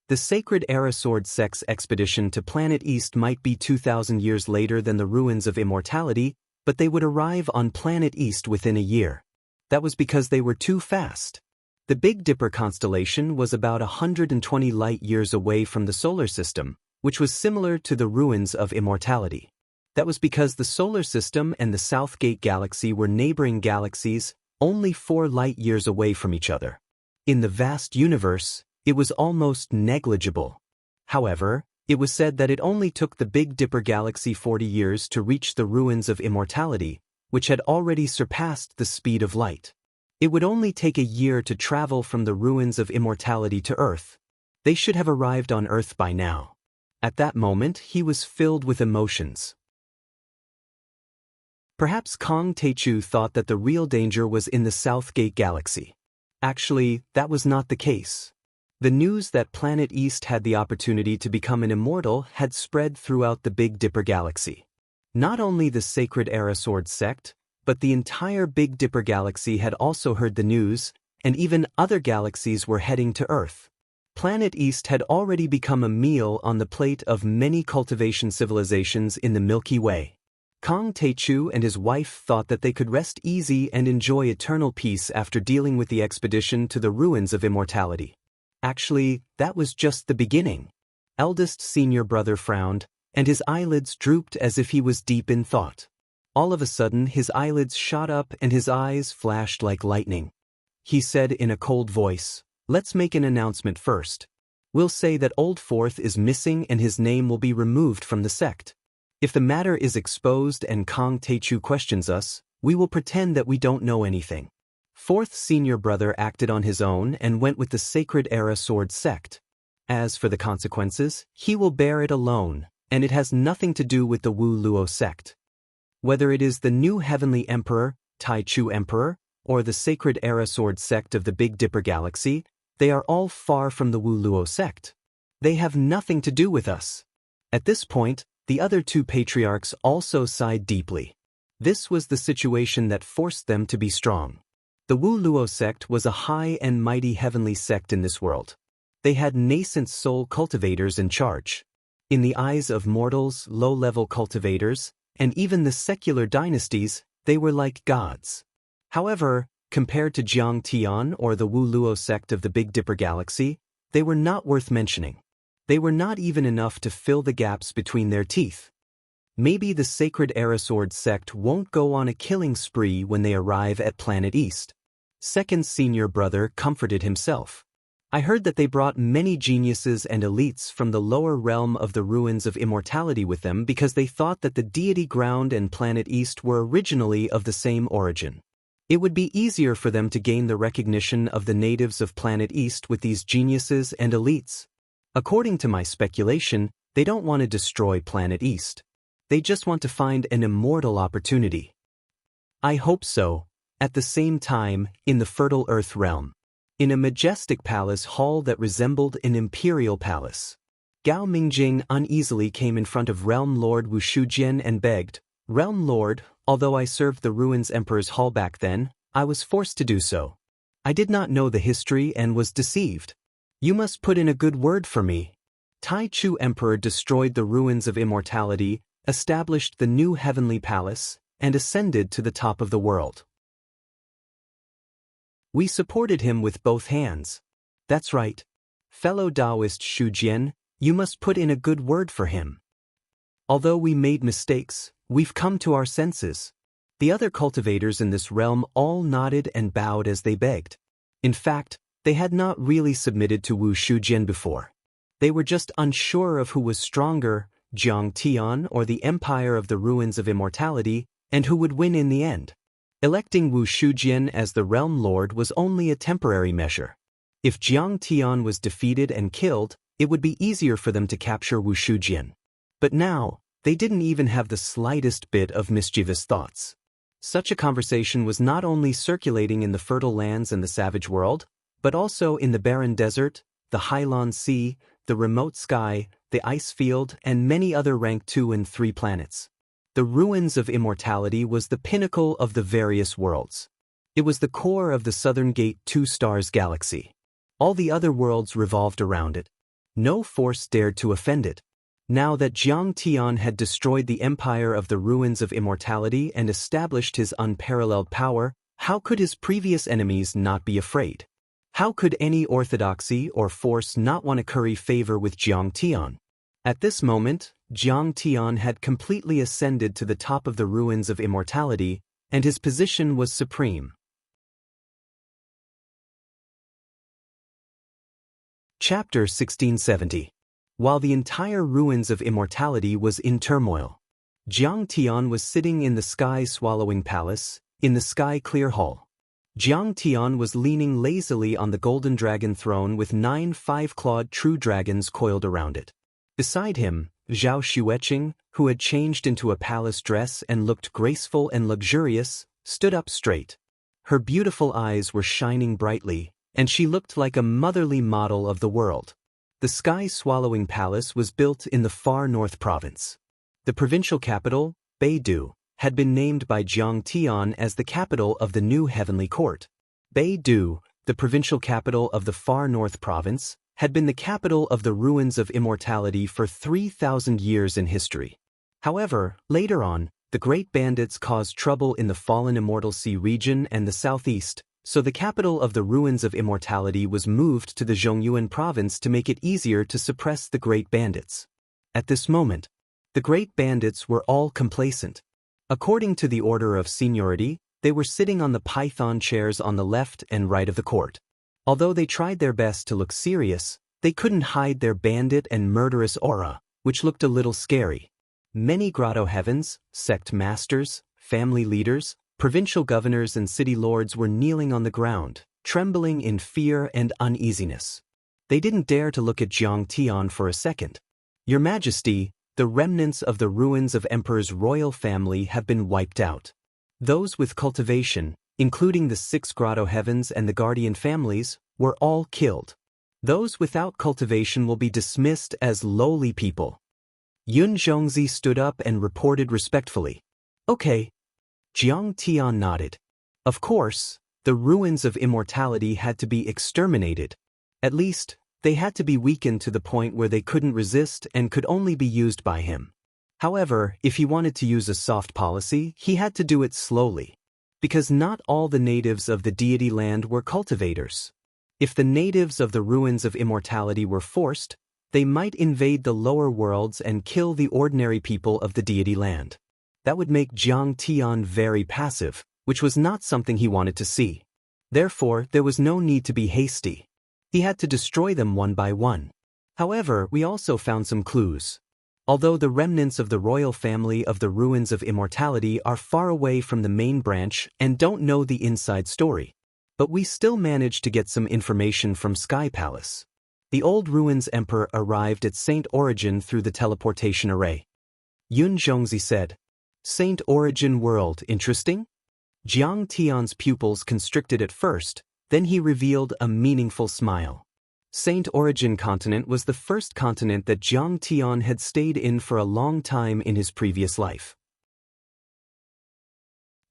The Sacred Era Sword sect's expedition to Planet East might be 2,000 years later than the ruins of Immortality, but they would arrive on Planet East within a year. That was because they were too fast. The Big Dipper constellation was about 120 light-years away from the solar system, which was similar to the ruins of Immortality. That was because the solar system and the Southgate galaxy were neighboring galaxies, only 4 light-years away from each other. In the vast universe, it was almost negligible. However, it was said that it only took the Big Dipper galaxy 40 years to reach the ruins of Immortality, which had already surpassed the speed of light. It would only take a year to travel from the ruins of Immortality to Earth. They should have arrived on Earth by now. At that moment, he was filled with emotions. Perhaps Kong Teichu thought that the real danger was in the Southgate galaxy. Actually, that was not the case. The news that Planet East had the opportunity to become an immortal had spread throughout the Big Dipper galaxy. Not only the Sacred Era Sword sect, but the entire Big Dipper galaxy had also heard the news, and even other galaxies were heading to Earth. Planet East had already become a meal on the plate of many cultivation civilizations in the Milky Way. Kong Teichu and his wife thought that they could rest easy and enjoy eternal peace after dealing with the expedition to the ruins of Immortality. Actually, that was just the beginning. Eldest senior brother frowned, and his eyelids drooped as if he was deep in thought. All of a sudden his eyelids shot up and his eyes flashed like lightning. He said in a cold voice, "Let's make an announcement first. We'll say that Old Fourth is missing and his name will be removed from the sect. If the matter is exposed and Kong Teichu questions us, we will pretend that we don't know anything." Fourth senior brother acted on his own and went with the Sacred Era Sword sect. As for the consequences, he will bear it alone, and it has nothing to do with the Wu Luo sect. Whether it is the new Heavenly Emperor, Tai Chu Emperor, or the Sacred Era Sword sect of the Big Dipper Galaxy, they are all far from the Wu Luo sect. They have nothing to do with us. At this point, the other two patriarchs also sighed deeply. This was the situation that forced them to be strong. The Wu Luo sect was a high and mighty heavenly sect in this world. They had nascent soul cultivators in charge. In the eyes of mortals, low-level cultivators, and even the secular dynasties, they were like gods. However, compared to Jiang Tian or the Wu Luo sect of the Big Dipper Galaxy, they were not worth mentioning. They were not even enough to fill the gaps between their teeth. Maybe the Sacred Era Sword sect won't go on a killing spree when they arrive at Planet East. Second senior brother comforted himself. I heard that they brought many geniuses and elites from the lower realm of the ruins of immortality with them because they thought that the deity ground and Planet East were originally of the same origin. It would be easier for them to gain the recognition of the natives of Planet East with these geniuses and elites. According to my speculation, they don't want to destroy Planet East. They just want to find an immortal opportunity. I hope so. At the same time, in the fertile earth realm, in a majestic palace hall that resembled an imperial palace, Gao Mingjing uneasily came in front of Realm Lord Wu Shujian and begged, "Realm Lord, although I served the Ruins Emperor's hall back then, I was forced to do so. I did not know the history and was deceived. You must put in a good word for me." Tai Chu Emperor destroyed the ruins of immortality, established the new heavenly palace, and ascended to the top of the world. We supported him with both hands. That's right. Fellow Taoist Shujian, you must put in a good word for him. Although we made mistakes, we've come to our senses. The other cultivators in this realm all nodded and bowed as they begged. In fact, they had not really submitted to Wu Shujian before. They were just unsure of who was stronger, Jiang Tian or the Empire of the Ruins of Immortality, and who would win in the end. Electing Wu Shujian as the Realm Lord was only a temporary measure. If Jiang Tian was defeated and killed, it would be easier for them to capture Wu Shujian. But now, they didn't even have the slightest bit of mischievous thoughts. Such a conversation was not only circulating in the fertile lands and the savage world, but also in the barren desert, the Hailan Sea, the remote sky, the ice field, and many other rank 2 and 3 planets. The Ruins of Immortality was the pinnacle of the various worlds. It was the core of the Southern Gate 2 Stars galaxy. All the other worlds revolved around it. No force dared to offend it. Now that Jiang Tian had destroyed the empire of the Ruins of Immortality and established his unparalleled power, how could his previous enemies not be afraid? How could any orthodoxy or force not want to curry favor with Jiang Tian? At this moment, Jiang Tian had completely ascended to the top of the Ruins of Immortality, and his position was supreme. Chapter 1670. While the entire Ruins of Immortality was in turmoil, Jiang Tian was sitting in the sky-swallowing palace, in the sky-clear hall. Jiang Tian was leaning lazily on the golden dragon throne with 9 5-clawed true dragons coiled around it. Beside him, Zhao Xueqing, who had changed into a palace dress and looked graceful and luxurious, stood up straight. Her beautiful eyes were shining brightly, and she looked like a motherly model of the world. The sky-swallowing palace was built in the far north province. The provincial capital, Beidu, had been named by Jiang Tian as the capital of the new heavenly court. Beidu, the provincial capital of the far north province, had been the capital of the Ruins of Immortality for 3,000 years in history. However, later on, the great bandits caused trouble in the fallen Immortal Sea region and the southeast, So the capital of the ruins of immortality was moved to the Zhongyuan province to make it easier to suppress the great bandits. At this moment, the great bandits were all complacent. According to the order of seniority, they were sitting on the python chairs on the left and right of the court. Although they tried their best to look serious, they couldn't hide their bandit and murderous aura, which looked a little scary. Many grotto heavens, sect masters, family leaders, provincial governors and city lords were kneeling on the ground, trembling in fear and uneasiness. They didn't dare to look at Jiang Tian for a second. "Your Majesty, the remnants of the ruins of Emperor's royal family have been wiped out. Those with cultivation, including the 6 grotto heavens and the guardian families, were all killed. Those without cultivation will be dismissed as lowly people." Yun Zhongzi stood up and reported respectfully. "Okay." Jiang Tian nodded. Of course, the ruins of immortality had to be exterminated. At least, they had to be weakened to the point where they couldn't resist and could only be used by him. However, if he wanted to use a soft policy, he had to do it slowly. Because not all the natives of the deity land were cultivators. If the natives of the ruins of immortality were forced, they might invade the lower worlds and kill the ordinary people of the deity land. That would make Jiang Tian very passive, which was not something he wanted to see. Therefore, there was no need to be hasty. He had to destroy them one by one. However, we also found some clues. Although the remnants of the royal family of the ruins of immortality are far away from the main branch and don't know the inside story, but we still managed to get some information from Sky Palace. The old ruins emperor arrived at Saint Origin through the teleportation array. Yun Zhongzi said, "Saint Origin world, interesting?" Jiang Tian's pupils constricted at first, then he revealed a meaningful smile. Saint Origin continent was the first continent that Jiang Tian had stayed in for a long time in his previous life.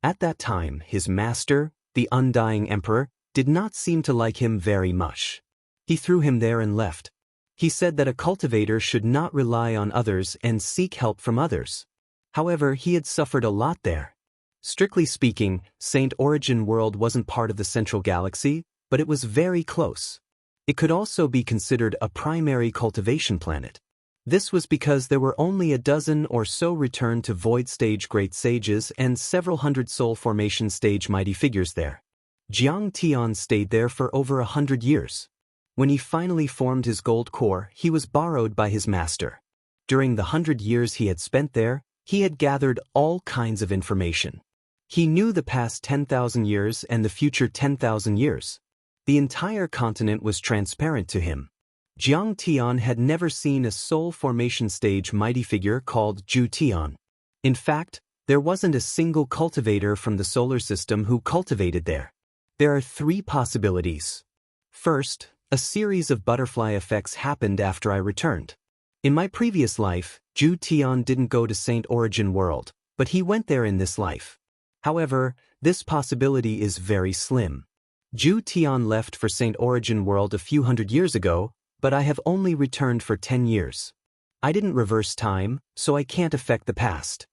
At that time, his master, the Undying Emperor, did not seem to like him very much. He threw him there and left. He said that a cultivator should not rely on others and seek help from others. However, he had suffered a lot there. Strictly speaking, Saint Origin world wasn't part of the central galaxy, but it was very close. It could also be considered a primary cultivation planet. This was because there were only a dozen or so returned to Void Stage Great Sages and several hundred Soul Formation Stage Mighty Figures there. Jiang Tian stayed there for over 100 years. When he finally formed his gold core, he was borrowed by his master. During the 100 years he had spent there, he had gathered all kinds of information. He knew the past 10,000 years and the future 10,000 years. The entire continent was transparent to him. Jiang Tian had never seen a soul formation stage mighty figure called Ju Tian. In fact, there wasn't a single cultivator from the solar system who cultivated there. There are 3 possibilities. First, a series of butterfly effects happened after I returned. In my previous life, Ju Tian didn't go to Saint Origin world, but he went there in this life. However, this possibility is very slim. Ju Tian left for Saint Origin world a few hundred years ago, but I have only returned for 10 years. I didn't reverse time, so I can't affect the past.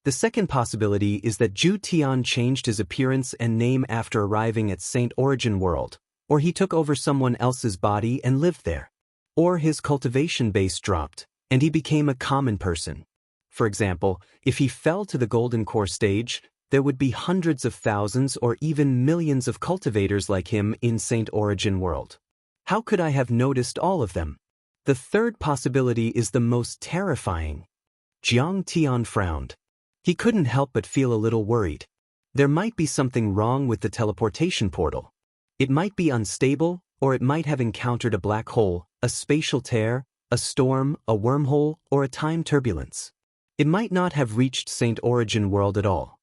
The second possibility is that Ju Tian changed his appearance and name after arriving at Saint Origin world, or he took over someone else's body and lived there. Or his cultivation base dropped, and he became a common person. For example, if he fell to the Golden Core stage, there would be hundreds of thousands or even millions of cultivators like him in Saint Origin world. How could I have noticed all of them? The third possibility is the most terrifying. Jiang Tian frowned. He couldn't help but feel a little worried. There might be something wrong with the teleportation portal. It might be unstable, or it might have encountered a black hole, a spatial tear, a storm, a wormhole, or a time turbulence. It might not have reached Saint Origin world at all.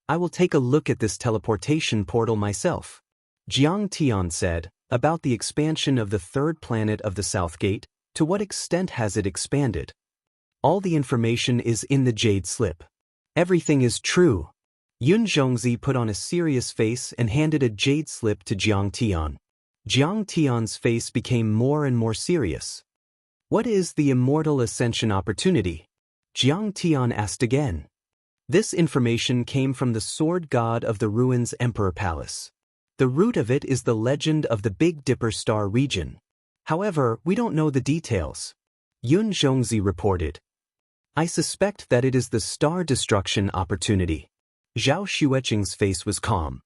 I will take a look at this teleportation portal myself. Jiang Tian said, about the expansion of the 3rd planet of the South Gate, to what extent has it expanded? All the information is in the Jade Slip. Everything is true. Yun Zhongzi put on a serious face and handed a Jade Slip to Jiang Tian. Jiang Tian's face became more and more serious. What is the immortal ascension opportunity? Jiang Tian asked again. This information came from the sword god of the ruins Emperor Palace. The root of it is the legend of the Big Dipper star region. However, we don't know the details. Yun Zhongzi reported. I suspect that it is the star destruction opportunity. Zhao Xueqing's face was calm.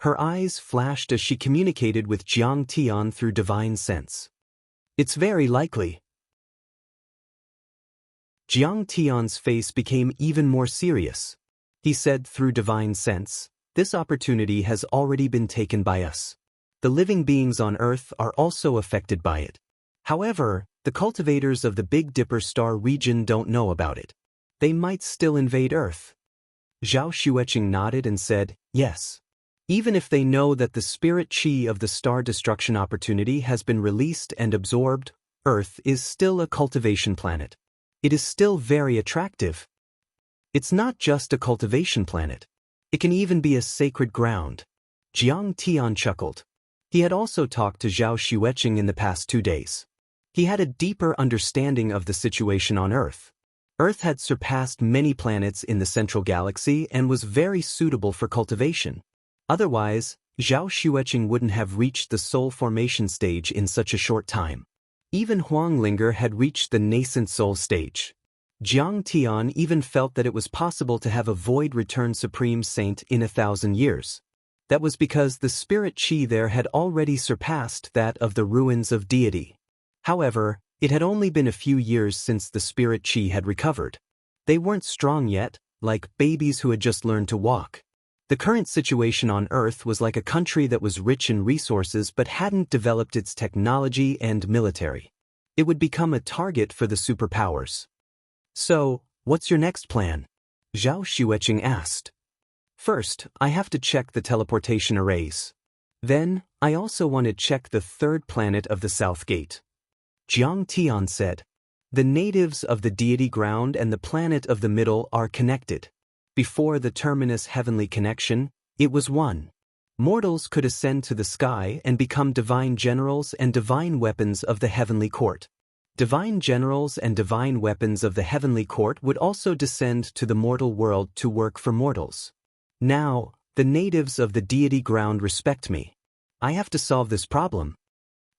Her eyes flashed as she communicated with Jiang Tian through divine sense. It's very likely. Jiang Tian's face became even more serious. He said through divine sense, this opportunity has already been taken by us. The living beings on Earth are also affected by it. However, the cultivators of the Big Dipper star region don't know about it. They might still invade Earth. Zhao Xueqing nodded and said, yes. Even if they know that the spirit chi of the star destruction opportunity has been released and absorbed, Earth is still a cultivation planet. It is still very attractive. It's not just a cultivation planet. It can even be a sacred ground. Jiang Tian chuckled. He had also talked to Zhao Xueqing in the past 2 days. He had a deeper understanding of the situation on Earth. Earth had surpassed many planets in the central galaxy and was very suitable for cultivation. Otherwise, Zhao Xueqing wouldn't have reached the soul formation stage in such a short time. Even Huang Lin had reached the nascent soul stage. Jiang Tian even felt that it was possible to have a void return supreme saint in 1,000 years. That was because the spirit chi there had already surpassed that of the ruins of deity. However, it had only been a few years since the spirit chi had recovered. They weren't strong yet, like babies who had just learned to walk. The current situation on Earth was like a country that was rich in resources but hadn't developed its technology and military. It would become a target for the superpowers. So, what's your next plan? Zhao Xueqing asked. First, I have to check the teleportation arrays. Then, I also want to check the third planet of the South Gate. Jiang Tian said. The natives of the deity ground and the planet of the middle are connected. Before the terminus heavenly connection, it was one. Mortals could ascend to the sky and become divine generals and divine weapons of the heavenly court. Divine generals and divine weapons of the heavenly court would also descend to the mortal world to work for mortals. Now, the natives of the deity ground respect me. I have to solve this problem.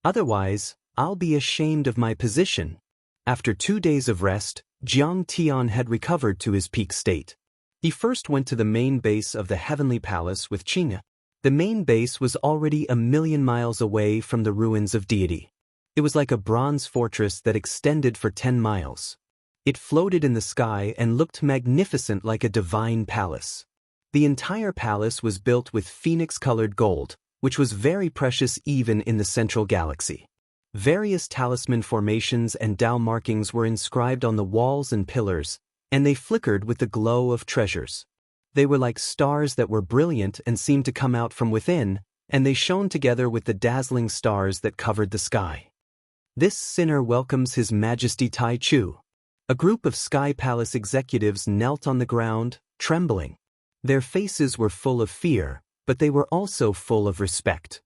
Otherwise, I'll be ashamed of my position. After 2 days of rest, Jiang Tian had recovered to his peak state. He first went to the main base of the Heavenly Palace with Qingya. The main base was already 1,000,000 miles away from the ruins of deity. It was like a bronze fortress that extended for 10 miles. It floated in the sky and looked magnificent like a divine palace. The entire palace was built with phoenix-colored gold, which was very precious even in the central galaxy. Various talisman formations and Tao markings were inscribed on the walls and pillars, and they flickered with the glow of treasures. They were like stars that were brilliant and seemed to come out from within, and they shone together with the dazzling stars that covered the sky. This sinner welcomes His Majesty Tai Chu. A group of Sky Palace executives knelt on the ground, trembling. Their faces were full of fear, but they were also full of respect.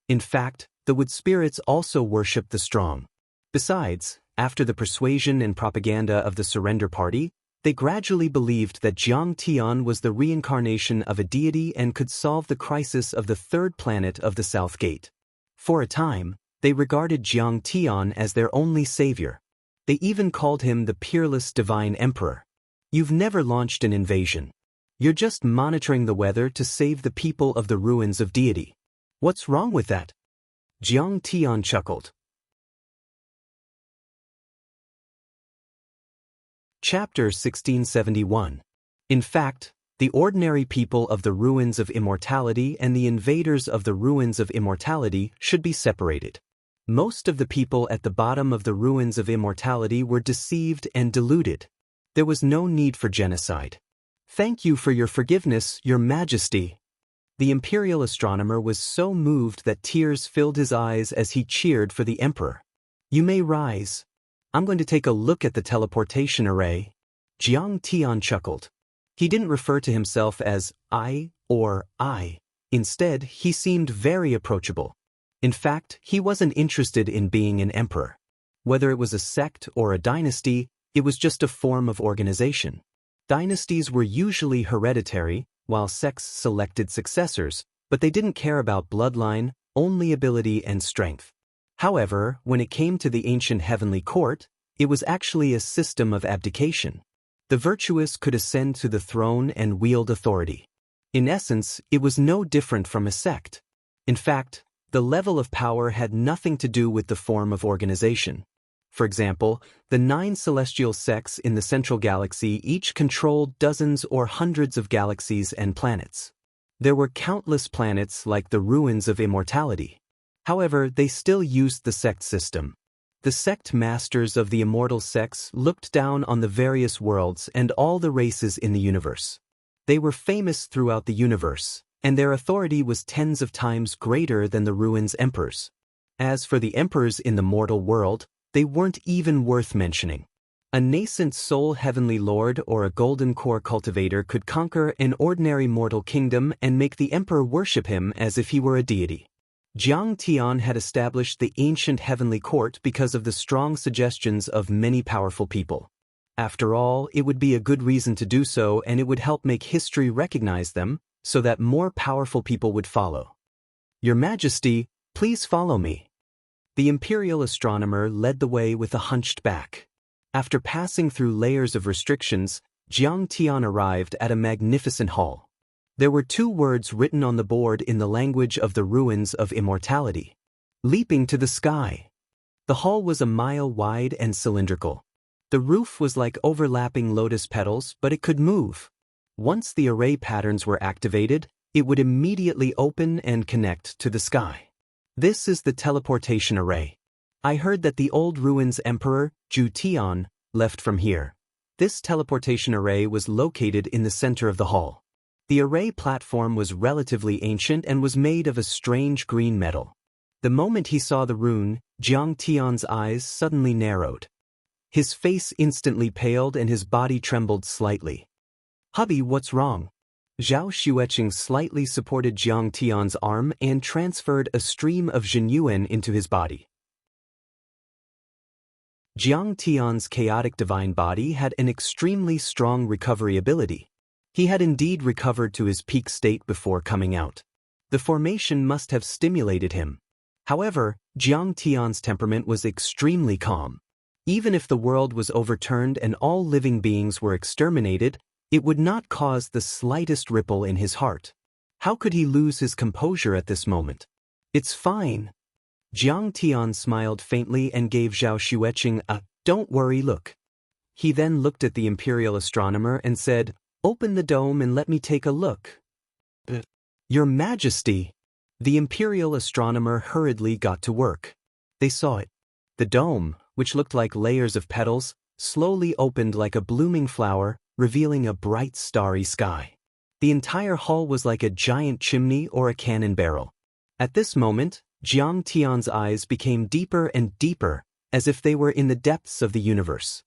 In fact, the wood spirits also worshipped the strong. Besides, after the persuasion and propaganda of the surrender party, they gradually believed that Jiang Tian was the reincarnation of a deity and could solve the crisis of the third planet of the South Gate. For a time, they regarded Jiang Tian as their only savior. They even called him the peerless divine emperor. You've never launched an invasion. You're just monitoring the weather to save the people of the ruins of deity. What's wrong with that? Jiang Tian chuckled. Chapter 1671. In fact, the ordinary people of the ruins of immortality and the invaders of the ruins of immortality should be separated. Most of the people at the bottom of the ruins of immortality were deceived and deluded. There was no need for genocide. Thank you for your forgiveness, Your Majesty. The imperial astronomer was so moved that tears filled his eyes as he cheered for the emperor. You may rise. I'm going to take a look at the teleportation array. Jiang Tian chuckled. He didn't refer to himself as I or I. Instead, he seemed very approachable. In fact, he wasn't interested in being an emperor. Whether it was a sect or a dynasty, it was just a form of organization. Dynasties were usually hereditary, while sects selected successors, but they didn't care about bloodline, only ability and strength. However, when it came to the ancient heavenly court, it was actually a system of abdication. The virtuous could ascend to the throne and wield authority. In essence, it was no different from a sect. In fact, the level of power had nothing to do with the form of organization. For example, the 9 celestial sects in the central galaxy each controlled dozens or hundreds of galaxies and planets. There were countless planets like the ruins of immortality. However, they still used the sect system. The sect masters of the immortal sects looked down on the various worlds and all the races in the universe. They were famous throughout the universe, and their authority was tens of times greater than the ruins' emperors. As for the emperors in the mortal world, they weren't even worth mentioning. A nascent soul heavenly lord or a golden core cultivator could conquer an ordinary mortal kingdom and make the emperor worship him as if he were a deity. Jiang Tian had established the ancient heavenly court because of the strong suggestions of many powerful people. After all, it would be a good reason to do so, and it would help make history recognize them, so that more powerful people would follow. Your Majesty, please follow me. The imperial astronomer led the way with a hunched back. After passing through layers of restrictions, Jiang Tian arrived at a magnificent hall. There were 2 words written on the board in the language of the ruins of immortality. Leaping to the sky. The hall was a mile wide and cylindrical. The roof was like overlapping lotus petals, but it could move. Once the array patterns were activated, it would immediately open and connect to the sky. This is the teleportation array. I heard that the old ruins emperor, Zhu Tian, left from here. This teleportation array was located in the center of the hall. The array platform was relatively ancient and was made of a strange green metal. The moment he saw the rune, Jiang Tian's eyes suddenly narrowed. His face instantly paled and his body trembled slightly. Hubby, what's wrong? Zhao Xueqing slightly supported Jiang Tian's arm and transferred a stream of Zhenyuan into his body. Jiang Tian's chaotic divine body had an extremely strong recovery ability. He had indeed recovered to his peak state before coming out. The formation must have stimulated him. However, Jiang Tian's temperament was extremely calm. Even if the world was overturned and all living beings were exterminated, it would not cause the slightest ripple in his heart. How could he lose his composure at this moment? It's fine. Jiang Tian smiled faintly and gave Zhao Xueqing a, "Don't worry look." He then looked at the imperial astronomer and said, "Open the dome and let me take a look." Your Majesty! The imperial astronomer hurriedly got to work. They saw it. The dome, which looked like layers of petals, slowly opened like a blooming flower, revealing a bright starry sky. The entire hall was like a giant chimney or a cannon barrel. At this moment, Jiang Tian's eyes became deeper and deeper, as if they were in the depths of the universe.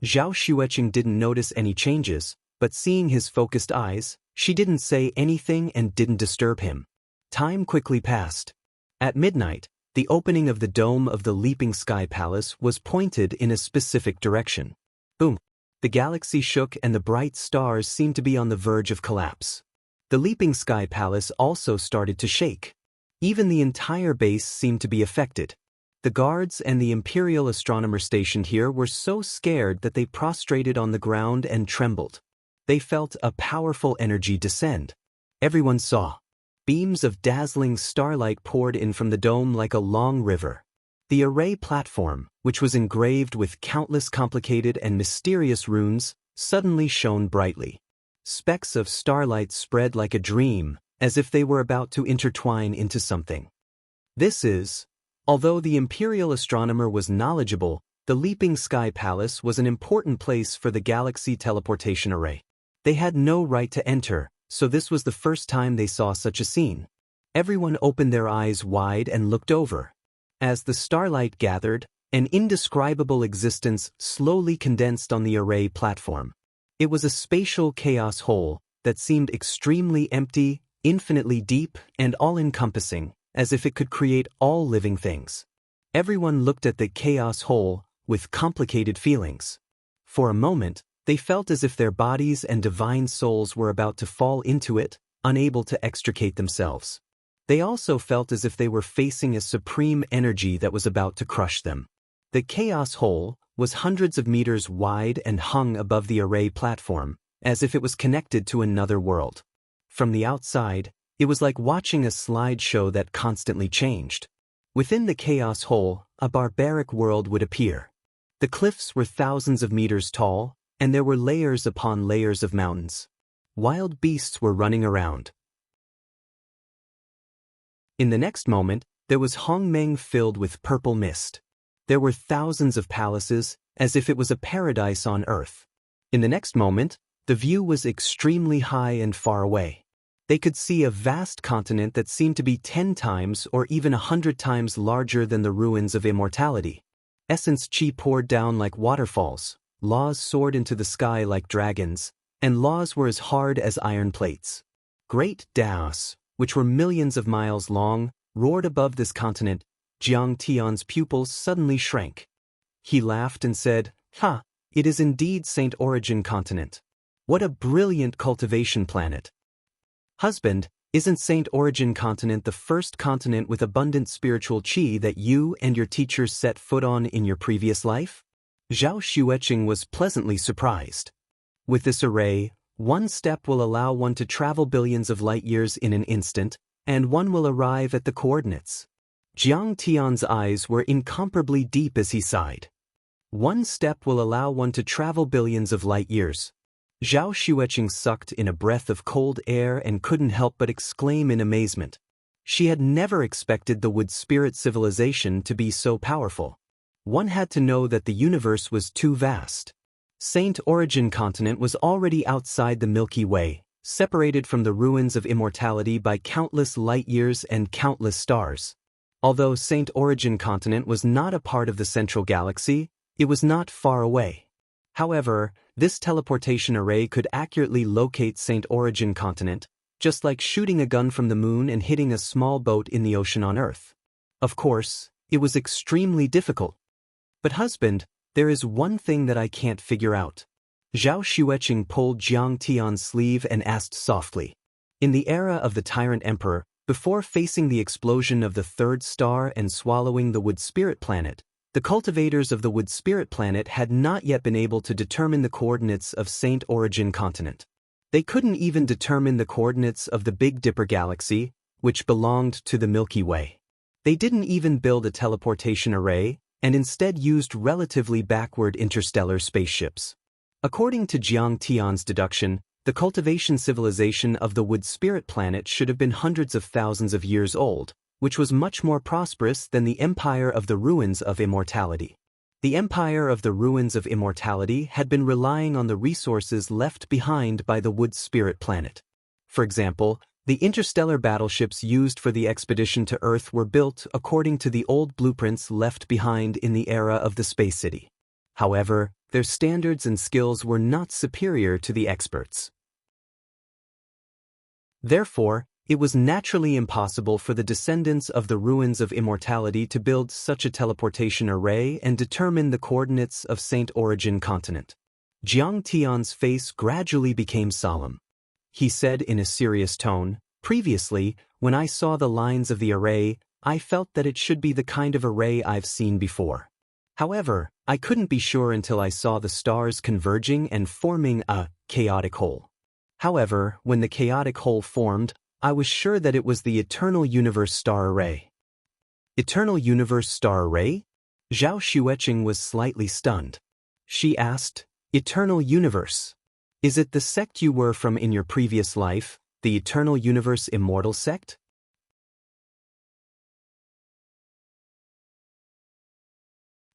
Zhao Xueqing didn't notice any changes, but seeing his focused eyes, she didn't say anything and didn't disturb him. Time quickly passed. At midnight, the opening of the dome of the Leaping Sky Palace was pointed in a specific direction. Boom! The galaxy shook and the bright stars seemed to be on the verge of collapse. The Leaping Sky Palace also started to shake. Even the entire base seemed to be affected. The guards and the imperial astronomer stationed here were so scared that they prostrated on the ground and trembled. They felt a powerful energy descend. Everyone saw. Beams of dazzling starlight poured in from the dome like a long river. The array platform, which was engraved with countless complicated and mysterious runes, suddenly shone brightly. Specks of starlight spread like a dream, as if they were about to intertwine into something. Although the imperial astronomer was knowledgeable, the Leaping Sky Palace was an important place for the galaxy teleportation array. They had no right to enter, so this was the first time they saw such a scene. Everyone opened their eyes wide and looked over. As the starlight gathered, an indescribable existence slowly condensed on the array platform. It was a spatial chaos hole that seemed extremely empty, infinitely deep, and all-encompassing, as if it could create all living things. Everyone looked at the chaos hole with complicated feelings. For a moment, They felt as if their bodies and divine souls were about to fall into it, unable to extricate themselves. They also felt as if they were facing a supreme energy that was about to crush them. The chaos hole was hundreds of meters wide and hung above the array platform, as if it was connected to another world. From the outside, it was like watching a slideshow that constantly changed. Within the chaos hole, a barbaric world would appear. The cliffs were thousands of meters tall, and there were layers upon layers of mountains. Wild beasts were running around. In the next moment, there was Hongmeng filled with purple mist. There were thousands of palaces, as if it was a paradise on earth. In the next moment, the view was extremely high and far away. They could see a vast continent that seemed to be 10 times or even 100 times larger than the ruins of immortality. Essence chi poured down like waterfalls, laws soared into the sky like dragons, and laws were as hard as iron plates. Great Daos, which were millions of miles long, roared above this continent. Jiang Tian's pupils suddenly shrank. He laughed and said, "Ha, it is indeed Saint Origin Continent. What a brilliant cultivation planet. Husband, isn't Saint Origin Continent the first continent with abundant spiritual qi that you and your teachers set foot on in your previous life?" Zhao Xueqing was pleasantly surprised. With this array, one step will allow one to travel billions of light years in an instant, and one will arrive at the coordinates. Jiang Tian's eyes were incomparably deep as he sighed. One step will allow one to travel billions of light years. Zhao Xueqing sucked in a breath of cold air and couldn't help but exclaim in amazement. She had never expected the wood spirit civilization to be so powerful. One had to know that the universe was too vast. Saint Origin Continent was already outside the Milky Way, separated from the ruins of immortality by countless light years and countless stars. Although Saint Origin Continent was not a part of the central galaxy, it was not far away. However, this teleportation array could accurately locate Saint Origin Continent, just like shooting a gun from the moon and hitting a small boat in the ocean on Earth. Of course, it was extremely difficult. But husband, there is one thing that I can't figure out. Zhao Xueqing pulled Jiang Tian's sleeve and asked softly. In the era of the Tyrant Emperor, before facing the explosion of the third star and swallowing the Wood Spirit planet, the cultivators of the Wood Spirit planet had not yet been able to determine the coordinates of Saint Origin Continent. They couldn't even determine the coordinates of the Big Dipper galaxy, which belonged to the Milky Way. They didn't even build a teleportation array, and instead used relatively backward interstellar spaceships. According to Jiang Tian's deduction, the cultivation civilization of the Wood Spirit planet should have been hundreds of thousands of years old, which was much more prosperous than the Empire of the Ruins of Immortality. The Empire of the Ruins of Immortality had been relying on the resources left behind by the Wood Spirit planet. For example, the interstellar battleships used for the expedition to Earth were built according to the old blueprints left behind in the era of the Space City. However, their standards and skills were not superior to the experts. Therefore, it was naturally impossible for the descendants of the Ruins of Immortality to build such a teleportation array and determine the coordinates of Saint Origin Continent. Jiang Tian's face gradually became solemn. He said in a serious tone, "Previously, when I saw the lines of the array, I felt that it should be the kind of array I've seen before. However, I couldn't be sure until I saw the stars converging and forming a chaotic whole. However, when the chaotic whole formed, I was sure that it was the Eternal Universe Star Array." Eternal Universe Star Array? Zhao Xueqing was slightly stunned. She asked, "Eternal Universe? Is it the sect you were from in your previous life, the Eternal Universe Immortal sect?"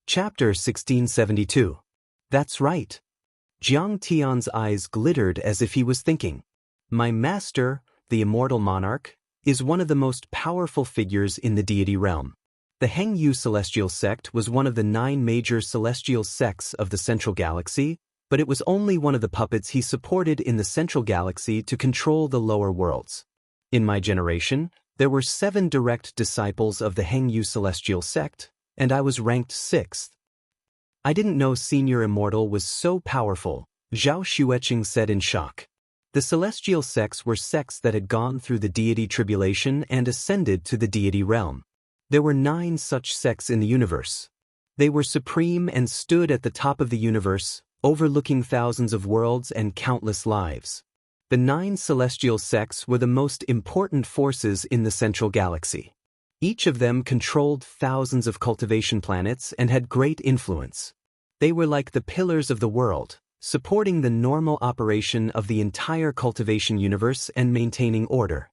Chapter 1672. That's right. Jiang Tian's eyes glittered as if he was thinking. My master, the immortal monarch, is one of the most powerful figures in the deity realm. The Hengyu celestial sect was one of the 9 major celestial sects of the central galaxy, but it was only one of the puppets he supported in the central galaxy to control the lower worlds. In my generation, there were 7 direct disciples of the Hengyu celestial sect, and I was ranked 6th. I didn't know Senior Immortal was so powerful, Zhao Xueqing said in shock. The celestial sects were sects that had gone through the deity tribulation and ascended to the deity realm. There were 9 such sects in the universe. They were supreme and stood at the top of the universe, overlooking thousands of worlds and countless lives. The 9 celestial sects were the most important forces in the central galaxy. Each of them controlled thousands of cultivation planets and had great influence. They were like the pillars of the world, supporting the normal operation of the entire cultivation universe and maintaining order.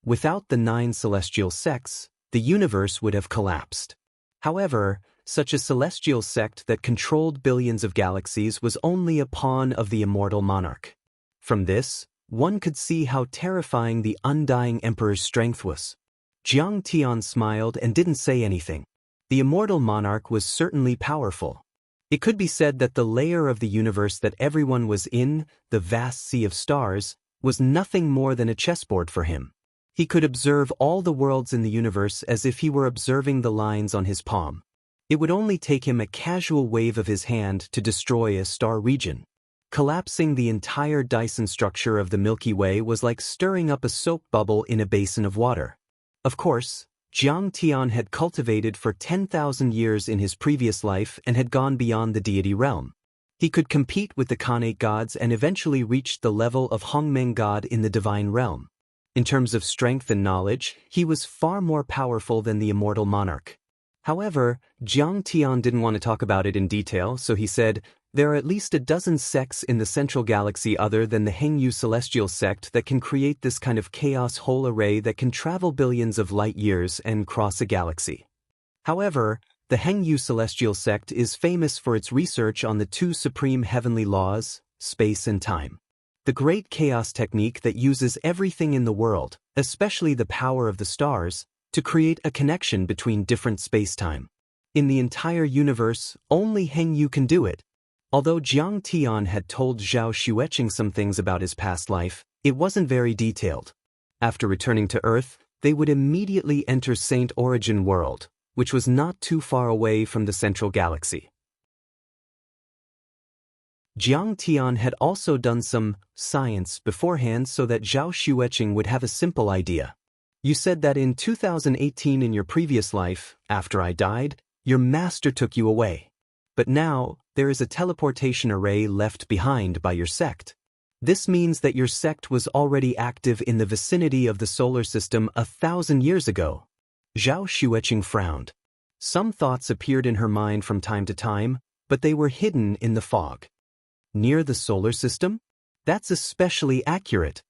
Without the 9 celestial sects, the universe would have collapsed. However, such a celestial sect that controlled billions of galaxies was only a pawn of the immortal monarch. From this, one could see how terrifying the undying emperor's strength was. Jiang Tian smiled and didn't say anything. The immortal monarch was certainly powerful. It could be said that the layer of the universe that everyone was in, the vast sea of stars, was nothing more than a chessboard for him. He could observe all the worlds in the universe as if he were observing the lines on his palm. It would only take him a casual wave of his hand to destroy a star region. Collapsing the entire Dyson structure of the Milky Way was like stirring up a soap bubble in a basin of water. Of course, Jiang Tian had cultivated for 10,000 years in his previous life and had gone beyond the deity realm. He could compete with the Khanate gods and eventually reached the level of Hongmeng god in the divine realm. In terms of strength and knowledge, he was far more powerful than the immortal monarch. However, Jiang Tian didn't want to talk about it in detail, so he said, "There are at least a dozen sects in the central galaxy other than the Hengyu celestial sect that can create this kind of chaos whole array that can travel billions of light years and cross a galaxy. However, the Hengyu celestial sect is famous for its research on the 2 supreme heavenly laws, space and time. The great chaos technique that uses everything in the world, especially the power of the stars, to create a connection between different space-time. In the entire universe, only Hengyu can do it." Although Jiang Tian had told Zhao Xueqing some things about his past life, it wasn't very detailed. After returning to Earth, they would immediately enter Saint Origin World, which was not too far away from the central galaxy. Jiang Tian had also done some science beforehand so that Zhao Xueqing would have a simple idea. "You said that in 2018 in your previous life, after I died, your master took you away. But now, there is a teleportation array left behind by your sect. This means that your sect was already active in the vicinity of the solar system 1,000 years ago." Zhao Xueqing frowned. Some thoughts appeared in her mind from time to time, but they were hidden in the fog. "Near the solar system? That's especially accurate."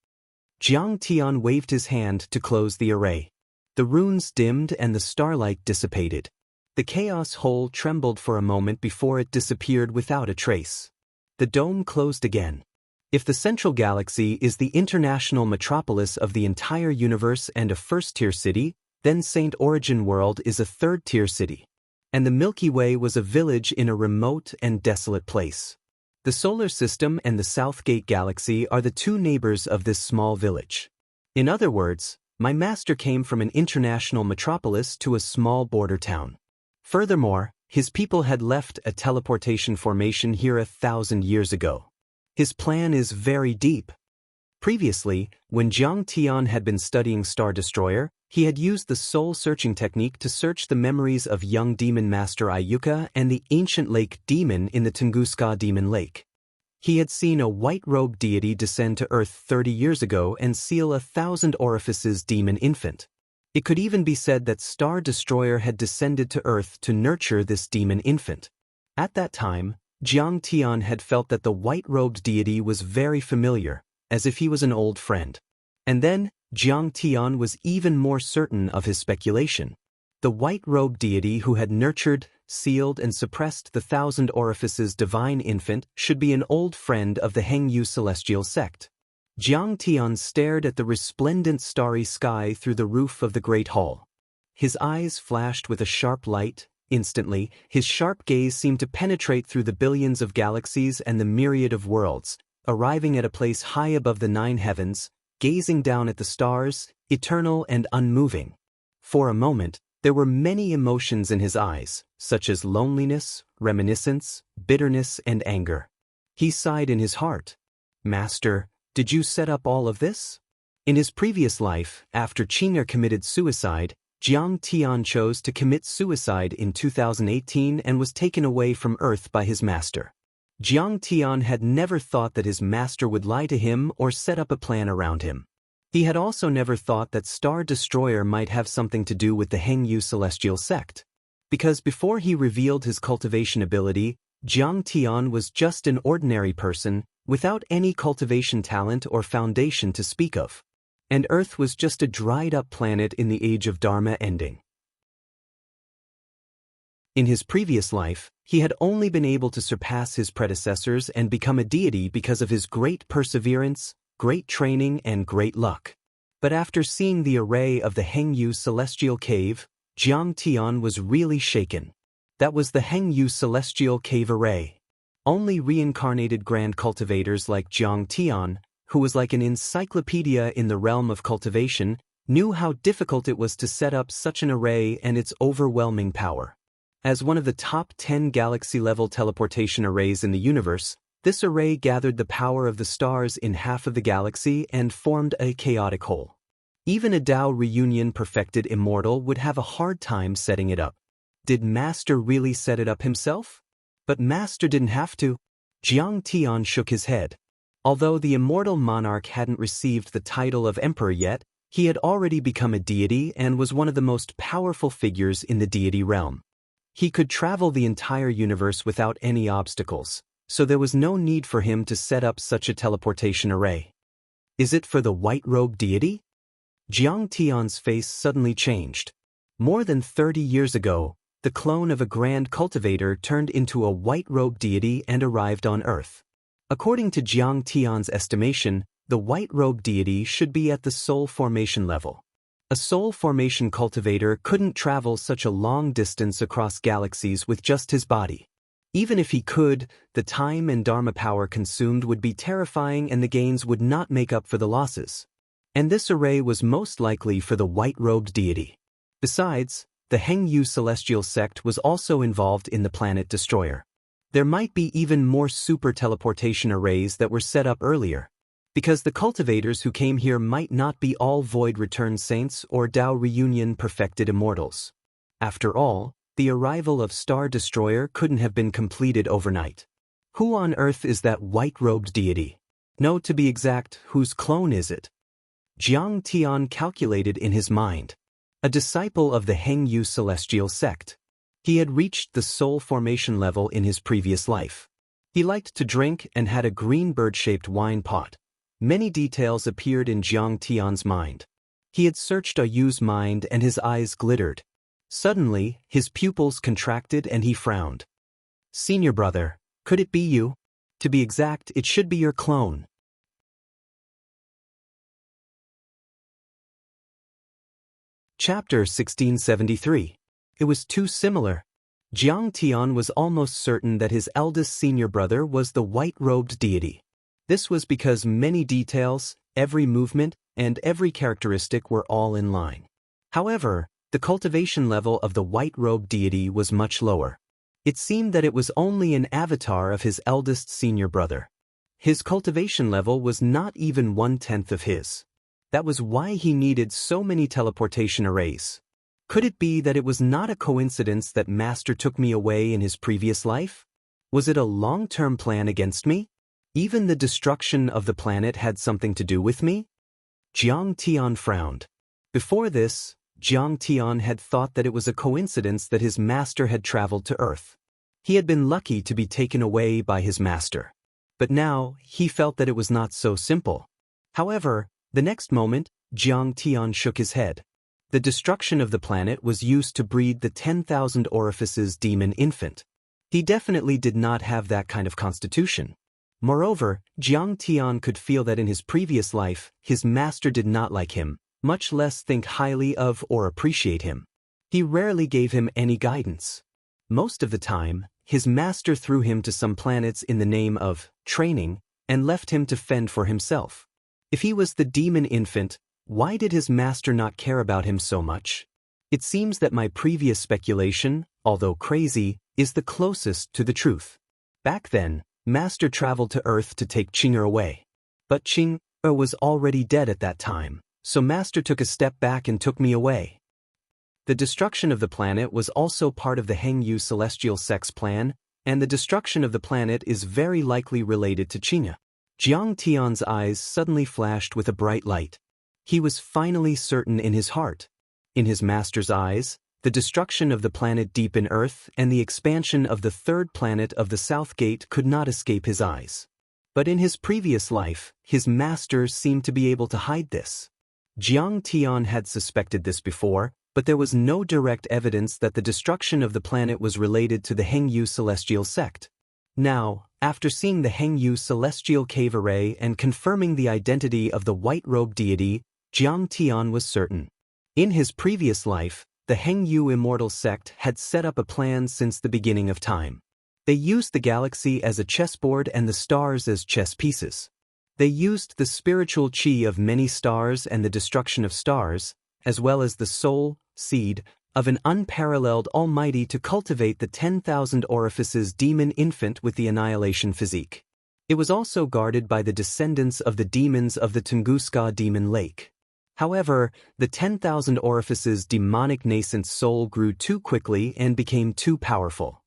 Jiang Tian waved his hand to close the array. The runes dimmed and the starlight dissipated. The chaos hole trembled for a moment before it disappeared without a trace. The dome closed again. If the central galaxy is the international metropolis of the entire universe and a first-tier city, then Saint Origin World is a third-tier city. And the Milky Way was a village in a remote and desolate place. The solar system and the Southgate Galaxy are the 2 neighbors of this small village. In other words, my master came from an international metropolis to a small border town. Furthermore, his people had left a teleportation formation here 1,000 years ago. His plan is very deep. Previously, when Jiang Tian had been studying Star Destroyer, he had used the soul-searching technique to search the memories of young demon master Ayuka and the ancient lake demon in the Tunguska Demon Lake. He had seen a white-robed deity descend to Earth 30 years ago and seal 1,000 orifices demon infant. It could even be said that Star Destroyer had descended to Earth to nurture this demon infant. At that time, Jiang Tian had felt that the white-robed deity was very familiar, as if he was an old friend. And then, Jiang Tian was even more certain of his speculation. The white-robed deity who had nurtured, sealed and suppressed the 1,000 orifices divine infant should be an old friend of the Hengyu celestial sect. Jiang Tian stared at the resplendent starry sky through the roof of the great hall. His eyes flashed with a sharp light. Instantly, his sharp gaze seemed to penetrate through the billions of galaxies and the myriad of worlds, arriving at a place high above the 9 heavens, gazing down at the stars, eternal and unmoving. For a moment, there were many emotions in his eyes, such as loneliness, reminiscence, bitterness, and anger. He sighed in his heart. Master, did you set up all of this? In his previous life, after Qing'er committed suicide, Jiang Tian chose to commit suicide in 2018 and was taken away from Earth by his master. Jiang Tian had never thought that his master would lie to him or set up a plan around him. He had also never thought that Star Destroyer might have something to do with the Hengyu celestial sect. Because before he revealed his cultivation ability, Jiang Tian was just an ordinary person, without any cultivation talent or foundation to speak of. And Earth was just a dried-up planet in the age of Dharma ending. In his previous life, he had only been able to surpass his predecessors and become a deity because of his great perseverance, great training, and great luck. But after seeing the array of the Hengyu celestial cave, Jiang Tian was really shaken. That was the Hengyu celestial cave array. Only reincarnated grand cultivators like Jiang Tian, who was like an encyclopedia in the realm of cultivation, knew how difficult it was to set up such an array and its overwhelming power. As one of the top 10 galaxy-level teleportation arrays in the universe, this array gathered the power of the stars in half of the galaxy and formed a chaotic whole. Even a Tao reunion perfected immortal would have a hard time setting it up. Did Master really set it up himself? But Master didn't have to. Jiang Tian shook his head. Although the immortal monarch hadn't received the title of emperor yet, he had already become a deity and was one of the most powerful figures in the deity realm. He could travel the entire universe without any obstacles, so there was no need for him to set up such a teleportation array. Is it for the white-robed deity? Jiang Tian's face suddenly changed. More than 30 years ago, the clone of a grand cultivator turned into a white-robed deity and arrived on Earth. According to Jiang Tian's estimation, the white-robed deity should be at the soul formation level. A soul formation cultivator couldn't travel such a long distance across galaxies with just his body. Even if he could, the time and dharma power consumed would be terrifying and the gains would not make up for the losses. And this array was most likely for the white-robed deity. Besides, the Hengyu celestial sect was also involved in the planet destroyer. There might be even more super teleportation arrays that were set up earlier. Because the cultivators who came here might not be all void return saints or Tao reunion perfected immortals. After all, the arrival of Star Destroyer couldn't have been completed overnight. Who on earth is that white-robed deity? No, to be exact, whose clone is it? Jiang Tian calculated in his mind. A disciple of the Hengyu celestial sect. He had reached the soul formation level in his previous life. He liked to drink and had a green bird-shaped wine pot. Many details appeared in Jiang Tian's mind. He had searched Yu's mind and his eyes glittered. Suddenly, his pupils contracted and he frowned. Senior brother, could it be you? To be exact, it should be your clone. Chapter 1673. It was too similar. Jiang Tian was almost certain that his eldest senior brother was the white-robed deity. This was because many details, every movement, and every characteristic were all in line. However, the cultivation level of the white-robed deity was much lower. It seemed that it was only an avatar of his eldest senior brother. His cultivation level was not even 1/10 of his. That was why he needed so many teleportation arrays. Could it be that it was not a coincidence that Master took me away in his previous life? Was it a long-term plan against me? Even the destruction of the planet had something to do with me? Jiang Tian frowned. Before this, Jiang Tian had thought that it was a coincidence that his master had traveled to Earth. He had been lucky to be taken away by his master. But now, he felt that it was not so simple. However, the next moment, Jiang Tian shook his head. The destruction of the planet was used to breed the 10,000 orifices demon infant. He definitely did not have that kind of constitution. Moreover, Jiang Tian could feel that in his previous life, his master did not like him, much less think highly of or appreciate him. He rarely gave him any guidance. Most of the time, his master threw him to some planets in the name of training and left him to fend for himself. If he was the demon infant, why did his master not care about him so much? It seems that my previous speculation, although crazy, is the closest to the truth. Back then, Master traveled to Earth to take Qing'er away. But Qing'er was already dead at that time, so Master took a step back and took me away. The destruction of the planet was also part of the Hengyu celestial sect's plan, and the destruction of the planet is very likely related to Qing'er. Jiang Tian's eyes suddenly flashed with a bright light. He was finally certain in his heart. In his master's eyes, the destruction of the planet deep in Earth and the expansion of the third planet of the South Gate could not escape his eyes. But in his previous life, his master seemed to be able to hide this. Jiang Tian had suspected this before, but there was no direct evidence that the destruction of the planet was related to the Hengyu celestial sect. Now, after seeing the Hengyu celestial cave array and confirming the identity of the white-robed deity, Jiang Tian was certain. In his previous life, the Hengyu immortal sect had set up a plan since the beginning of time. They used the galaxy as a chessboard and the stars as chess pieces. They used the spiritual qi of many stars and the destruction of stars, as well as the soul, seed, of an unparalleled almighty to cultivate the 10,000 orifices demon infant with the annihilation physique. It was also guarded by the descendants of the demons of the Tunguska demon lake. However, the 10,000 orifices demonic nascent soul grew too quickly and became too powerful.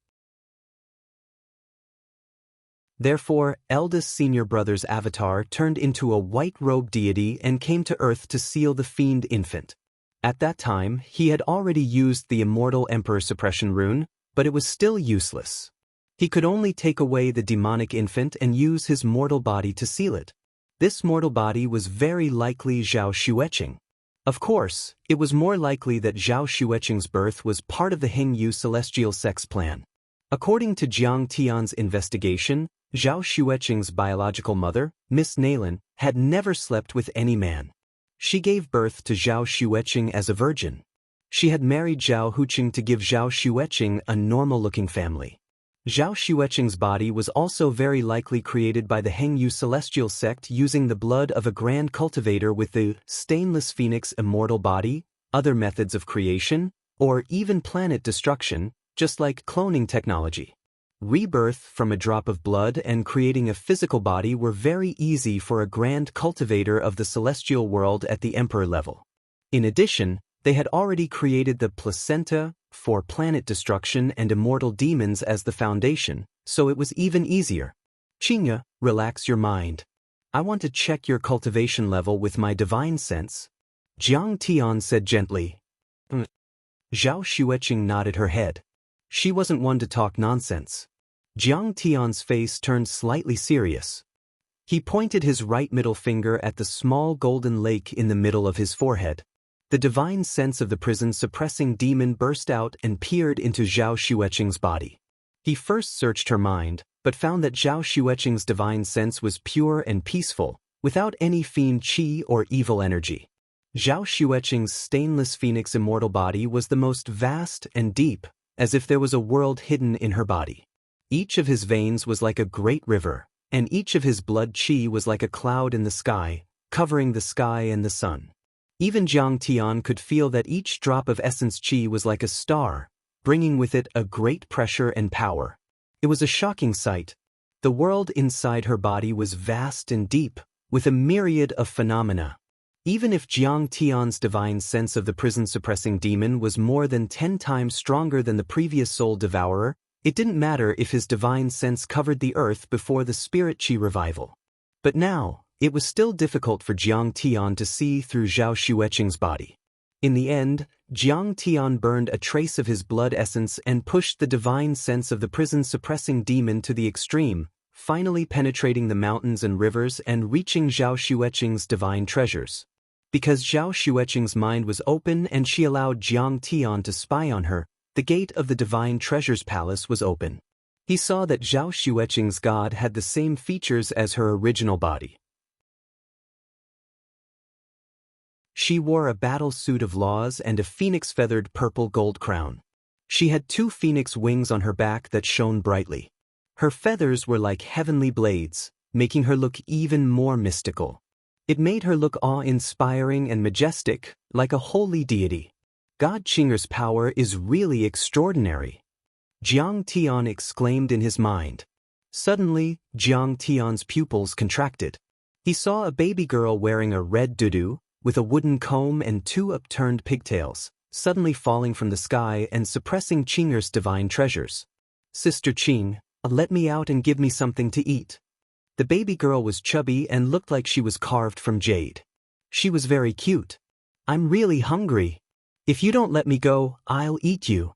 Therefore, eldest senior brother's avatar turned into a white-robed deity and came to Earth to seal the fiend infant. At that time, he had already used the immortal emperor suppression rune, but it was still useless. He could only take away the demonic infant and use his mortal body to seal it. This mortal body was very likely Zhao Xueqing. Of course, it was more likely that Zhao Xueqing's birth was part of the Hengyu celestial sect's plan. According to Jiang Tian's investigation, Zhao Xueqing's biological mother, Miss Nalin, had never slept with any man. She gave birth to Zhao Xueqing as a virgin. She had married Zhao Huqing to give Zhao Xueqing a normal-looking family. Zhao Xueqing's body was also very likely created by the Hengyu celestial sect using the blood of a grand cultivator with the stainless phoenix immortal body, other methods of creation, or even planet destruction, just like cloning technology. Rebirth from a drop of blood and creating a physical body were very easy for a grand cultivator of the celestial world at the emperor level. In addition, they had already created the placenta for planet destruction and immortal demons as the foundation, so it was even easier. Qing'er, relax your mind. I want to check your cultivation level with my divine sense. Jiang Tian said gently. Zhao Xueqing nodded her head. She wasn't one to talk nonsense. Jiang Tian's face turned slightly serious. He pointed his right middle finger at the small golden lake in the middle of his forehead. The divine sense of the prison-suppressing demon burst out and peered into Zhao Xueqing's body. He first searched her mind, but found that Zhao Xueqing's divine sense was pure and peaceful, without any fiend qi or evil energy. Zhao Xueqing's stainless phoenix immortal body was the most vast and deep, as if there was a world hidden in her body. Each of his veins was like a great river, and each of his blood qi was like a cloud in the sky, covering the sky and the sun. Even Jiang Tian could feel that each drop of essence qi was like a star, bringing with it a great pressure and power. It was a shocking sight. The world inside her body was vast and deep, with a myriad of phenomena. Even if Jiang Tian's divine sense of the prison-suppressing demon was more than 10 times stronger than the previous soul devourer, it didn't matter if his divine sense covered the earth before the spirit qi revival. But now, it was still difficult for Jiang Tian to see through Zhao Xueqing's body. In the end, Jiang Tian burned a trace of his blood essence and pushed the divine sense of the prison-suppressing demon to the extreme, finally penetrating the mountains and rivers and reaching Zhao Xueqing's divine treasures. Because Zhao Xueqing's mind was open and she allowed Jiang Tian to spy on her, the gate of the Divine Treasures Palace was open. He saw that Zhao Xueqing's god had the same features as her original body. She wore a battle suit of laws and a phoenix-feathered purple gold crown. She had 2 phoenix wings on her back that shone brightly. Her feathers were like heavenly blades, making her look even more mystical. It made her look awe-inspiring and majestic, like a holy deity. God Qing'er's power is really extraordinary. Jiang Tian exclaimed in his mind. Suddenly, Jiang Tian's pupils contracted. He saw a baby girl wearing a red tutu, with a wooden comb and 2 upturned pigtails, suddenly falling from the sky and suppressing Qing'er's divine treasures. "Sister Qing, let me out and give me something to eat." The baby girl was chubby and looked like she was carved from jade. She was very cute. "I'm really hungry. If you don't let me go, I'll eat you."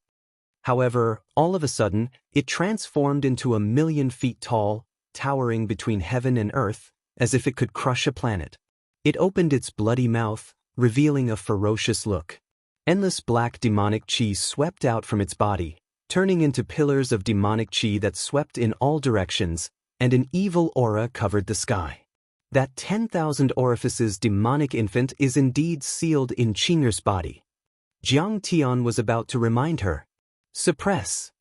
However, all of a sudden, it transformed into 1,000,000 feet tall, towering between heaven and earth, as if it could crush a planet. It opened its bloody mouth, revealing a ferocious look. Endless black demonic qi swept out from its body, turning into pillars of demonic qi that swept in all directions, and an evil aura covered the sky. That 10,000 orifices demonic infant is indeed sealed in Qing'er's body. Jiang Tian was about to remind her. "Suppress."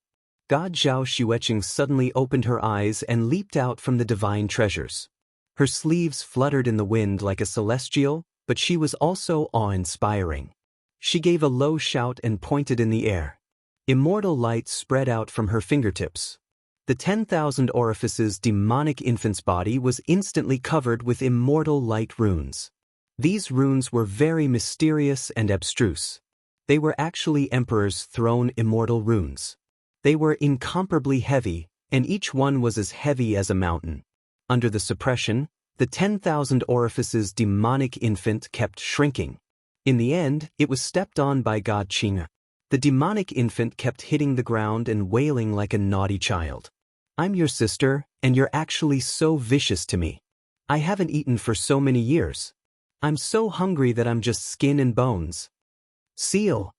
God Zhao Xueqing suddenly opened her eyes and leaped out from the divine treasures. Her sleeves fluttered in the wind like a celestial, but she was also awe-inspiring. She gave a low shout and pointed in the air. Immortal light spread out from her fingertips. The 10,000 orifices demonic infant's body was instantly covered with immortal light runes. These runes were very mysterious and abstruse. They were actually Emperor's Throne immortal runes. They were incomparably heavy, and each one was as heavy as a mountain. Under the suppression, the 10,000 orifices demonic infant kept shrinking. In the end, it was stepped on by God Qing'er. The demonic infant kept hitting the ground and wailing like a naughty child. "I'm your sister, and you're actually so vicious to me. I haven't eaten for so many years. I'm so hungry that I'm just skin and bones." "Seal."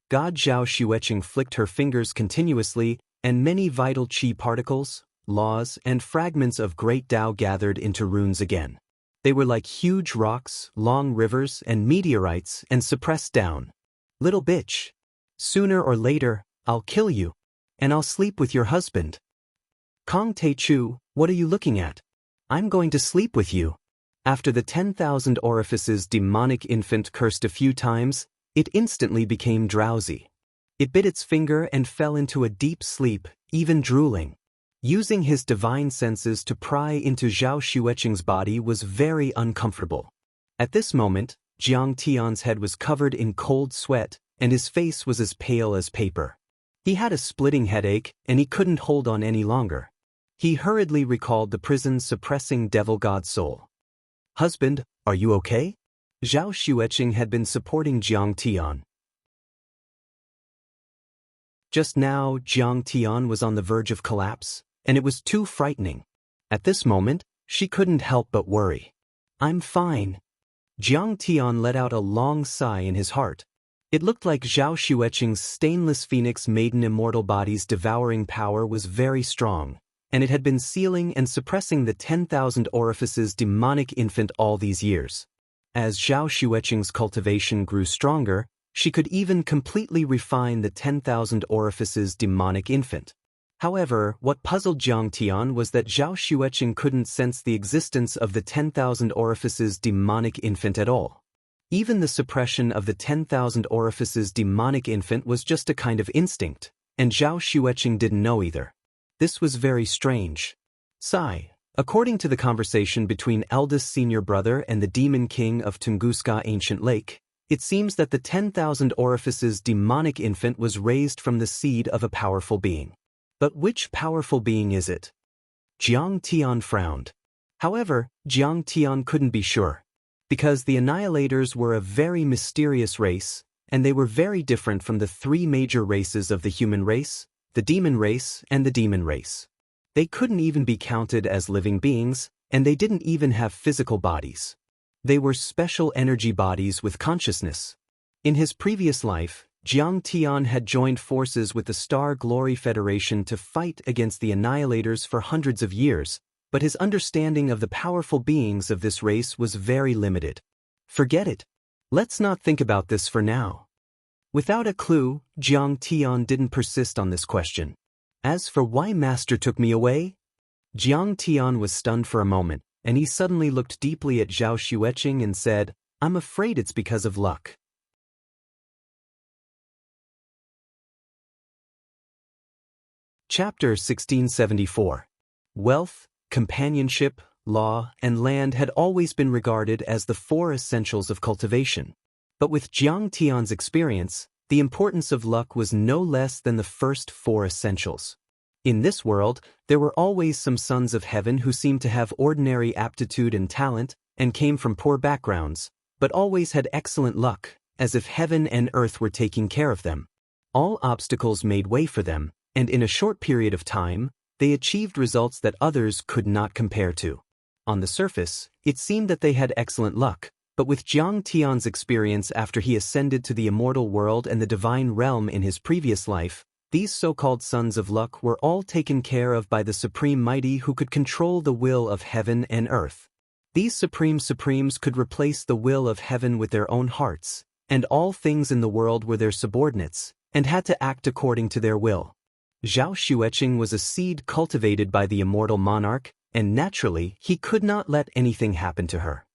God Zhao Xueqing flicked her fingers continuously, and many vital qi particles, laws, and fragments of great Tao gathered into runes again. They were like huge rocks, long rivers, and meteorites, and suppressed down. "Little bitch. Sooner or later, I'll kill you. And I'll sleep with your husband." "Kong Te Chu, what are you looking at? I'm going to sleep with you." After the 10,000 orifices demonic infant cursed a few times, it instantly became drowsy. It bit its finger and fell into a deep sleep, even drooling. Using his divine senses to pry into Zhao Xueqing's body was very uncomfortable. At this moment, Jiang Tian's head was covered in cold sweat, and his face was as pale as paper. He had a splitting headache, and he couldn't hold on any longer. He hurriedly recalled the prison-suppressing devil god soul. "Husband, are you okay?" Zhao Xueqing had been supporting Jiang Tian. Just now, Jiang Tian was on the verge of collapse, and it was too frightening. At this moment, she couldn't help but worry. "I'm fine." Jiang Tian let out a long sigh in his heart. It looked like Zhao Xueqing's stainless phoenix maiden immortal body's devouring power was very strong, and it had been sealing and suppressing the 10,000 orifices demonic infant all these years. As Zhao Xueqing's cultivation grew stronger, she could even completely refine the 10,000 orifices demonic infant. However, what puzzled Jiang Tian was that Zhao Xueqing couldn't sense the existence of the 10,000 orifices demonic infant at all. Even the suppression of the 10,000 orifices demonic infant was just a kind of instinct, and Zhao Xueqing didn't know either. This was very strange. Sigh. According to the conversation between eldest senior brother and the demon king of Tunguska Ancient Lake, it seems that the 10,000 orifices demonic infant was raised from the seed of a powerful being. But which powerful being is it? Jiang Tian frowned. However, Jiang Tian couldn't be sure, because the Annihilators were a very mysterious race, and they were very different from the 3 major races of the human race, the demon race, and the demon race. They couldn't even be counted as living beings, and they didn't even have physical bodies. They were special energy bodies with consciousness. In his previous life, Jiang Tian had joined forces with the Star Glory Federation to fight against the Annihilators for hundreds of years, but his understanding of the powerful beings of this race was very limited. Forget it. Let's not think about this for now. Without a clue, Jiang Tian didn't persist on this question. As for why Master took me away? Jiang Tian was stunned for a moment, and he suddenly looked deeply at Zhao Xueqing and said, "I'm afraid it's because of luck." Chapter 1674. Wealth, companionship, law, and land had always been regarded as the four essentials of cultivation. But with Jiang Tian's experience, the importance of luck was no less than the first four essentials. In this world, there were always some sons of heaven who seemed to have ordinary aptitude and talent, and came from poor backgrounds, but always had excellent luck, as if heaven and earth were taking care of them. All obstacles made way for them, and in a short period of time, they achieved results that others could not compare to. On the surface, it seemed that they had excellent luck, but with Jiang Tian's experience after he ascended to the immortal world and the divine realm in his previous life, these so-called sons of luck were all taken care of by the Supreme Mighty who could control the will of heaven and earth. These supremes could replace the will of heaven with their own hearts, and all things in the world were their subordinates, and had to act according to their will. Zhao Xueqing was a seed cultivated by the immortal monarch, and naturally, he could not let anything happen to her.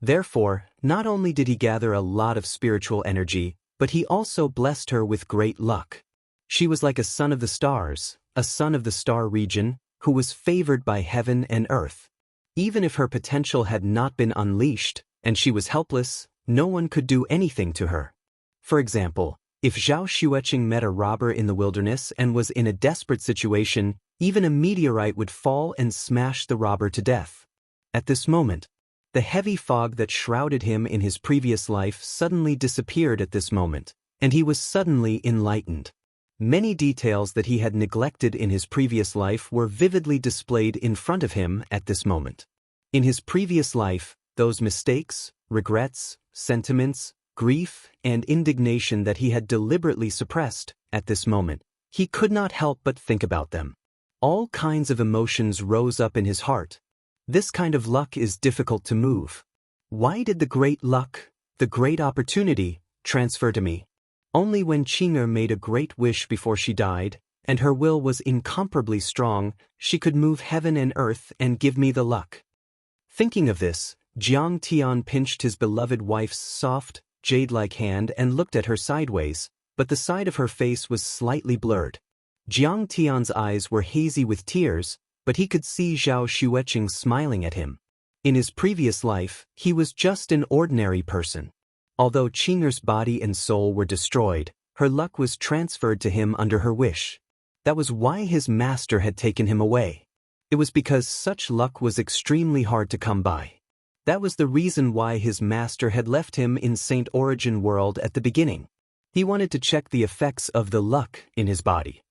Therefore, not only did he gather a lot of spiritual energy, but he also blessed her with great luck. She was like a son of the stars, a son of the star region, who was favored by heaven and earth. Even if her potential had not been unleashed, and she was helpless, no one could do anything to her. For example, if Zhao Xueqing met a robber in the wilderness and was in a desperate situation, even a meteorite would fall and smash the robber to death. At this moment, the heavy fog that shrouded him in his previous life suddenly disappeared at this moment, and he was suddenly enlightened. Many details that he had neglected in his previous life were vividly displayed in front of him at this moment. In his previous life, those mistakes, regrets, sentiments, grief, and indignation that he had deliberately suppressed, at this moment, he could not help but think about them. All kinds of emotions rose up in his heart. This kind of luck is difficult to move. Why did the great luck, the great opportunity, transfer to me? Only when Qing'er made a great wish before she died, and her will was incomparably strong, she could move heaven and earth and give me the luck. Thinking of this, Jiang Tian pinched his beloved wife's soft, jade-like hand and looked at her sideways, but the side of her face was slightly blurred. Jiang Tian's eyes were hazy with tears, but he could see Zhao Xueqing smiling at him. In his previous life, he was just an ordinary person. Although Qing'er's body and soul were destroyed, her luck was transferred to him under her wish. That was why his master had taken him away. It was because such luck was extremely hard to come by. That was the reason why his master had left him in Saint Origin World at the beginning. He wanted to check the effects of the luck in his body.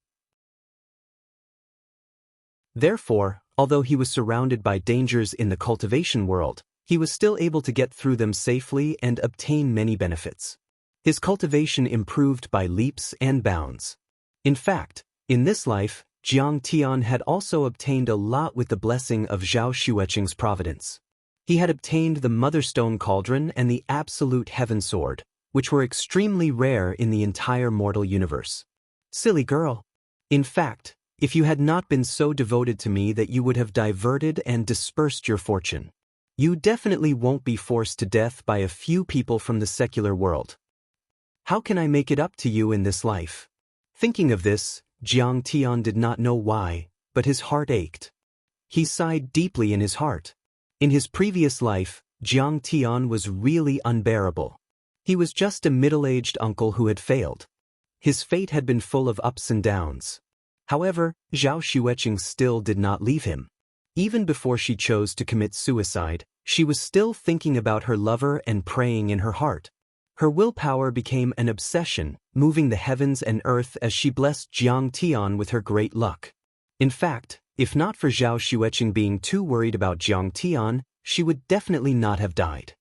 Therefore, although he was surrounded by dangers in the cultivation world, he was still able to get through them safely and obtain many benefits. His cultivation improved by leaps and bounds. In fact, in this life, Jiang Tian had also obtained a lot with the blessing of Zhao Xueqing's providence. He had obtained the Motherstone Cauldron and the Absolute Heaven Sword, which were extremely rare in the entire mortal universe. Silly girl. In fact, if you had not been so devoted to me that you would have diverted and dispersed your fortune, you definitely won't be forced to death by a few people from the secular world. How can I make it up to you in this life? Thinking of this, Jiang Tian did not know why, but his heart ached. He sighed deeply in his heart. In his previous life, Jiang Tian was really unbearable. He was just a middle-aged uncle who had failed. His fate had been full of ups and downs. However, Zhao Xueqing still did not leave him. Even before she chose to commit suicide, she was still thinking about her lover and praying in her heart. Her willpower became an obsession, moving the heavens and earth as she blessed Jiang Tian with her great luck. In fact, if not for Zhao Xueqing being too worried about Jiang Tian, she would definitely not have died.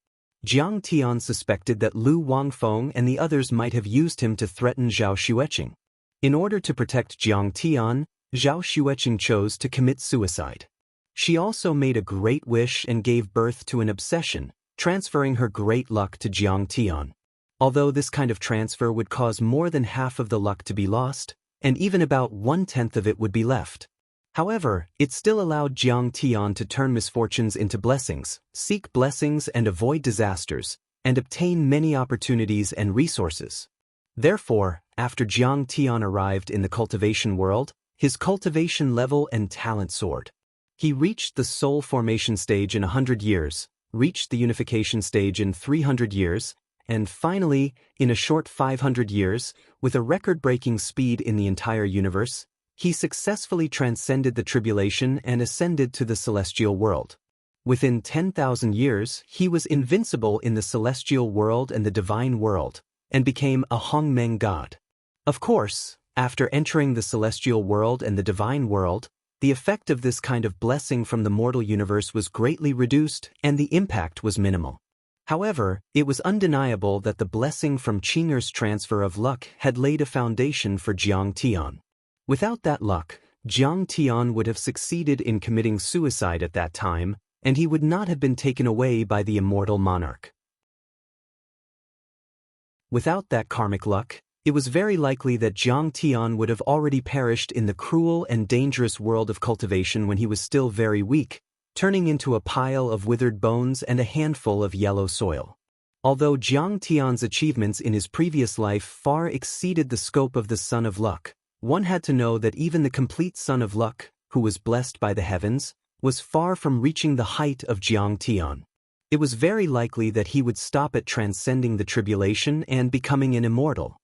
Jiang Tian suspected that Lu Wangfeng and the others might have used him to threaten Zhao Xueqing. In order to protect Jiang Tian, Zhao Xueqing chose to commit suicide. She also made a great wish and gave birth to an obsession, transferring her great luck to Jiang Tian. Although this kind of transfer would cause more than half of the luck to be lost, and even about 1/10 of it would be left. However, it still allowed Jiang Tian to turn misfortunes into blessings, seek blessings and avoid disasters, and obtain many opportunities and resources. Therefore, after Jiang Tian arrived in the cultivation world, his cultivation level and talent soared. He reached the soul formation stage in 100 years, reached the unification stage in 300 years, and finally, in a short 500 years, with a record-breaking speed in the entire universe, he successfully transcended the tribulation and ascended to the celestial world. Within 10,000 years, he was invincible in the celestial world and the divine world, and became a Hongmeng god. Of course, after entering the celestial world and the divine world, the effect of this kind of blessing from the mortal universe was greatly reduced and the impact was minimal. However, it was undeniable that the blessing from Qing'er's transfer of luck had laid a foundation for Jiang Tian. Without that luck, Jiang Tian would have succeeded in committing suicide at that time, and he would not have been taken away by the immortal monarch. Without that karmic luck, it was very likely that Jiang Tian would have already perished in the cruel and dangerous world of cultivation when he was still very weak, turning into a pile of withered bones and a handful of yellow soil. Although Jiang Tian's achievements in his previous life far exceeded the scope of the Son of Luck, one had to know that even the complete Son of Luck, who was blessed by the heavens, was far from reaching the height of Jiang Tian. It was very likely that he would stop at transcending the tribulation and becoming an immortal.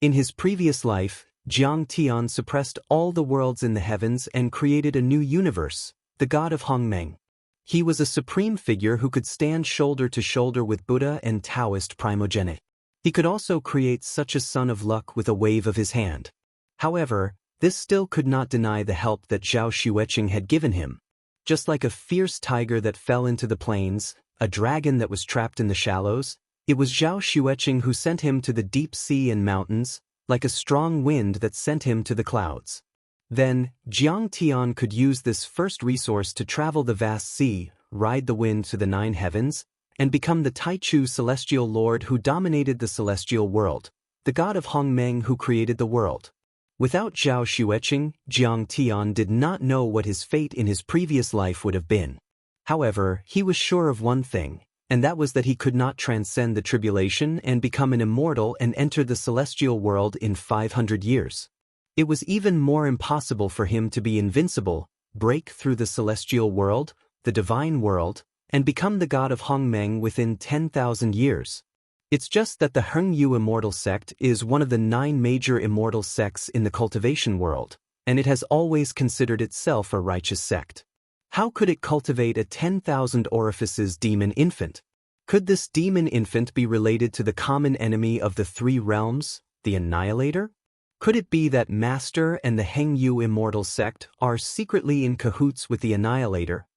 In his previous life, Jiang Tian suppressed all the worlds in the heavens and created a new universe, the god of Hongmeng. He was a supreme figure who could stand shoulder to shoulder with Buddha and Taoist primogeniture. He could also create such a Son of Luck with a wave of his hand. However, this still could not deny the help that Zhao Xueqing had given him. Just like a fierce tiger that fell into the plains, a dragon that was trapped in the shallows, it was Zhao Xueqing who sent him to the deep sea and mountains, like a strong wind that sent him to the clouds. Then, Jiang Tian could use this first resource to travel the vast sea, ride the wind to the 9 heavens, and become the Taichu celestial lord who dominated the celestial world, the god of Hongmeng who created the world. Without Zhao Xueqing, Jiang Tian did not know what his fate in his previous life would have been. However, he was sure of one thing, and that was that he could not transcend the tribulation and become an immortal and enter the celestial world in 500 years. It was even more impossible for him to be invincible, break through the celestial world, the divine world, and become the god of Hongmeng within 10,000 years. It's just that the Hengyu immortal sect is one of the 9 major immortal sects in the cultivation world, and it has always considered itself a righteous sect. How could it cultivate a 10,000 orifices demon infant? Could this demon infant be related to the common enemy of the 3 realms, the Annihilator? Could it be that Master and the Hengyu immortal sect are secretly in cahoots with the Annihilator?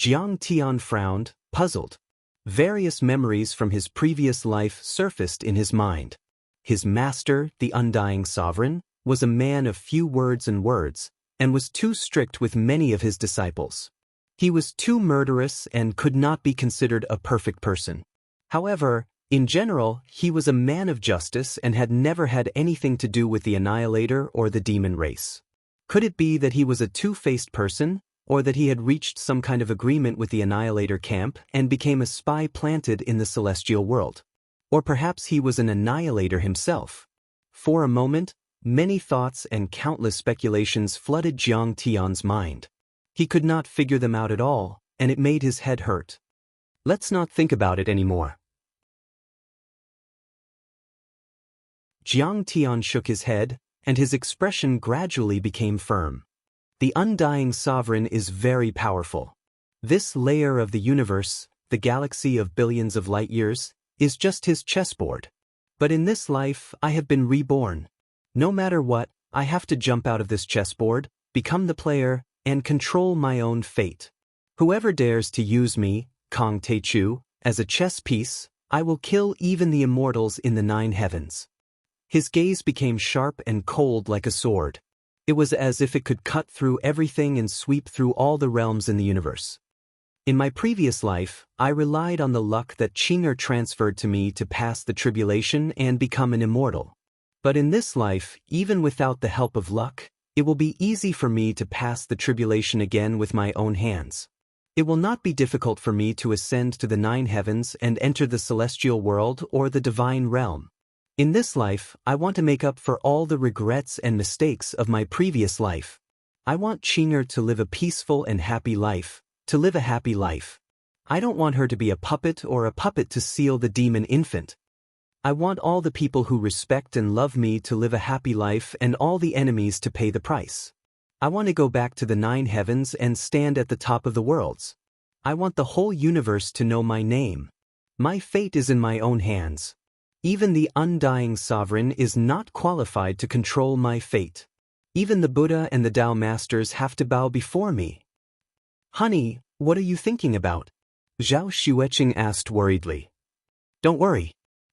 Jiang Tian frowned, puzzled. Various memories from his previous life surfaced in his mind. His master, the undying sovereign, was a man of few words and was too strict with many of his disciples. He was too murderous and could not be considered a perfect person. However, in general, he was a man of justice and had never had anything to do with the Annihilator or the demon race. Could it be that he was a two-faced person, or that he had reached some kind of agreement with the Annihilator camp and became a spy planted in the celestial world? Or perhaps he was an Annihilator himself? For a moment, many thoughts and countless speculations flooded Jiang Tian's mind. He could not figure them out at all, and it made his head hurt. Let's not think about it anymore. Jiang Tian shook his head, and his expression gradually became firm. The undying sovereign is very powerful. This layer of the universe, the galaxy of billions of light years, is just his chessboard. But in this life, I have been reborn. No matter what, I have to jump out of this chessboard, become the player, and control my own fate. Whoever dares to use me, Kong Teichu, as a chess piece, I will kill even the immortals in the 9 heavens. His gaze became sharp and cold like a sword. It was as if it could cut through everything and sweep through all the realms in the universe. In my previous life, I relied on the luck that Qing'er transferred to me to pass the tribulation and become an immortal. But in this life, even without the help of luck, it will be easy for me to pass the tribulation again with my own hands. It will not be difficult for me to ascend to the 9 heavens and enter the celestial world or the divine realm. In this life, I want to make up for all the regrets and mistakes of my previous life. I want Qing'er to live a peaceful and happy life, to live a happy life. I don't want her to be a puppet or a puppet to seal the demon infant. I want all the people who respect and love me to live a happy life and all the enemies to pay the price. I want to go back to the 9 heavens and stand at the top of the worlds. I want the whole universe to know my name. My fate is in my own hands. Even the undying sovereign is not qualified to control my fate. Even the Buddha and the Tao masters have to bow before me. Honey, what are you thinking about? Zhao Xueqing asked worriedly. Don't worry.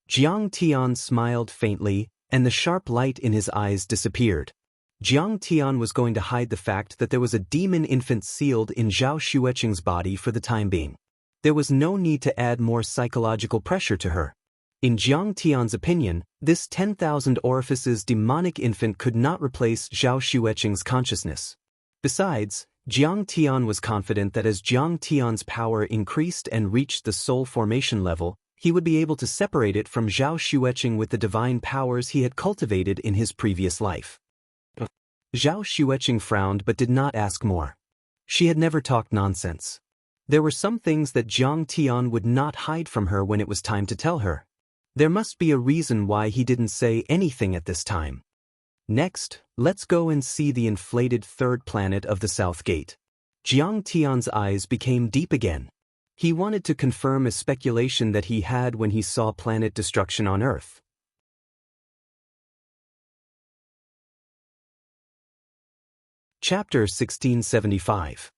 Jiang Tian smiled faintly, and the sharp light in his eyes disappeared. Jiang Tian was going to hide the fact that there was a demon infant sealed in Zhao Xueqing's body for the time being. There was no need to add more psychological pressure to her. In Jiang Tian's opinion, this 10,000 orifices demonic infant could not replace Zhao Xueqing's consciousness. Besides, Jiang Tian was confident that as Jiang Tian's power increased and reached the soul formation level, he would be able to separate it from Zhao Xueqing with the divine powers he had cultivated in his previous life. Zhao Xueqing frowned but did not ask more. She had never talked nonsense. There were some things that Jiang Tian would not hide from her when it was time to tell her. There must be a reason why he didn't say anything at this time. Next, let's go and see the inflated 3rd planet of the South Gate. Jiang Tian's eyes became deep again. He wanted to confirm a speculation that he had when he saw planet destruction on Earth. Chapter 1675.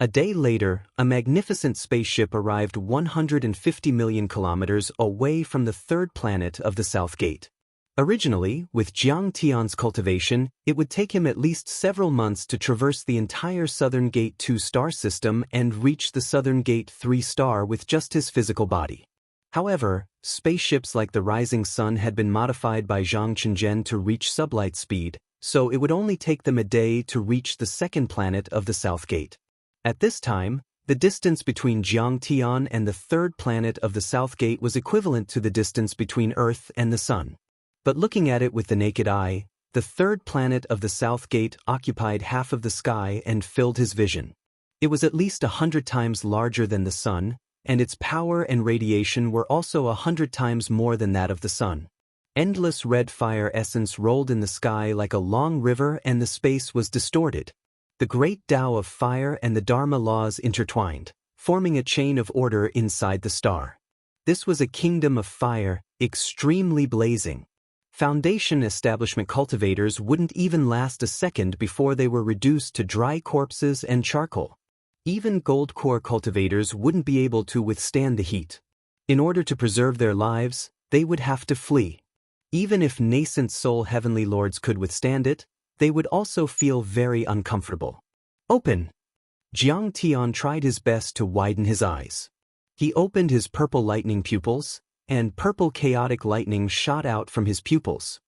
A day later, a magnificent spaceship arrived 150 million kilometers away from the 3rd planet of the South Gate. Originally, with Jiang Tian's cultivation, it would take him at least several months to traverse the entire Southern Gate 2-star system and reach the Southern Gate 3-star with just his physical body. However, spaceships like the Rising Sun had been modified by Zhang Chenjian to reach sublight speed, so it would only take them a day to reach the 2nd planet of the South Gate. At this time, the distance between Jiang Tian and the 3rd planet of the South Gate was equivalent to the distance between Earth and the Sun. But looking at it with the naked eye, the 3rd planet of the South Gate occupied half of the sky and filled his vision. It was at least 100 times larger than the Sun, and its power and radiation were also 100 times more than that of the Sun. Endless red fire essence rolled in the sky like a long river, and the space was distorted. The great Tao of fire and the Dharma laws intertwined, forming a chain of order inside the star. This was a kingdom of fire, extremely blazing. Foundation establishment cultivators wouldn't even last a second before they were reduced to dry corpses and charcoal. Even gold core cultivators wouldn't be able to withstand the heat. In order to preserve their lives, they would have to flee. Even if nascent soul heavenly lords could withstand it, they would also feel very uncomfortable. Open! Jiang Tian tried his best to widen his eyes. He opened his purple lightning pupils, and purple chaotic lightning shot out from his pupils.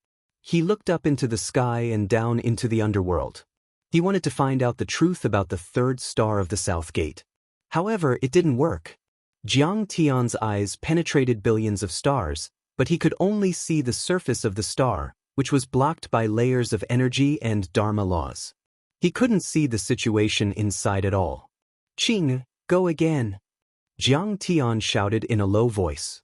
He looked up into the sky and down into the underworld. He wanted to find out the truth about the 3rd star of the South Gate. However, it didn't work. Jiang Tian's eyes penetrated billions of stars, but he could only see the surface of the star, which was blocked by layers of energy and Dharma laws. He couldn't see the situation inside at all. Qing, go again! Jiang Tian shouted in a low voice.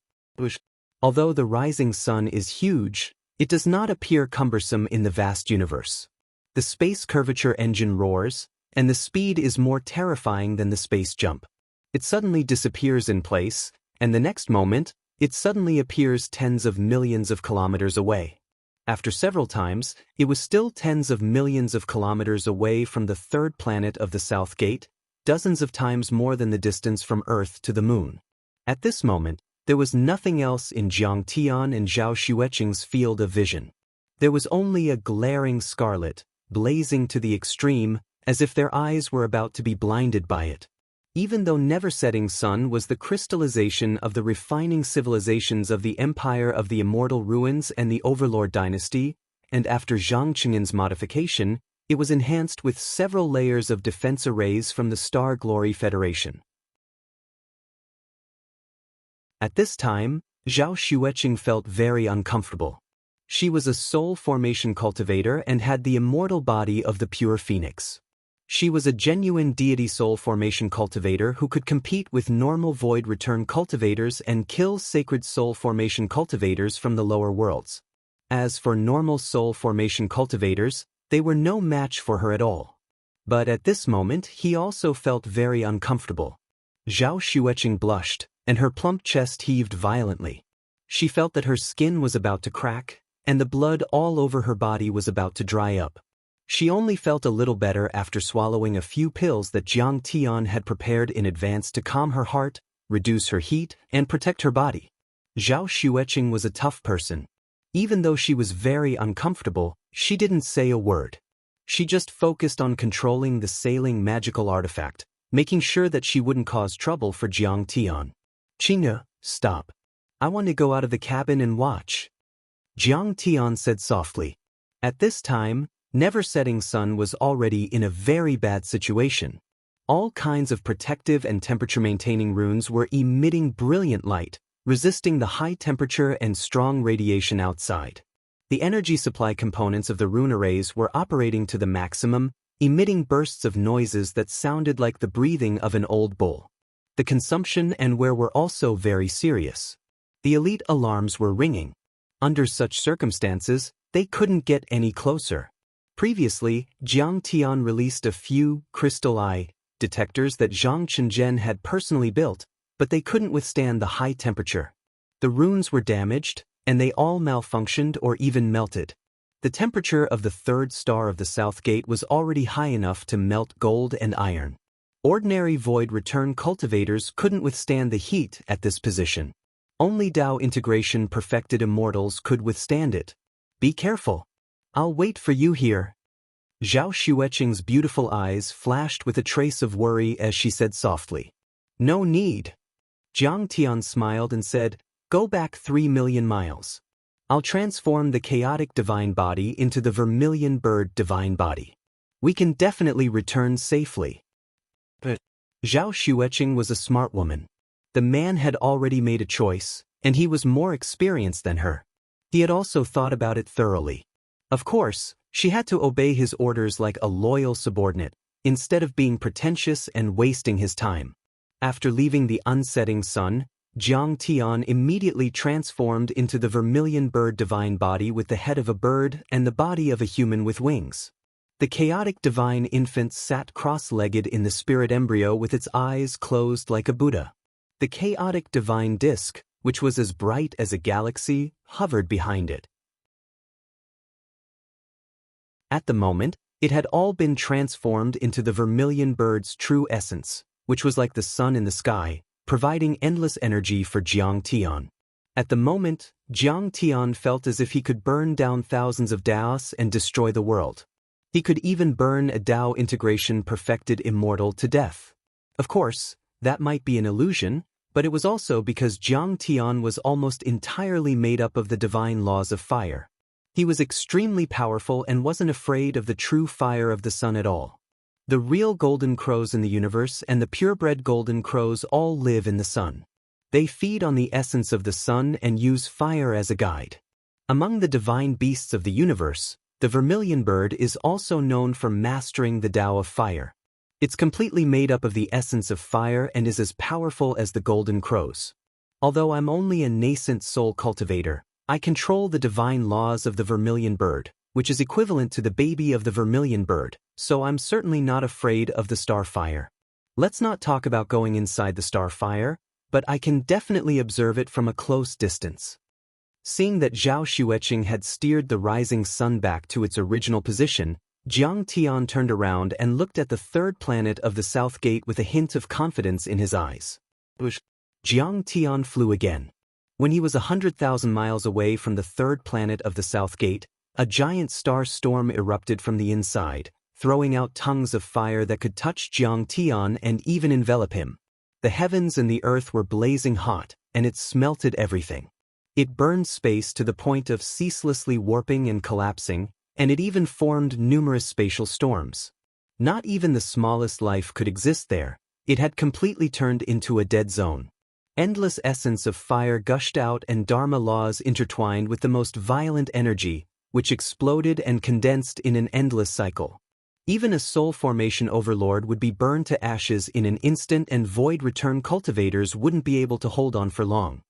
Although the rising sun is huge, it does not appear cumbersome in the vast universe. The space curvature engine roars, and the speed is more terrifying than the space jump. It suddenly disappears in place, and the next moment, it suddenly appears tens of millions of kilometers away. After several times, it was still tens of millions of kilometers away from the 3rd planet of the South Gate, dozens of times more than the distance from Earth to the Moon. At this moment, there was nothing else in Jiang Tian and Zhao Xueqing's field of vision. There was only a glaring scarlet, blazing to the extreme, as if their eyes were about to be blinded by it. Even though never-setting sun was the crystallization of the refining civilizations of the Empire of the Immortal Ruins and the Overlord dynasty, and after Zhang Qingin's modification, it was enhanced with several layers of defense arrays from the Star Glory Federation. At this time, Zhao Xueqing felt very uncomfortable. She was a soul formation cultivator and had the immortal body of the pure phoenix. She was a genuine deity soul formation cultivator who could compete with normal void return cultivators and kill sacred soul formation cultivators from the lower worlds. As for normal soul formation cultivators, they were no match for her at all. But at this moment he also felt very uncomfortable. Zhao Xueqing blushed, and her plump chest heaved violently. She felt that her skin was about to crack, and the blood all over her body was about to dry up. She only felt a little better after swallowing a few pills that Jiang Tian had prepared in advance to calm her heart, reduce her heat, and protect her body. Zhao Xueqing was a tough person. Even though she was very uncomfortable, she didn't say a word. She just focused on controlling the sailing magical artifact, making sure that she wouldn't cause trouble for Jiang Tian. "Qingya, stop. I want to go out of the cabin and watch," Jiang Tian said softly. At this time, Never-Setting Sun was already in a very bad situation. All kinds of protective and temperature-maintaining runes were emitting brilliant light, resisting the high temperature and strong radiation outside. The energy supply components of the rune arrays were operating to the maximum, emitting bursts of noises that sounded like the breathing of an old bull. The consumption and wear were also very serious. The elite alarms were ringing. Under such circumstances, they couldn't get any closer. Previously, Jiang Tian released a few crystal eye detectors that Zhang Chenzhen had personally built, but they couldn't withstand the high temperature. The runes were damaged, and they all malfunctioned or even melted. The temperature of the third star of the South Gate was already high enough to melt gold and iron. Ordinary void return cultivators couldn't withstand the heat at this position. Only Dao integration perfected immortals could withstand it. "Be careful. I'll wait for you here." Zhao Xueqing's beautiful eyes flashed with a trace of worry as she said softly, "No need." Jiang Tian smiled and said, "Go back 3 million miles. I'll transform the chaotic divine body into the vermilion bird divine body. We can definitely return safely." But Zhao Xueqing was a smart woman. The man had already made a choice, and he was more experienced than her. He had also thought about it thoroughly. Of course, she had to obey his orders like a loyal subordinate, instead of being pretentious and wasting his time. After leaving the unsetting sun, Jiang Tian immediately transformed into the vermilion bird divine body with the head of a bird and the body of a human with wings. The chaotic divine infant sat cross-legged in the spirit embryo with its eyes closed like a Buddha. The chaotic divine disk, which was as bright as a galaxy, hovered behind it. At the moment, it had all been transformed into the vermilion bird's true essence, which was like the sun in the sky, providing endless energy for Jiang Tian. At the moment, Jiang Tian felt as if he could burn down thousands of Daos and destroy the world. He could even burn a Dao integration perfected immortal to death. Of course, that might be an illusion, but it was also because Jiang Tian was almost entirely made up of the divine laws of fire. He was extremely powerful and wasn't afraid of the true fire of the sun at all. The real golden crows in the universe and the purebred golden crows all live in the sun. They feed on the essence of the sun and use fire as a guide. Among the divine beasts of the universe, the vermilion bird is also known for mastering the Tao of fire. It's completely made up of the essence of fire and is as powerful as the golden crows. Although I'm only a nascent soul cultivator, I control the divine laws of the vermilion bird, which is equivalent to the baby of the vermilion bird, so I'm certainly not afraid of the star fire. Let's not talk about going inside the star fire, but I can definitely observe it from a close distance. Seeing that Zhao Xueqing had steered the rising sun back to its original position, Jiang Tian turned around and looked at the third planet of the South Gate with a hint of confidence in his eyes. Jiang Tian flew again. When he was 100,000 miles away from the third planet of the South Gate, a giant star storm erupted from the inside, throwing out tongues of fire that could touch Jiang Tian and even envelop him. The heavens and the earth were blazing hot, and it smelted everything. It burned space to the point of ceaselessly warping and collapsing, and it even formed numerous spatial storms. Not even the smallest life could exist there. It had completely turned into a dead zone. Endless essence of fire gushed out and Dharma laws intertwined with the most violent energy, which exploded and condensed in an endless cycle. Even a soul formation overlord would be burned to ashes in an instant, and void return cultivators wouldn't be able to hold on for long.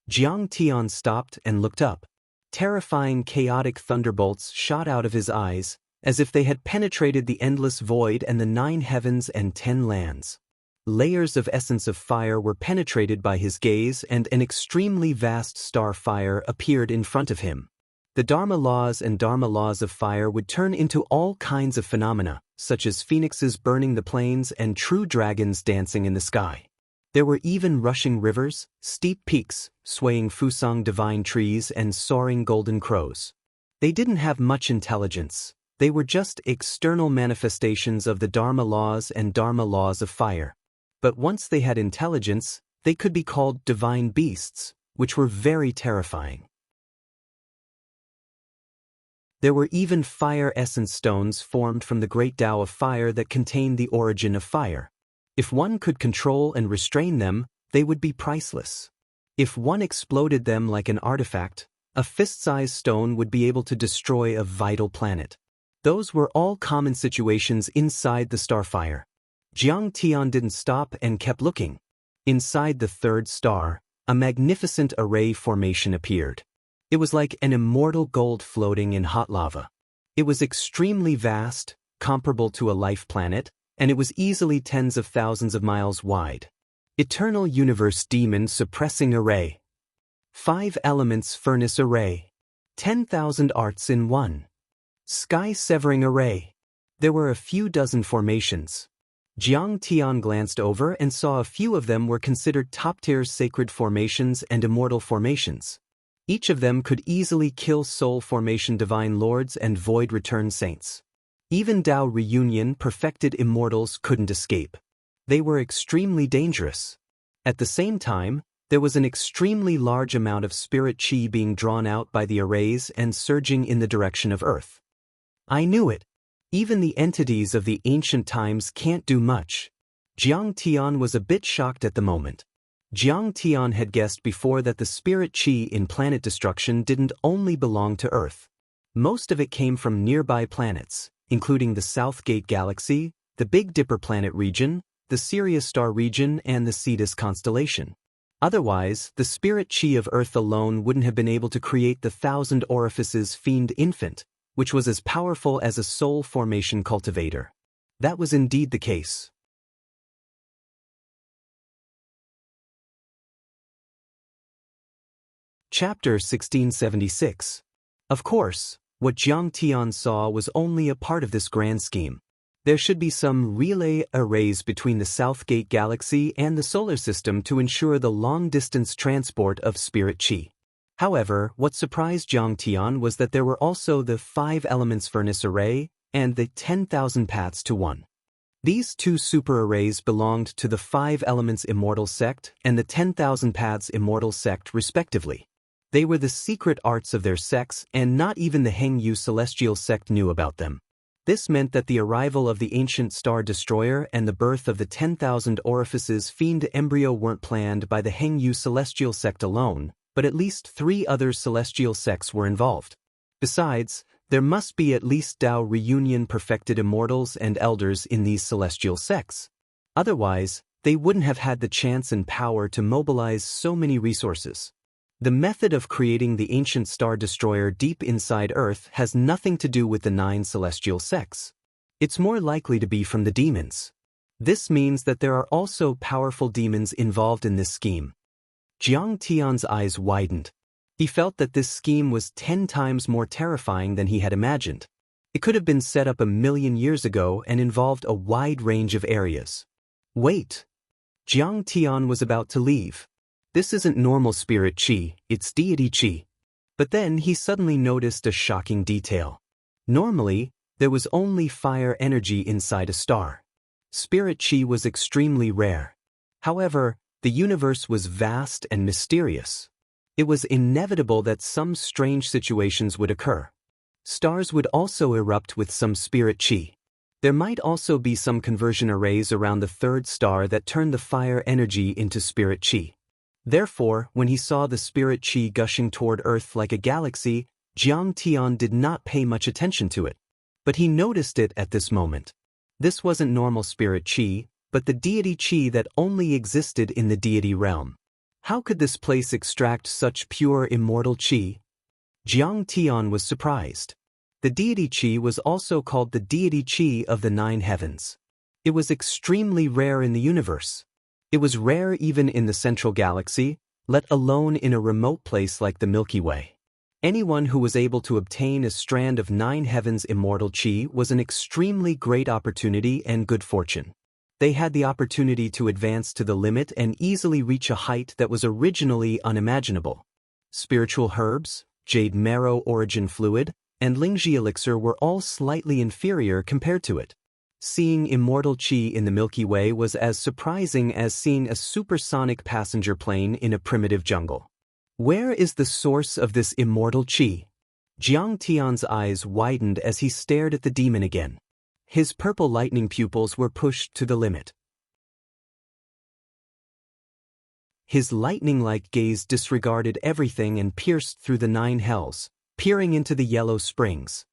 Jiang Tian stopped and looked up. Terrifying chaotic thunderbolts shot out of his eyes, as if they had penetrated the endless void and the 9 heavens and 10 lands. Layers of essence of fire were penetrated by his gaze, and an extremely vast star fire appeared in front of him. The Dharma laws and Dharma laws of fire would turn into all kinds of phenomena, such as phoenixes burning the plains and true dragons dancing in the sky. There were even rushing rivers, steep peaks, swaying fusang divine trees, and soaring golden crows. They didn't have much intelligence. They were just external manifestations of the Dharma laws and Dharma laws of fire. But once they had intelligence, they could be called divine beasts, which were very terrifying. There were even fire essence stones formed from the great Tao of fire that contained the origin of fire. If one could control and restrain them, they would be priceless. If one exploded them like an artifact, a fist-sized stone would be able to destroy a vital planet. Those were all common situations inside the starfire. Jiang Tian didn't stop and kept looking. Inside the 3rd star, a magnificent array formation appeared. It was like an immortal gold floating in hot lava. It was extremely vast, comparable to a life planet, and it was easily tens of thousands of miles wide. Eternal Universe Demon Suppressing Array. 5 Elements Furnace Array. 10,000 Arts in 1. Sky Severing Array. There were a few dozen formations. Jiang Tian glanced over and saw a few of them were considered top-tier sacred formations and immortal formations. Each of them could easily kill soul formation divine lords and void return saints. Even Tao reunion perfected immortals couldn't escape. They were extremely dangerous. At the same time, there was an extremely large amount of spirit chi being drawn out by the arrays and surging in the direction of Earth. I knew it. Even the entities of the ancient times can't do much. Jiang Tian was a bit shocked at the moment. Jiang Tian had guessed before that the spirit chi in planet destruction didn't only belong to Earth. Most of it came from nearby planets, including the South Gate Galaxy, the Big Dipper planet region, the Sirius star region, and the Cetus constellation. Otherwise, the spirit chi of Earth alone wouldn't have been able to create the 1,000 orifices fiend infant, which was as powerful as a soul formation cultivator. That was indeed the case. Chapter 1676. Of course, what Jiang Tian saw was only a part of this grand scheme. There should be some relay arrays between the South Gate Galaxy and the solar system to ensure the long-distance transport of spirit chi. However, what surprised Jiang Tian was that there were also the 5 elements furnace array and the 10,000 paths to 1. These 2 super arrays belonged to the 5 elements immortal sect and the 10,000 paths immortal sect respectively. They were the secret arts of their sects, and not even the Heng Yu celestial sect knew about them. This meant that the arrival of the ancient star destroyer and the birth of the 10,000 orifices fiend embryo weren't planned by the Heng Yu celestial sect alone, but at least 3 other celestial sects were involved. Besides, there must be at least Tao reunion perfected immortals and elders in these celestial sects. Otherwise, they wouldn't have had the chance and power to mobilize so many resources. The method of creating the ancient star destroyer deep inside Earth has nothing to do with the 9 celestial sects. It's more likely to be from the demons. This means that there are also powerful demons involved in this scheme. Jiang Tian's eyes widened. He felt that this scheme was 10 times more terrifying than he had imagined. It could have been set up 1,000,000 years ago and involved a wide range of areas. Wait! Jiang Tian was about to leave. This isn't normal spirit chi, it's deity chi. But then he suddenly noticed a shocking detail. Normally, there was only fire energy inside a star. Spirit chi was extremely rare. However, the universe was vast and mysterious. It was inevitable that some strange situations would occur. Stars would also erupt with some spirit chi. There might also be some conversion arrays around the 3rd star that turn the fire energy into spirit chi. Therefore, when he saw the spirit chi gushing toward Earth like a galaxy, Jiang Tian did not pay much attention to it. But he noticed it at this moment. This wasn't normal spirit qi, but the deity qi that only existed in the deity realm. How could this place extract such pure immortal qi? Jiang Tian was surprised. The deity qi was also called the deity qi of the 9 heavens. It was extremely rare in the universe. It was rare even in the central galaxy, let alone in a remote place like the Milky Way. Anyone who was able to obtain a strand of 9 heavens immortal qi was an extremely great opportunity and good fortune. They had the opportunity to advance to the limit and easily reach a height that was originally unimaginable. Spiritual herbs, jade marrow origin fluid, and Lingji elixir were all slightly inferior compared to it. Seeing immortal qi in the Milky Way was as surprising as seeing a supersonic passenger plane in a primitive jungle. Where is the source of this immortal qi? Jiang Tian's eyes widened as he stared at the demon again. His purple lightning pupils were pushed to the limit. His lightning-like gaze disregarded everything and pierced through the 9 hells, peering into the yellow springs.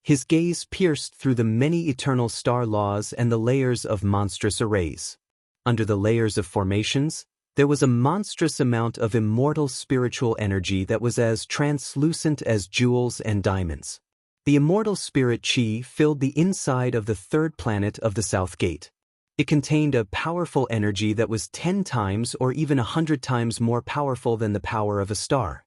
His gaze pierced through the many eternal star laws and the layers of monstrous arrays. Under the layers of formations, there was a monstrous amount of immortal spiritual energy that was as translucent as jewels and diamonds. The immortal spirit qi filled the inside of the 3rd planet of the South Gate. It contained a powerful energy that was 10 times or even 100 times more powerful than the power of a star.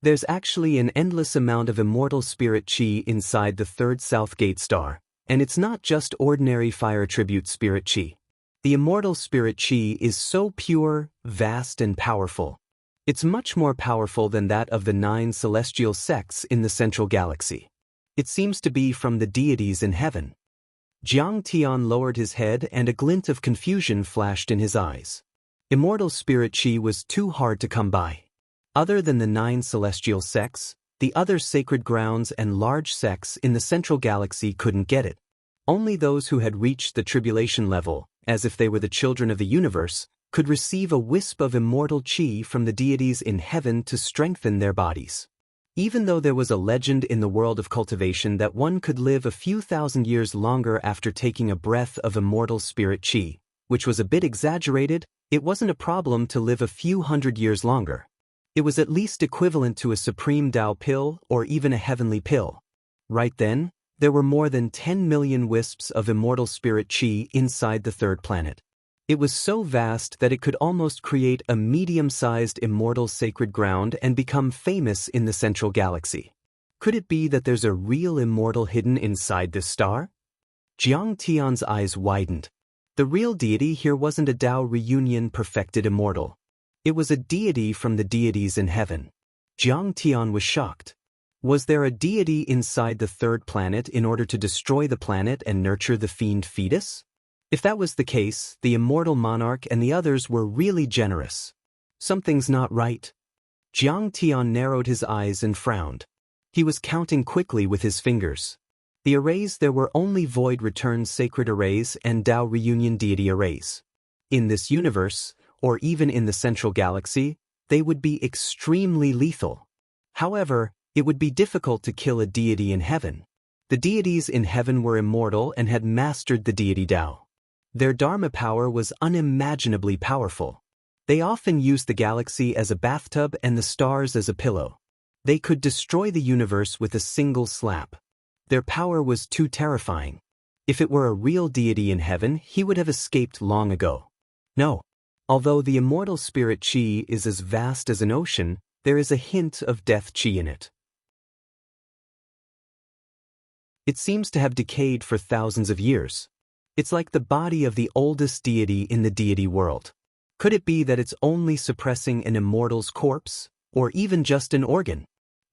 There's actually an endless amount of immortal spirit qi inside the 3rd South Gate star, and it's not just ordinary fire attribute spirit qi. The immortal spirit qi is so pure, vast, and powerful. It's much more powerful than that of the 9 celestial sects in the central galaxy. It seems to be from the deities in heaven. Jiang Tian lowered his head and a glint of confusion flashed in his eyes. Immortal spirit qi was too hard to come by. Other than the 9 celestial sects, the other sacred grounds and large sects in the central galaxy couldn't get it. Only those who had reached the tribulation level, as if they were the children of the universe, could receive a wisp of immortal qi from the deities in heaven to strengthen their bodies. Even though there was a legend in the world of cultivation that one could live a few thousand years longer after taking a breath of immortal spirit qi, which was a bit exaggerated, it wasn't a problem to live a few hundred years longer. It was at least equivalent to a supreme Tao pill or even a heavenly pill. Right then, there were more than 10 million wisps of immortal spirit qi inside the 3rd planet. It was so vast that it could almost create a medium-sized immortal sacred ground and become famous in the central galaxy. Could it be that there's a real immortal hidden inside this star? Jiang Tian's eyes widened. The real deity here wasn't a Tao reunion perfected immortal. It was a deity from the deities in heaven. Jiang Tian was shocked. Was there a deity inside the 3rd planet in order to destroy the planet and nurture the fiend fetus? If that was the case, the immortal monarch and the others were really generous. Something's not right. Jiang Tian narrowed his eyes and frowned. He was counting quickly with his fingers. The arrays there were only void return sacred arrays and Tao reunion deity arrays. In this universe, or even in the central galaxy, they would be extremely lethal. However, it would be difficult to kill a deity in heaven. The deities in heaven were immortal and had mastered the deity Tao. Their Dharma power was unimaginably powerful. They often used the galaxy as a bathtub and the stars as a pillow. They could destroy the universe with a single slap. Their power was too terrifying. If it were a real deity in heaven, he would have escaped long ago. No. Although the immortal spirit qi is as vast as an ocean, there is a hint of death qi in it. It seems to have decayed for thousands of years. It's like the body of the oldest deity in the deity world. Could it be that it's only suppressing an immortal's corpse, or even just an organ?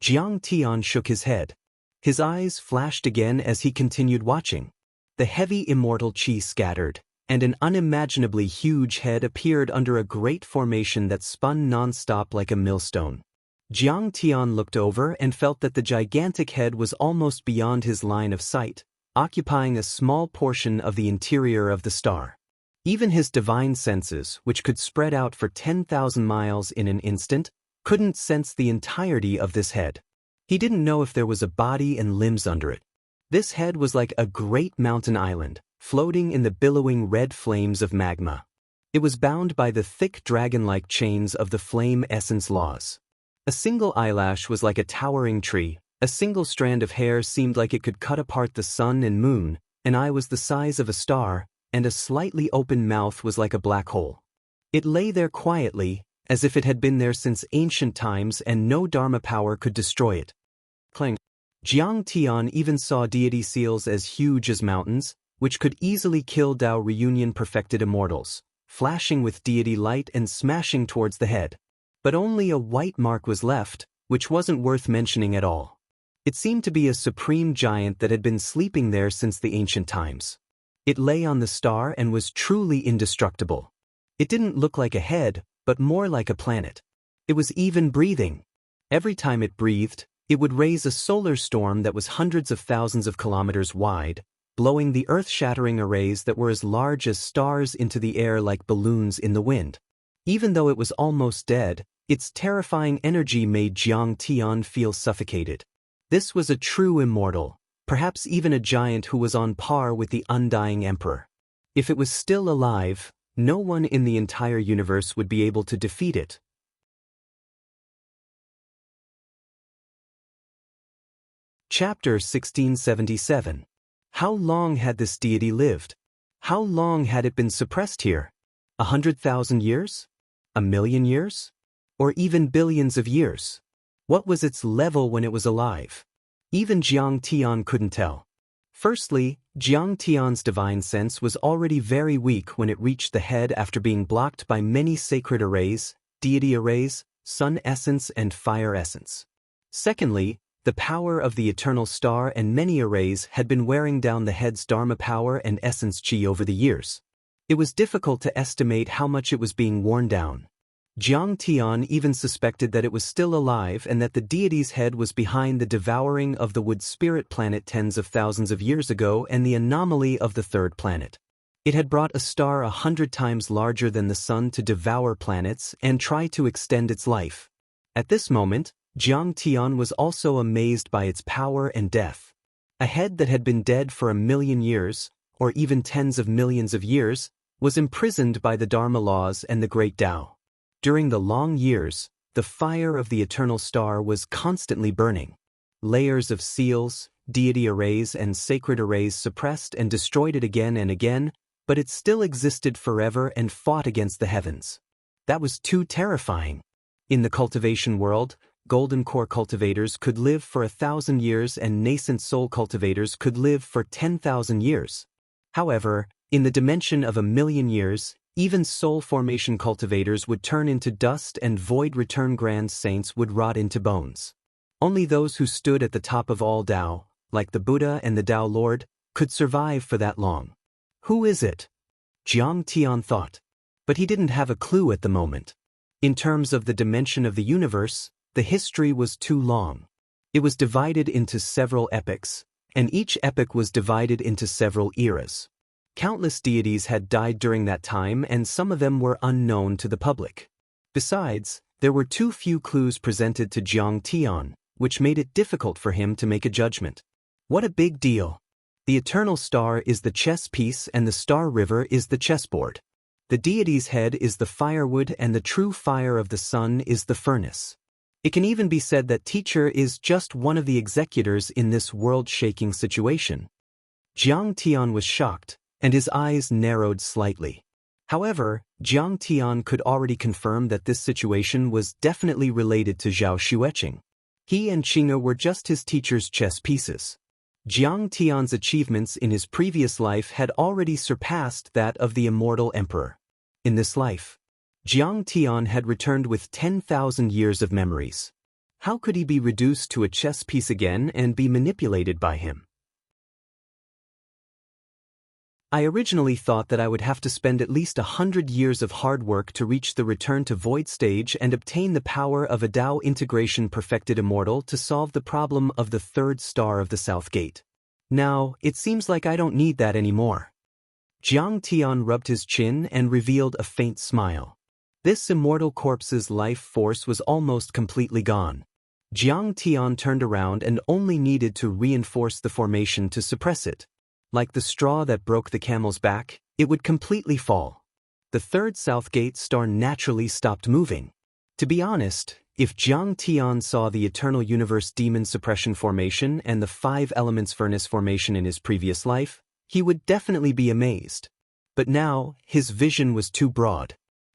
Jiang Tian shook his head. His eyes flashed again as he continued watching. The heavy immortal qi scattered, and an unimaginably huge head appeared under a great formation that spun non-stop like a millstone. Jiang Tian looked over and felt that the gigantic head was almost beyond his line of sight, occupying a small portion of the interior of the star. Even his divine senses, which could spread out for 10,000 miles in an instant, couldn't sense the entirety of this head. He didn't know if there was a body and limbs under it. This head was like a great mountain island, floating in the billowing red flames of magma. It was bound by the thick dragon-like chains of the flame essence laws. A single eyelash was like a towering tree, a single strand of hair seemed like it could cut apart the sun and moon, an eye was the size of a star, and a slightly open mouth was like a black hole. It lay there quietly, as if it had been there since ancient times and no Dharma power could destroy it. Clang. Jiang Tian even saw deity seals as huge as mountains, which could easily kill Dao Reunion perfected immortals, flashing with deity light and smashing towards the head. But only a white mark was left, which wasn't worth mentioning at all. It seemed to be a supreme giant that had been sleeping there since the ancient times. It lay on the star and was truly indestructible. It didn't look like a head, but more like a planet. It was even breathing. Every time it breathed, it would raise a solar storm that was hundreds of thousands of kilometers wide, blowing the earth-shattering arrays that were as large as stars into the air like balloons in the wind. Even though it was almost dead, its terrifying energy made Jiang Tian feel suffocated. This was a true immortal, perhaps even a giant who was on par with the undying emperor. If it was still alive, no one in the entire universe would be able to defeat it. Chapter 1677. How long had this deity lived? How long had it been suppressed here? 100,000 years? 1,000,000 years? Or even billions of years? What was its level when it was alive? Even Jiang Tian couldn't tell. Firstly, Jiang Tian's divine sense was already very weak when it reached the head after being blocked by many sacred arrays, deity arrays, sun essence and fire essence. Secondly, the power of the eternal star and many arrays had been wearing down the head's dharma power and essence chi over the years. It was difficult to estimate how much it was being worn down. Jiang Tian even suspected that it was still alive and that the deity's head was behind the devouring of the wood spirit planet tens of thousands of years ago and the anomaly of the third planet. It had brought a star 100 times larger than the sun to devour planets and try to extend its life. At this moment, Jiang Tian was also amazed by its power and death. A head that had been dead for 1,000,000 years, or even tens of millions of years, was imprisoned by the Dharma laws and the Great Tao. During the long years, the fire of the eternal star was constantly burning. Layers of seals, deity arrays and sacred arrays suppressed and destroyed it again and again, but it still existed forever and fought against the heavens. That was too terrifying. In the cultivation world, golden core cultivators could live for 1,000 years and nascent soul cultivators could live for 10,000 years. However, in the dimension of 1,000,000 years, even soul formation cultivators would turn into dust and void return grand saints would rot into bones. Only those who stood at the top of all Tao, like the Buddha and the Tao Lord, could survive for that long. Who is it? Jiang Tian thought. But he didn't have a clue at the moment. In terms of the dimension of the universe, the history was too long. It was divided into several epochs, and each epoch was divided into several eras. Countless deities had died during that time and some of them were unknown to the public. Besides, there were too few clues presented to Jiang Tian, which made it difficult for him to make a judgment. What a big deal! The eternal star is the chess piece and the star river is the chessboard. The deity's head is the firewood and the true fire of the sun is the furnace. It can even be said that teacher is just one of the executors in this world-shaking situation. Jiang Tian was shocked, and his eyes narrowed slightly. However, Jiang Tian could already confirm that this situation was definitely related to Zhao Xueqing. He and Qing'e were just his teacher's chess pieces. Jiang Tian's achievements in his previous life had already surpassed that of the immortal emperor. In this life, Jiang Tian had returned with 10,000 years of memories. How could he be reduced to a chess piece again and be manipulated by him? I originally thought that I would have to spend at least 100 years of hard work to reach the return to void stage and obtain the power of a Tao integration perfected immortal to solve the problem of the third star of the South Gate. Now, it seems like I don't need that anymore. Jiang Tian rubbed his chin and revealed a faint smile. This immortal corpse's life force was almost completely gone. Jiang Tian turned around and only needed to reinforce the formation to suppress it. Like the straw that broke the camel's back, it would completely fall. The third south gate star naturally stopped moving. To be honest, if Jiang Tian saw the Eternal Universe Demon Suppression Formation and the 5 Elements Furnace Formation in his previous life, he would definitely be amazed. But now, his vision was too broad.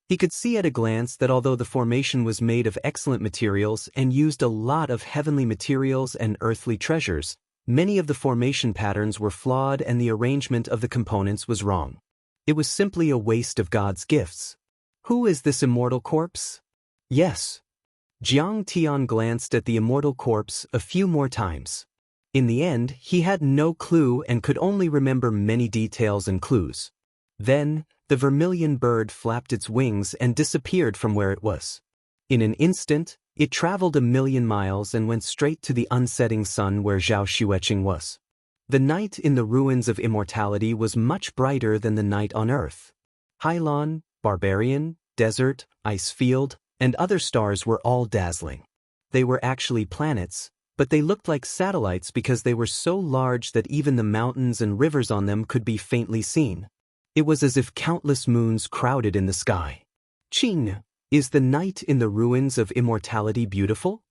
He could see at a glance that although the formation was made of excellent materials and used a lot of heavenly materials and earthly treasures, many of the formation patterns were flawed and the arrangement of the components was wrong. It was simply a waste of God's gifts. Who is this immortal corpse? Yes. Jiang Tian glanced at the immortal corpse a few more times. In the end, he had no clue and could only remember many details and clues. Then, the vermilion bird flapped its wings and disappeared from where it was. In an instant, it traveled 1,000,000 miles and went straight to the unsetting sun where Zhao Xueqing was. The night in the ruins of immortality was much brighter than the night on Earth. Hylon, Barbarian, Desert, Ice Field, and other stars were all dazzling. They were actually planets, but they looked like satellites because they were so large that even the mountains and rivers on them could be faintly seen. It was as if countless moons crowded in the sky. Qing, is the night in the ruins of immortality beautiful?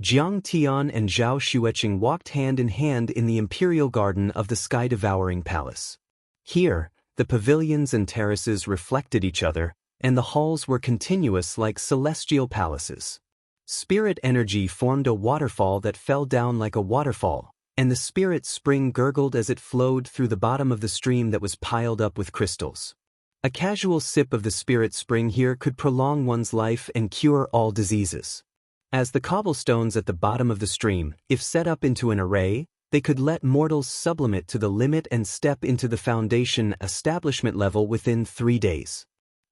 Jiang Tian and Zhao Xueqing walked hand in hand in the imperial garden of the sky-devouring palace. Here, the pavilions and terraces reflected each other, and the halls were continuous like celestial palaces. Spirit energy formed a waterfall that fell down like a waterfall, and the spirit spring gurgled as it flowed through the bottom of the stream that was piled up with crystals. A casual sip of the spirit spring here could prolong one's life and cure all diseases. As the cobblestones at the bottom of the stream, if set up into an array, they could let mortals sublimate to the limit and step into the foundation establishment level within 3 days.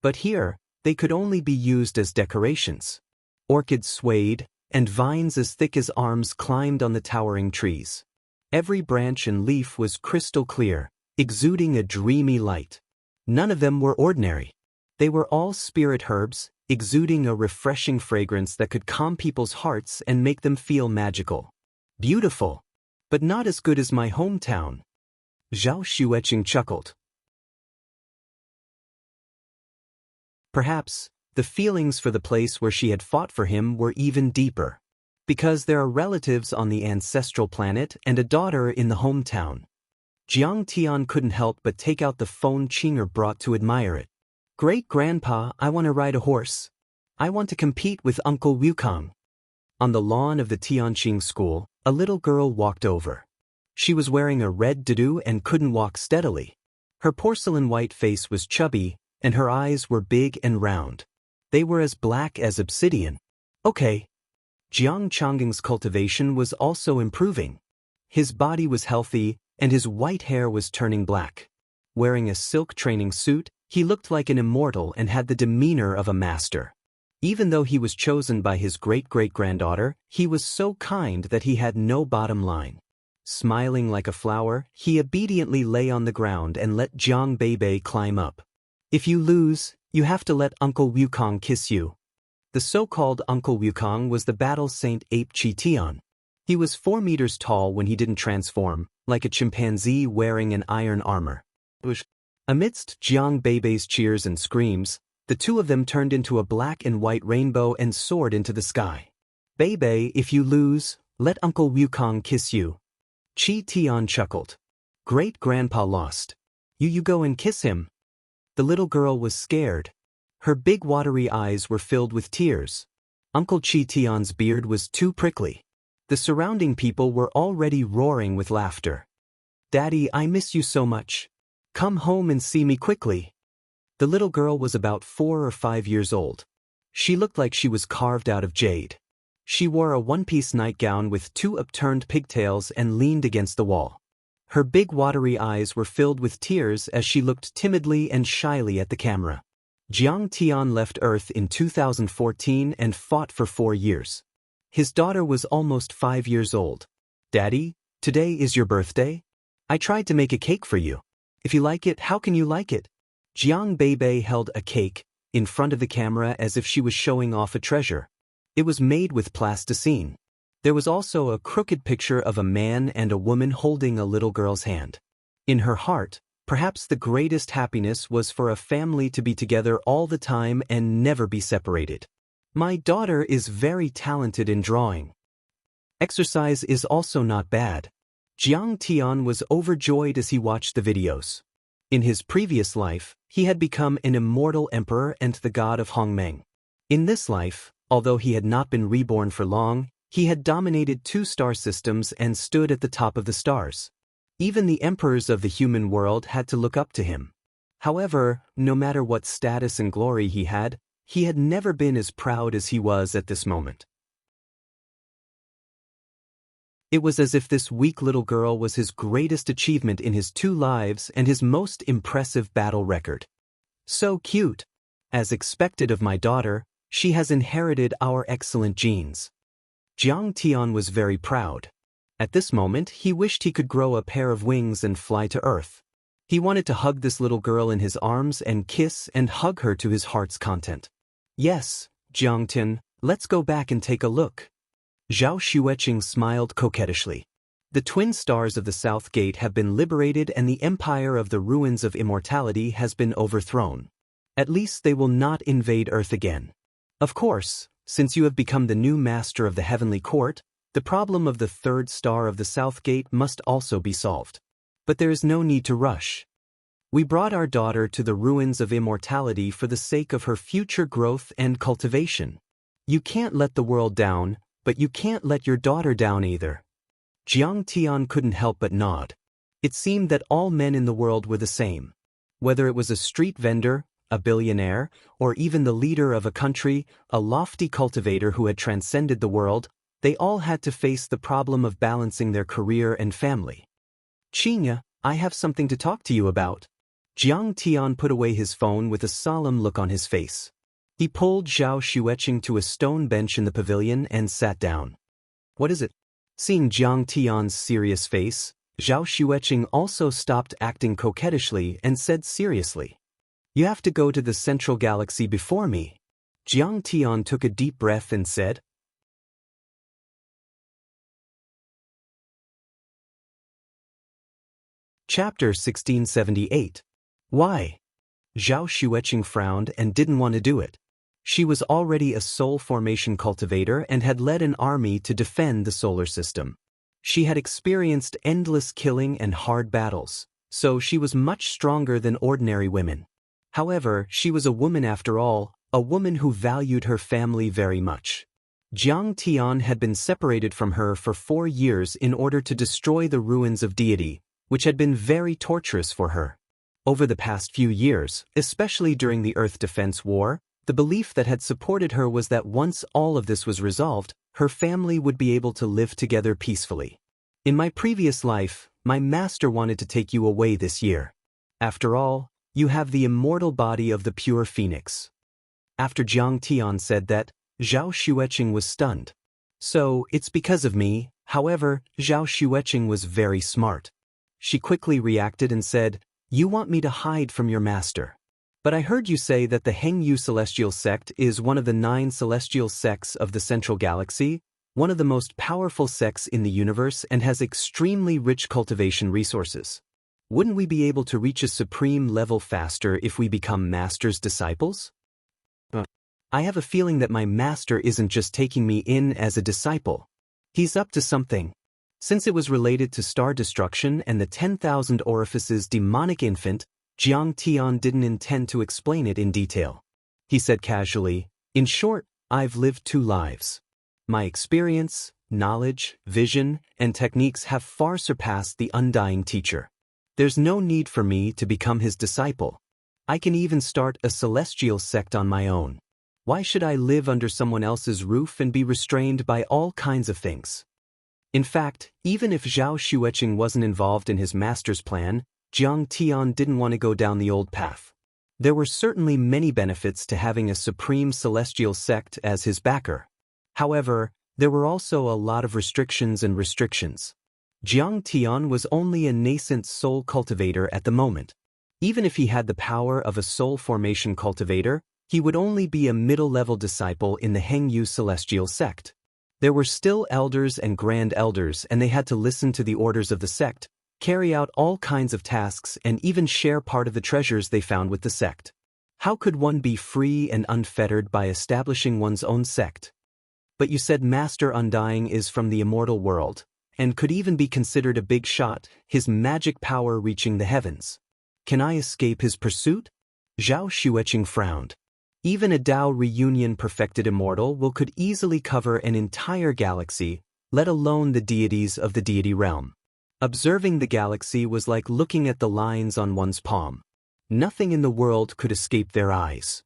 But here, they could only be used as decorations. Orchids swayed, and vines as thick as arms climbed on the towering trees. Every branch and leaf was crystal clear, exuding a dreamy light. None of them were ordinary. They were all spirit herbs, exuding a refreshing fragrance that could calm people's hearts and make them feel magical. Beautiful, but not as good as my hometown. Zhao Xueqing chuckled. Perhaps, the feelings for the place where she had fought for him were even deeper. Because there are relatives on the ancestral planet and a daughter in the hometown. Jiang Tian couldn't help but take out the phone Qinger brought to admire it. Great-grandpa, I want to ride a horse. I want to compete with Uncle Wukong. On the lawn of the Tianqing school, a little girl walked over. She was wearing a red tutu and couldn't walk steadily. Her porcelain white face was chubby, and her eyes were big and round. They were as black as obsidian. Okay. Jiang Chongging's cultivation was also improving. His body was healthy, and his white hair was turning black. Wearing a silk training suit, he looked like an immortal and had the demeanor of a master. Even though he was chosen by his great-great-granddaughter, he was so kind that he had no bottom line. Smiling like a flower, he obediently lay on the ground and let Jiang Beibei climb up. If you lose, you have to let Uncle Wukong kiss you. The so-called Uncle Wukong was the battle saint ape Qi Tian. He was 4 meters tall when he didn't transform, like a chimpanzee wearing an iron armor. Amidst Jiang Beibei's cheers and screams, the two of them turned into a black and white rainbow and soared into the sky. Beibei, if you lose, let Uncle Wukong kiss you. Qi Tian chuckled. Great-grandpa lost. You go and kiss him. The little girl was scared. Her big watery eyes were filled with tears. Uncle Qi Tian's beard was too prickly. The surrounding people were already roaring with laughter. Daddy, I miss you so much. Come home and see me quickly. The little girl was about 4 or 5 years old. She looked like she was carved out of jade. She wore a one-piece nightgown with 2 upturned pigtails and leaned against the wall. Her big watery eyes were filled with tears as she looked timidly and shyly at the camera. Jiang Tian left Earth in 2014 and fought for 4 years. His daughter was almost 5 years old. Daddy, today is your birthday? I tried to make a cake for you. If you like it, how can you like it? Jiang Beibei held a cake in front of the camera as if she was showing off a treasure. It was made with plasticine. There was also a crooked picture of a man and a woman holding a little girl's hand. In her heart, perhaps the greatest happiness was for a family to be together all the time and never be separated. My daughter is very talented in drawing. Exercise is also not bad. Jiang Tian was overjoyed as he watched the videos. In his previous life, he had become an immortal emperor and the god of Hongmeng. In this life, although he had not been reborn for long, he had dominated 2 star systems and stood at the top of the stars. Even the emperors of the human world had to look up to him. However, no matter what status and glory he had never been as proud as he was at this moment. It was as if this weak little girl was his greatest achievement in his 2 lives and his most impressive battle record. So cute. As expected of my daughter, she has inherited our excellent genes. Jiang Tian was very proud. At this moment, he wished he could grow a pair of wings and fly to Earth. He wanted to hug this little girl in his arms and kiss and hug her to his heart's content. Yes, Jiang Tian, let's go back and take a look. Zhao Xueqing smiled coquettishly. The twin stars of the South Gate have been liberated and the empire of the ruins of immortality has been overthrown. At least they will not invade Earth again. Of course, since you have become the new master of the heavenly court, the problem of the 3rd star of the South Gate must also be solved. But there is no need to rush. We brought our daughter to the ruins of immortality for the sake of her future growth and cultivation. You can't let the world down, but you can't let your daughter down either. Jiang Tian couldn't help but nod. It seemed that all men in the world were the same. Whether it was a street vendor, a billionaire, or even the leader of a country, a lofty cultivator who had transcended the world, they all had to face the problem of balancing their career and family. Xianxia, I have something to talk to you about. Jiang Tian put away his phone with a solemn look on his face. He pulled Zhao Xueqing to a stone bench in the pavilion and sat down. What is it? Seeing Jiang Tian's serious face, Zhao Xueqing also stopped acting coquettishly and said seriously, You have to go to the central galaxy before me. Jiang Tian took a deep breath and said, Chapter 1678. Why? Zhao Xueqing frowned and didn't want to do it. She was already a soul formation cultivator and had led an army to defend the solar system. She had experienced endless killing and hard battles, so she was much stronger than ordinary women. However, she was a woman after all, a woman who valued her family very much. Jiang Tian had been separated from her for 4 years in order to destroy the ruins of deity, which had been very torturous for her. Over the past few years, especially during the Earth Defense War, the belief that had supported her was that once all of this was resolved, her family would be able to live together peacefully. In my previous life, my master wanted to take you away this year. After all, you have the immortal body of the pure phoenix. After Jiang Tian said that, Zhao Xueqing was stunned. So, it's because of me. However, Zhao Xueqing was very smart. She quickly reacted and said, You want me to hide from your master. But I heard you say that the Hengyu celestial sect is one of the 9 celestial sects of the central galaxy, one of the most powerful sects in the universe and has extremely rich cultivation resources. Wouldn't we be able to reach a supreme level faster if we become master's disciples? I have a feeling that my master isn't just taking me in as a disciple. He's up to something. Since it was related to star destruction and the 10,000 orifices demonic infant, Jiang Tian didn't intend to explain it in detail. He said casually, In short, I've lived 2 lives. My experience, knowledge, vision, and techniques have far surpassed the undying teacher. There's no need for me to become his disciple. I can even start a celestial sect on my own. Why should I live under someone else's roof and be restrained by all kinds of things? In fact, even if Zhao Xueqing wasn't involved in his master's plan, Jiang Tian didn't want to go down the old path. There were certainly many benefits to having a supreme celestial sect as his backer. However, there were also a lot of restrictions. Jiang Tian was only a nascent soul cultivator at the moment. Even if he had the power of a soul formation cultivator, he would only be a middle-level disciple in the Hengyu celestial sect. There were still elders and grand elders, and they had to listen to the orders of the sect, carry out all kinds of tasks, and even share part of the treasures they found with the sect. How could one be free and unfettered by establishing one's own sect? But you said Master Undying is from the immortal world, and could even be considered a big shot, his magic power reaching the heavens. Can I escape his pursuit? Zhao Xueqing frowned. Even a Dao reunion perfected immortal could easily cover an entire galaxy, let alone the deities of the deity realm. Observing the galaxy was like looking at the lines on one's palm. Nothing in the world could escape their eyes.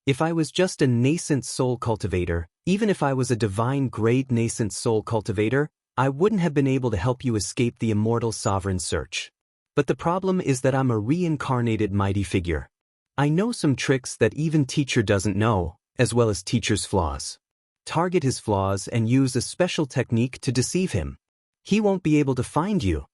If I was just a nascent soul cultivator, even if I was a divine-grade nascent soul cultivator, I wouldn't have been able to help you escape the immortal sovereign's search. But the problem is that I'm a reincarnated mighty figure. I know some tricks that even teacher doesn't know, as well as teacher's flaws. Target his flaws and use a special technique to deceive him. He won't be able to find you.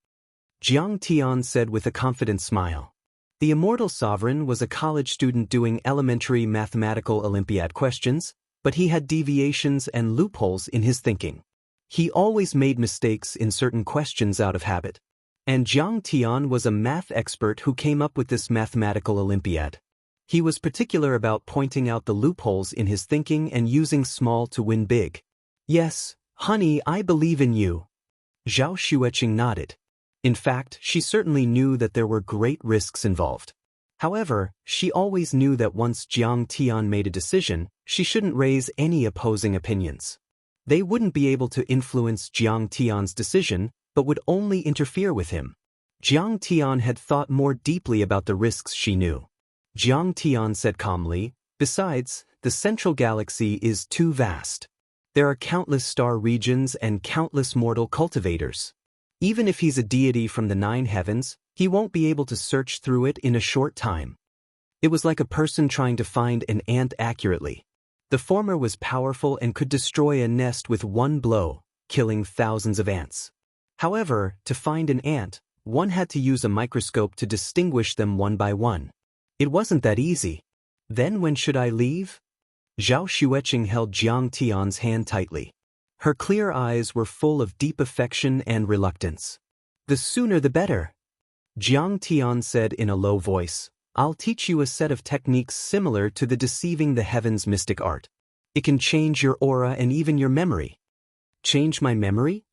Jiang Tian said with a confident smile. The immortal sovereign was a college student doing elementary mathematical Olympiad questions, but he had deviations and loopholes in his thinking. He always made mistakes in certain questions out of habit. And Jiang Tian was a math expert who came up with this mathematical Olympiad. He was particular about pointing out the loopholes in his thinking and using small to win big. Yes, honey, I believe in you. Zhao Xueqing nodded. In fact, she certainly knew that there were great risks involved. However, she always knew that once Jiang Tian made a decision, she shouldn't raise any opposing opinions. They wouldn't be able to influence Jiang Tian's decision, but would only interfere with him. Jiang Tian had thought more deeply about the risks she knew. Jiang Tian said calmly, besides, the central galaxy is too vast. There are countless star regions and countless mortal cultivators. Even if he's a deity from the 9 heavens, he won't be able to search through it in a short time. It was like a person trying to find an ant accurately. The former was powerful and could destroy a nest with one blow, killing thousands of ants. However, to find an ant, one had to use a microscope to distinguish them one by one. It wasn't that easy. Then when should I leave? Zhao Xueqing held Jiang Tian's hand tightly. Her clear eyes were full of deep affection and reluctance. The sooner the better. Jiang Tian said in a low voice, I'll teach you a set of techniques similar to the deceiving the heavens mystic art. It can change your aura and even your memory. Change my memory?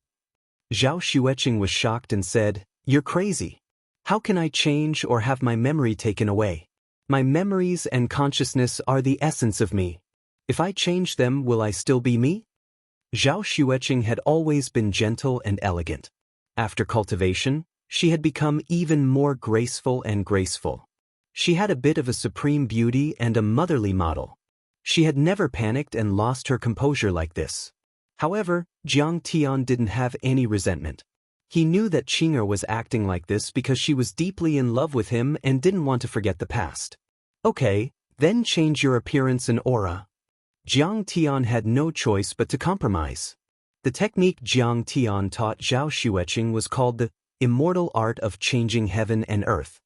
Zhao Xueqing was shocked and said, You're crazy. How can I change or have my memory taken away? My memories and consciousness are the essence of me. If I change them, will I still be me? Zhao Xueqing had always been gentle and elegant. After cultivation, she had become even more graceful and graceful. She had a bit of a supreme beauty and a motherly model. She had never panicked and lost her composure like this. However, Jiang Tian didn't have any resentment. He knew that Qing'er was acting like this because she was deeply in love with him and didn't want to forget the past. Okay, then change your appearance and aura. Jiang Tian had no choice but to compromise. The technique Jiang Tian taught Zhao Xueqing was called the immortal art of changing heaven and earth.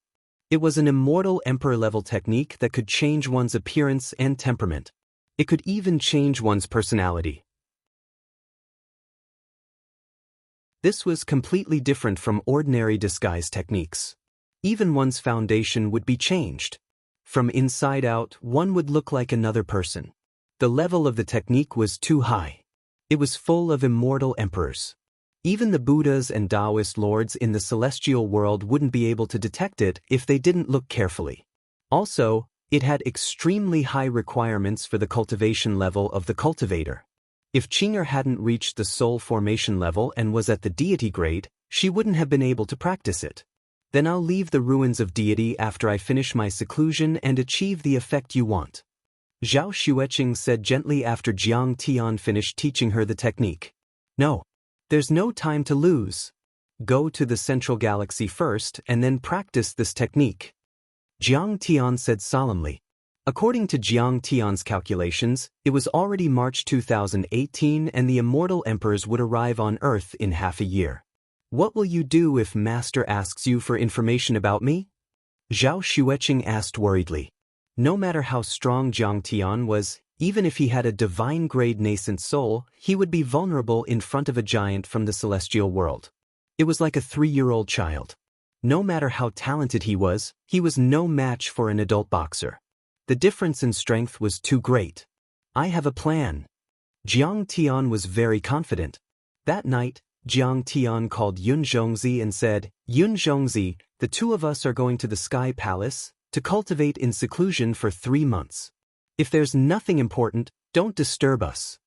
It was an immortal emperor-level technique that could change one's appearance and temperament. It could even change one's personality. This was completely different from ordinary disguise techniques. Even one's foundation would be changed. From inside out, one would look like another person. The level of the technique was too high. It was full of immortal emperors. Even the Buddhas and Taoist lords in the celestial world wouldn't be able to detect it if they didn't look carefully. Also, it had extremely high requirements for the cultivation level of the cultivator. If Qing'er hadn't reached the soul formation level and was at the deity grade, she wouldn't have been able to practice it. Then I'll leave the ruins of deity after I finish my seclusion and achieve the effect you want. Zhao Xueqing said gently after Jiang Tian finished teaching her the technique. No. There's no time to lose. Go to the central galaxy first and then practice this technique. Jiang Tian said solemnly. According to Jiang Tian's calculations, it was already March 2018 and the immortal emperors would arrive on Earth in half a year. What will you do if Master asks you for information about me? Zhao Xueqing asked worriedly. No matter how strong Jiang Tian was, Even if he had a divine-grade nascent soul, he would be vulnerable in front of a giant from the celestial world. It was like a 3-year-old child. No matter how talented he was no match for an adult boxer. The difference in strength was too great. I have a plan. Jiang Tian was very confident. That night, Jiang Tian called Yun Zhongzi and said, "Yun Zhongzi, the two of us are going to the Sky Palace to cultivate in seclusion for 3 months. If there's nothing important, don't disturb us."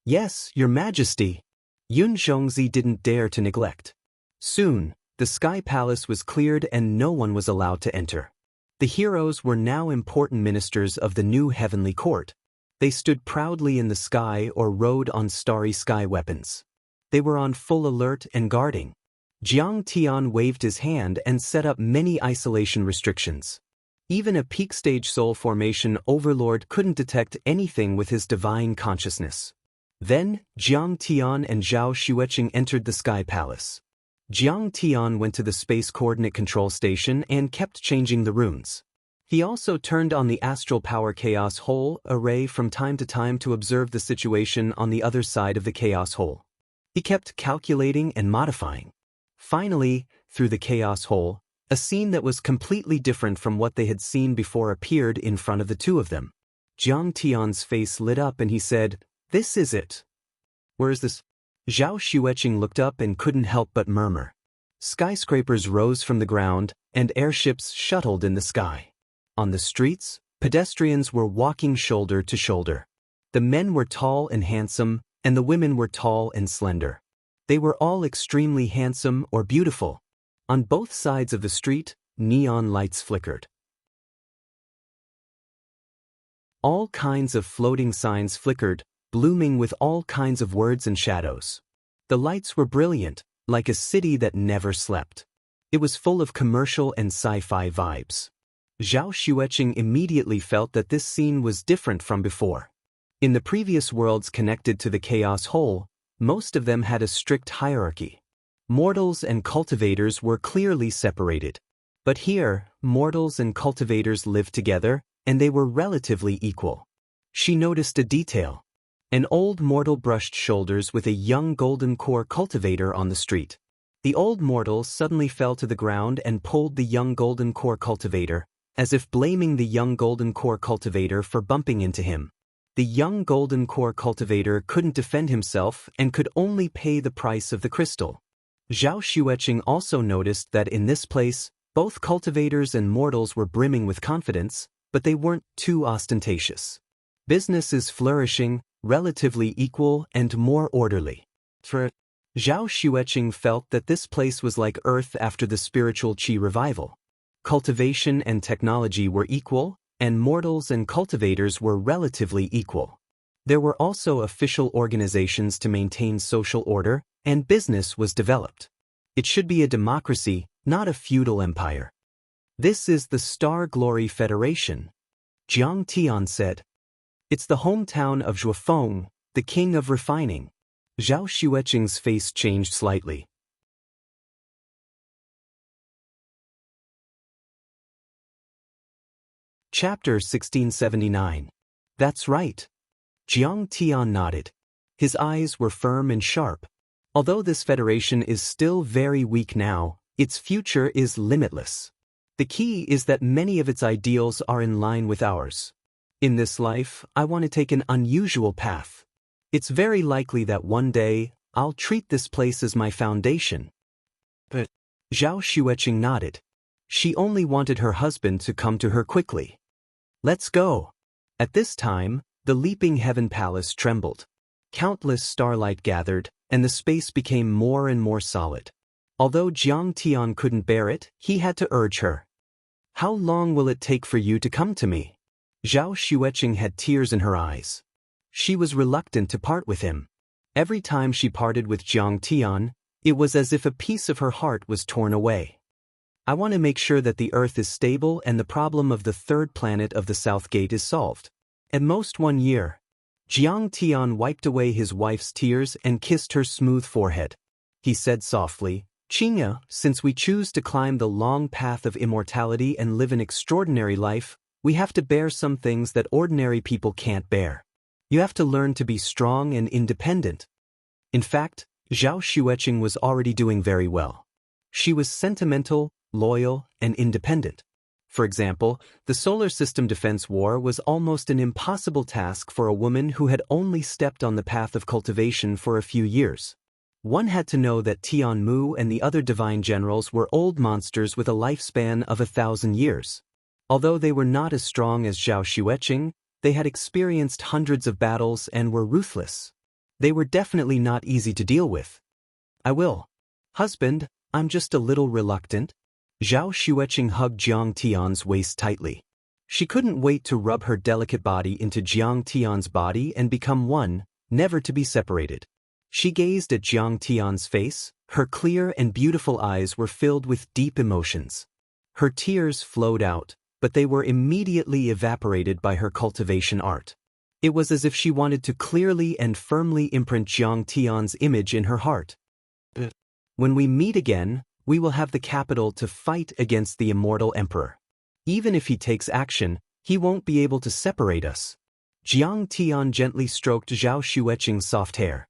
"Yes, Your Majesty." Yun Zhongzi didn't dare to neglect. Soon, the Sky Palace was cleared and no one was allowed to enter. The heroes were now important ministers of the new heavenly court. They stood proudly in the sky or rode on starry sky weapons. They were on full alert and guarding. Jiang Tian waved his hand and set up many isolation restrictions. Even a peak stage soul formation overlord couldn't detect anything with his divine consciousness. Then, Jiang Tian and Zhao Xueqing entered the Sky Palace. Jiang Tian went to the Space Coordinate Control Station and kept changing the runes. He also turned on the Astral Power Chaos Hole array from time to time to observe the situation on the other side of the Chaos Hole. He kept calculating and modifying. Finally, through the Chaos Hole, a scene that was completely different from what they had seen before appeared in front of the two of them. Jiang Tian's face lit up and he said, "This is it." "Where is this?" Zhao Xueqing looked up and couldn't help but murmur. Skyscrapers rose from the ground, and airships shuttled in the sky. On the streets, pedestrians were walking shoulder to shoulder. The men were tall and handsome, and the women were tall and slender. They were all extremely handsome or beautiful. On both sides of the street, neon lights flickered. All kinds of floating signs flickered, blooming with all kinds of words and shadows. The lights were brilliant, like a city that never slept. It was full of commercial and sci-fi vibes. Zhao Xueqing immediately felt that this scene was different from before. In the previous worlds connected to the Chaos Hole, most of them had a strict hierarchy. Mortals and cultivators were clearly separated. But here, mortals and cultivators lived together, and they were relatively equal. She noticed a detail. An old mortal brushed shoulders with a young golden core cultivator on the street. The old mortal suddenly fell to the ground and pulled the young golden core cultivator, as if blaming the young golden core cultivator for bumping into him. The young golden core cultivator couldn't defend himself and could only pay the price of the crystal. Zhao Xueqing also noticed that in this place, both cultivators and mortals were brimming with confidence, but they weren't too ostentatious. Business is flourishing, relatively equal and more orderly. Zhao Xueqing felt that this place was like Earth after the spiritual qi revival. Cultivation and technology were equal, and mortals and cultivators were relatively equal. There were also official organizations to maintain social order, and business was developed. It should be a democracy, not a feudal empire. "This is the Star Glory Federation," Jiang Tian said. "It's the hometown of Zhuofeng, the king of refining." Zhao Xueqing's face changed slightly. Chapter 1679. That's right. Jiang Tian nodded. His eyes were firm and sharp. Although this federation is still very weak now, its future is limitless. The key is that many of its ideals are in line with ours. In this life, I want to take an unusual path. It's very likely that one day, I'll treat this place as my foundation. But Zhao Xueqing nodded. She only wanted her husband to come to her quickly. "Let's go." At this time, the Leaping Heaven Palace trembled. Countless starlight gathered, and the space became more and more solid. Although Jiang Tian couldn't bear it, he had to urge her. "How long will it take for you to come to me?" Zhao Xueqing had tears in her eyes. She was reluctant to part with him. Every time she parted with Jiang Tian, it was as if a piece of her heart was torn away. "I want to make sure that the Earth is stable and the problem of the third planet of the South Gate is solved. At most 1 year." Jiang Tian wiped away his wife's tears and kissed her smooth forehead. He said softly, "Qingya, since we choose to climb the long path of immortality and live an extraordinary life, We have to bear some things that ordinary people can't bear. You have to learn to be strong and independent. In fact, Zhao Xueqing was already doing very well. She was sentimental, loyal, and independent. For example, the solar system defense war was almost an impossible task for a woman who had only stepped on the path of cultivation for a few years. One had to know that Tian Mu and the other divine generals were old monsters with a lifespan of 1,000 years. Although they were not as strong as Zhao Xueqing, they had experienced hundreds of battles and were ruthless. They were definitely not easy to deal with. I will. Husband, I'm just a little reluctant. Zhao Xueqing hugged Jiang Tian's waist tightly. She couldn't wait to rub her delicate body into Jiang Tian's body and become one, never to be separated. She gazed at Jiang Tian's face. Her clear and beautiful eyes were filled with deep emotions. Her tears flowed out, but they were immediately evaporated by her cultivation art. It was as if she wanted to clearly and firmly imprint Jiang Tian's image in her heart. When we meet again, we will have the capital to fight against the immortal emperor. Even if he takes action, he won't be able to separate us. Jiang Tian gently stroked Zhao Xueqing's soft hair.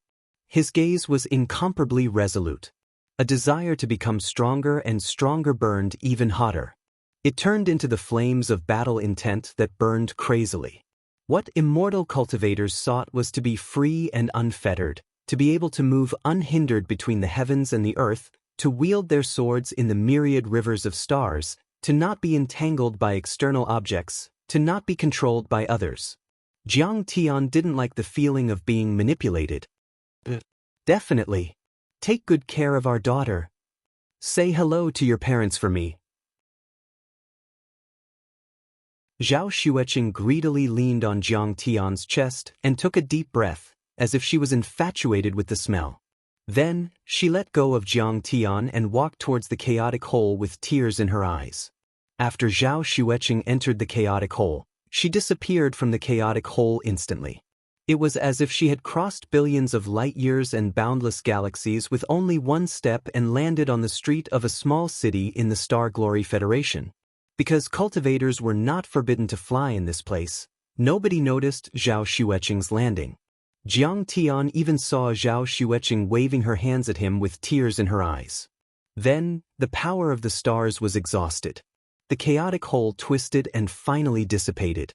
His gaze was incomparably resolute. A desire to become stronger and stronger burned even hotter. It turned into the flames of battle intent that burned crazily. What immortal cultivators sought was to be free and unfettered, to be able to move unhindered between the heavens and the earth, to wield their swords in the myriad rivers of stars, to not be entangled by external objects, to not be controlled by others. Jiang Tian didn't like the feeling of being manipulated. Definitely. Take good care of our daughter. Say hello to your parents for me. Zhao Xueqing greedily leaned on Jiang Tian's chest and took a deep breath, as if she was infatuated with the smell. Then, she let go of Jiang Tian and walked towards the chaotic hole with tears in her eyes. After Zhao Xueqing entered the chaotic hole, she disappeared from the chaotic hole instantly. It was as if she had crossed billions of light years and boundless galaxies with only one step and landed on the street of a small city in the Star Glory Federation. Because cultivators were not forbidden to fly in this place, nobody noticed Zhao Xueqing's landing. Jiang Tian even saw Zhao Xueqing waving her hands at him with tears in her eyes. Then, the power of the stars was exhausted. The chaotic hole twisted and finally dissipated.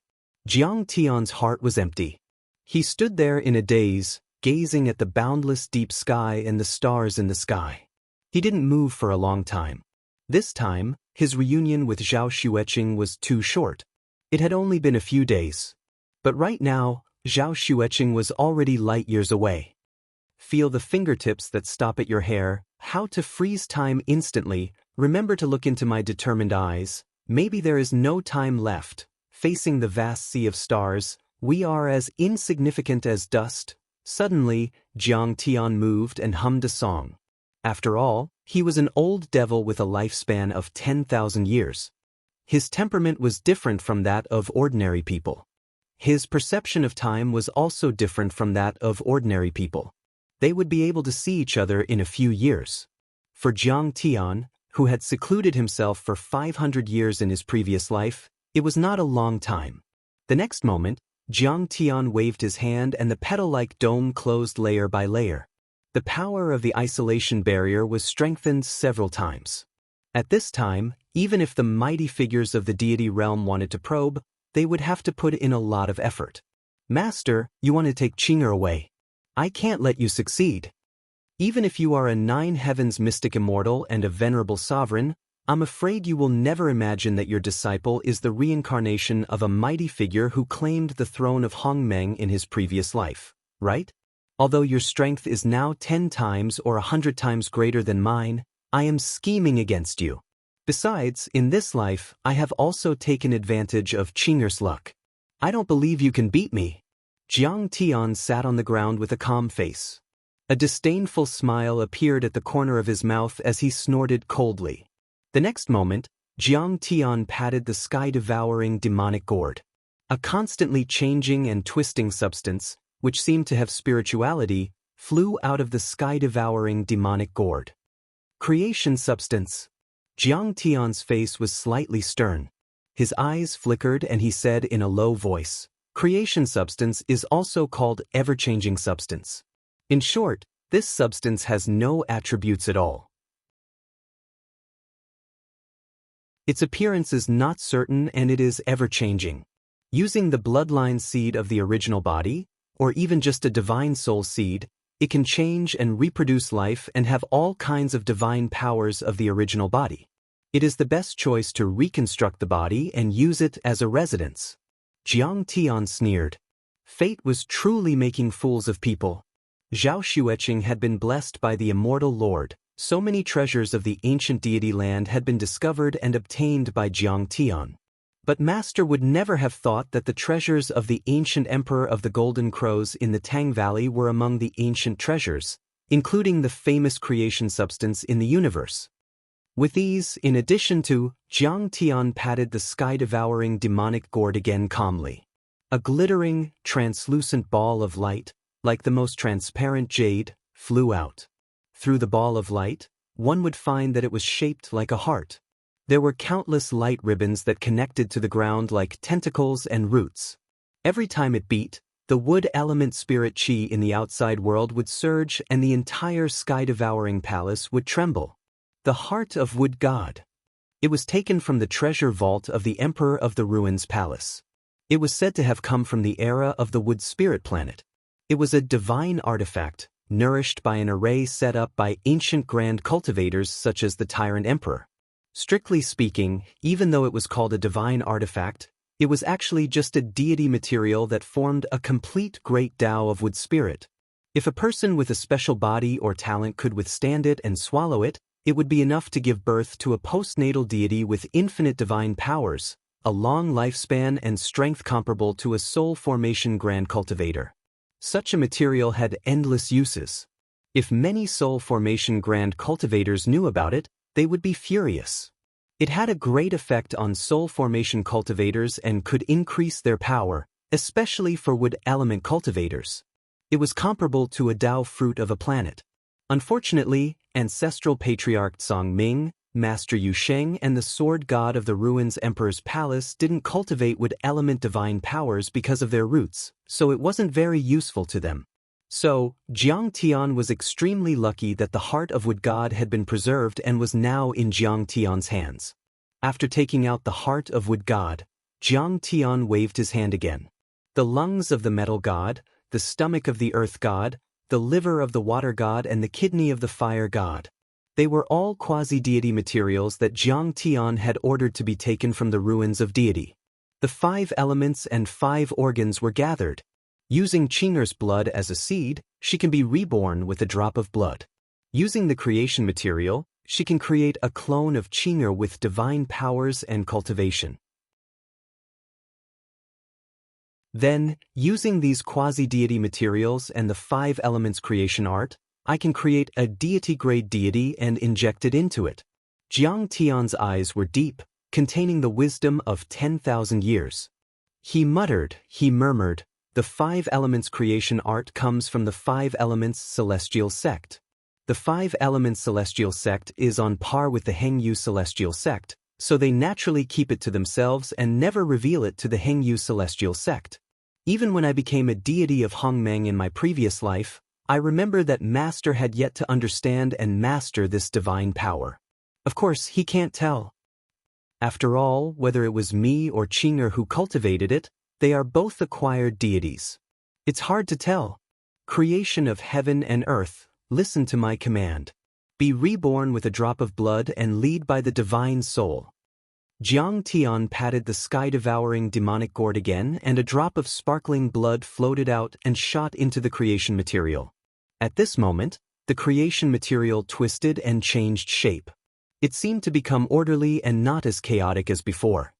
Jiang Tian's heart was empty. He stood there in a daze, gazing at the boundless deep sky and the stars in the sky. He didn't move for a long time. This time, his reunion with Zhao Xueqing was too short. It had only been a few days. But right now, Zhao Xueqing was already light years away. Feel the fingertips that stop at your hair, how to freeze time instantly, remember to look into my determined eyes, maybe there is no time left, facing the vast sea of stars, we are as insignificant as dust. Suddenly, Jiang Tian moved and hummed a song. After all, he was an old devil with a lifespan of 10,000 years. His temperament was different from that of ordinary people. His perception of time was also different from that of ordinary people. They would be able to see each other in a few years. For Jiang Tian, who had secluded himself for 500 years in his previous life, it was not a long time. The next moment, Jiang Tian waved his hand and the petal-like dome closed layer by layer. The power of the isolation barrier was strengthened several times. At this time, even if the mighty figures of the deity realm wanted to probe, they would have to put in a lot of effort. Master, you want to take Qing'er away. I can't let you succeed. Even if you are a 9 heavens mystic immortal and a venerable sovereign, I'm afraid you will never imagine that your disciple is the reincarnation of a mighty figure who claimed the throne of Hongmeng in his previous life, right? Although your strength is now 10 times or 100 times greater than mine, I am scheming against you. Besides, in this life, I have also taken advantage of Qing'er's luck. I don't believe you can beat me. Jiang Tian sat on the ground with a calm face. A disdainful smile appeared at the corner of his mouth as he snorted coldly. The next moment, Jiang Tian patted the sky-devouring demonic gourd. A constantly changing and twisting substance, which seemed to have spirituality, flew out of the sky-devouring demonic gourd. Creation substance. Jiang Tian's face was slightly stern. His eyes flickered and he said in a low voice, "Creation substance is also called ever-changing substance. In short, this substance has no attributes at all. Its appearance is not certain and it is ever-changing. Using the bloodline seed of the original body, or even just a divine soul seed, it can change and reproduce life and have all kinds of divine powers of the original body. It is the best choice to reconstruct the body and use it as a residence." Jiang Tian sneered. Fate was truly making fools of people. Zhao Xueqing had been blessed by the immortal Lord. So many treasures of the ancient deity land had been discovered and obtained by Jiang Tian. But Master would never have thought that the treasures of the ancient Emperor of the Golden Crows in the Tang Valley were among the ancient treasures, including the famous creation substance in the universe. With these, in addition to, Jiang Tian patted the sky-devouring demonic gourd again calmly. A glittering, translucent ball of light, like the most transparent jade, flew out. Through the ball of light, one would find that it was shaped like a heart. There were countless light ribbons that connected to the ground like tentacles and roots. Every time it beat, the wood element spirit chi in the outside world would surge and the entire sky-devouring palace would tremble. The heart of wood god. It was taken from the treasure vault of the Emperor of the Ruins Palace. It was said to have come from the era of the wood spirit planet. It was a divine artifact, nourished by an array set up by ancient grand cultivators such as the Tyrant Emperor. Strictly speaking, even though it was called a divine artifact, it was actually just a deity material that formed a complete great Tao of wood spirit. If a person with a special body or talent could withstand it and swallow it, it would be enough to give birth to a postnatal deity with infinite divine powers, a long lifespan and strength comparable to a soul formation grand cultivator. Such a material had endless uses. If many soul formation grand cultivators knew about it, they would be furious. It had a great effect on soul formation cultivators and could increase their power, especially for wood element cultivators. It was comparable to a Tao fruit of a planet. Unfortunately, ancestral patriarch Song Ming, Master Yu Sheng and the sword god of the Ruins Emperor's Palace didn't cultivate wood element divine powers because of their roots, so it wasn't very useful to them. So, Jiang Tian was extremely lucky that the heart of wood god had been preserved and was now in Jiang Tian's hands. After taking out the heart of wood god, Jiang Tian waved his hand again. The lungs of the metal god, the stomach of the earth god, the liver of the water god and the kidney of the fire god. They were all quasi-deity materials that Jiang Tian had ordered to be taken from the ruins of deity. The 5 elements and 5 organs were gathered. Using Qing'er's blood as a seed, she can be reborn with a drop of blood. Using the creation material, she can create a clone of Qing'er with divine powers and cultivation. Then, using these quasi-deity materials and the 5 elements creation art, I can create a deity-grade deity and inject it into it. Jiang Tian's eyes were deep, containing the wisdom of 10,000 years. He murmured, the 5 elements creation art comes from the 5 elements celestial sect. The 5 elements celestial sect is on par with the Hengyu celestial sect, so they naturally keep it to themselves and never reveal it to the Hengyu celestial sect. Even when I became a deity of Hongmeng in my previous life, I remember that Master had yet to understand and master this divine power. Of course, he can't tell. After all, whether it was me or Qing'er who cultivated it, they are both acquired deities. It's hard to tell. Creation of heaven and earth, listen to my command. Be reborn with a drop of blood and lead by the divine soul. Jiang Tian patted the sky-devouring demonic gourd again and a drop of sparkling blood floated out and shot into the creation material. At this moment, the creation material twisted and changed shape. It seemed to become orderly and not as chaotic as before.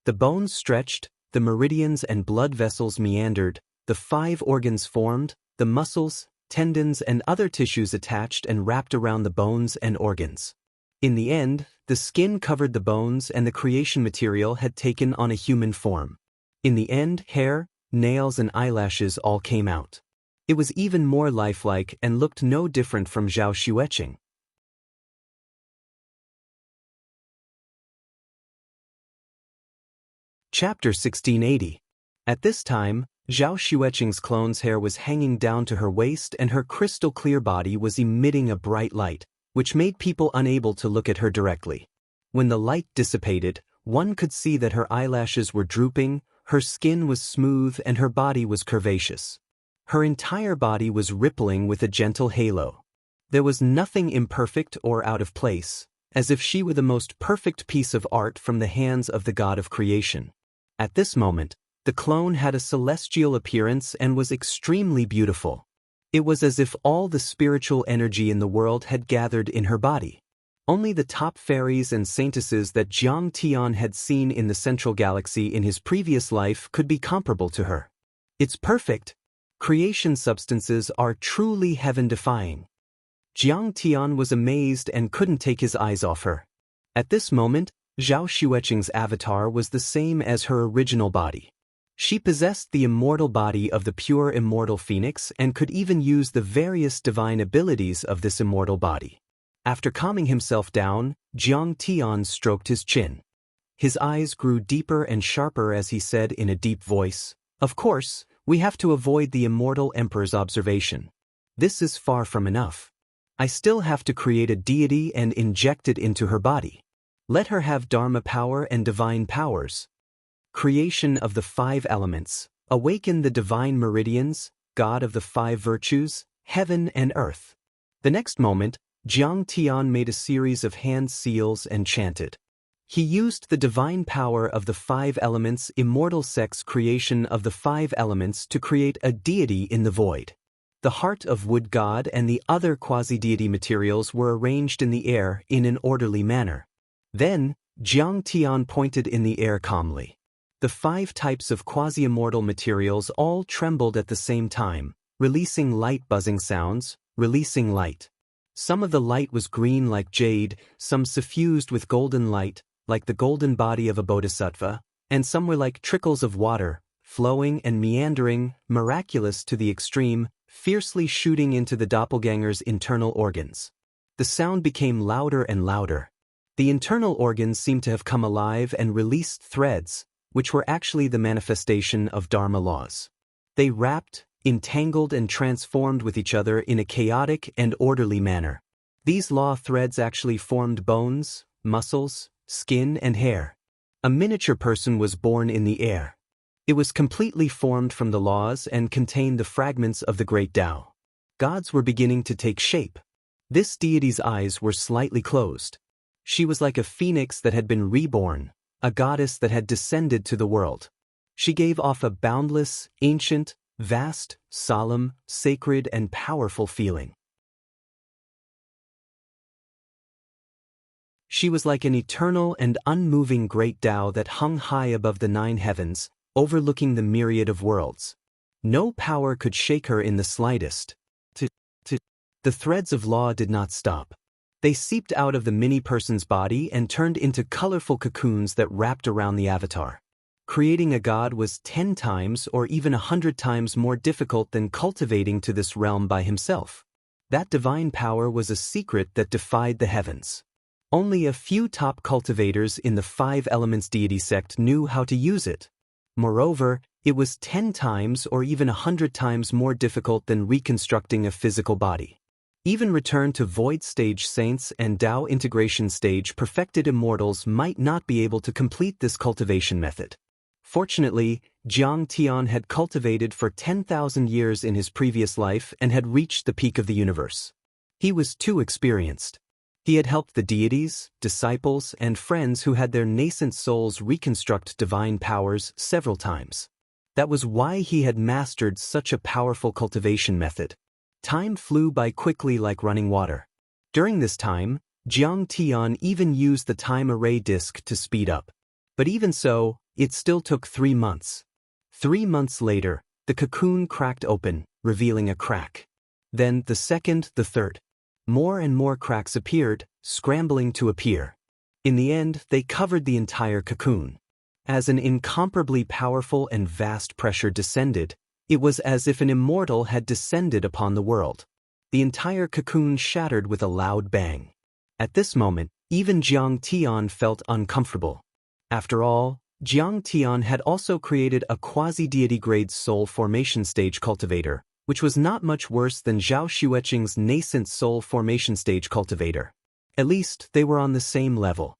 The bones stretched, the meridians and blood vessels meandered, the 5 organs formed, the muscles, tendons and other tissues attached and wrapped around the bones and organs. In the end, the skin covered the bones and the creation material had taken on a human form. In the end, hair, nails and eyelashes all came out. It was even more lifelike and looked no different from Zhao Xueqing. Chapter 1680. At this time, Zhao Xueqing's clone's hair was hanging down to her waist and her crystal-clear body was emitting a bright light, which made people unable to look at her directly. When the light dissipated, one could see that her eyelashes were drooping, her skin was smooth and her body was curvaceous. Her entire body was rippling with a gentle halo. There was nothing imperfect or out of place, as if she were the most perfect piece of art from the hands of the god of creation. At this moment, the clone had a celestial appearance and was extremely beautiful. It was as if all the spiritual energy in the world had gathered in her body. Only the top fairies and saintesses that Jiang Tian had seen in the central galaxy in his previous life could be comparable to her. It's perfect. Creation substances are truly heaven-defying. Jiang Tian was amazed and couldn't take his eyes off her. At this moment, Zhao Xueqing's avatar was the same as her original body. She possessed the immortal body of the pure immortal phoenix and could even use the various divine abilities of this immortal body. After calming himself down, Jiang Tian stroked his chin. His eyes grew deeper and sharper as he said in a deep voice, "Of course, we have to avoid the immortal emperor's observation. This is far from enough. I still have to create a deity and inject it into her body. Let her have Dharma power and divine powers. Creation of the 5 elements, awaken the divine meridians, god of the 5 virtues, heaven and earth." The next moment, Jiang Tian made a series of hand seals and chanted. He used the divine power of the 5 elements, immortal sex creation of the 5 elements to create a deity in the void. The heart of wood god and the other quasi-deity materials were arranged in the air in an orderly manner. Then, Jiang Tian pointed in the air calmly. The 5 types of quasi-immortal materials all trembled at the same time, releasing light buzzing sounds, releasing light. Some of the light was green like jade, some suffused with golden light, like the golden body of a bodhisattva, and some were like trickles of water, flowing and meandering, miraculous to the extreme, fiercely shooting into the doppelganger's internal organs. The sound became louder and louder. The internal organs seemed to have come alive and released threads, which were actually the manifestation of Dharma laws. They wrapped, entangled and transformed with each other in a chaotic and orderly manner. These law threads actually formed bones, muscles, skin and hair. A miniature person was born in the air. It was completely formed from the laws and contained the fragments of the great Tao. Gods were beginning to take shape. This deity's eyes were slightly closed. She was like a phoenix that had been reborn, a goddess that had descended to the world. She gave off a boundless, ancient, vast, solemn, sacred and powerful feeling. She was like an eternal and unmoving great Tao that hung high above the 9 heavens, overlooking the myriad of worlds. No power could shake her in the slightest. The threads of law did not stop. They seeped out of the mini-person's body and turned into colorful cocoons that wrapped around the avatar. Creating a god was 10 times or even 100 times more difficult than cultivating to this realm by himself. That divine power was a secret that defied the heavens. Only a few top cultivators in the 5 elements deity sect knew how to use it. Moreover, it was 10 times or even 100 times more difficult than reconstructing a physical body. Even return to void stage saints and Tao integration stage perfected immortals might not be able to complete this cultivation method. Fortunately, Jiang Tian had cultivated for 10,000 years in his previous life and had reached the peak of the universe. He was too experienced. He had helped the deities, disciples, and friends who had their nascent souls reconstruct divine powers several times. That was why he had mastered such a powerful cultivation method. Time flew by quickly like running water. During this time, Jiang Tian even used the time array disk to speed up. But even so, it still took 3 months. 3 months later, the cocoon cracked open, revealing a crack. Then the second, the third. More and more cracks appeared, scrambling to appear. In the end, they covered the entire cocoon. As an incomparably powerful and vast pressure descended, it was as if an immortal had descended upon the world. The entire cocoon shattered with a loud bang. At this moment, even Jiang Tian felt uncomfortable. After all, Jiang Tian had also created a quasi-deity grade soul formation stage cultivator, which was not much worse than Zhao Xueqing's nascent soul formation stage cultivator. At least, they were on the same level.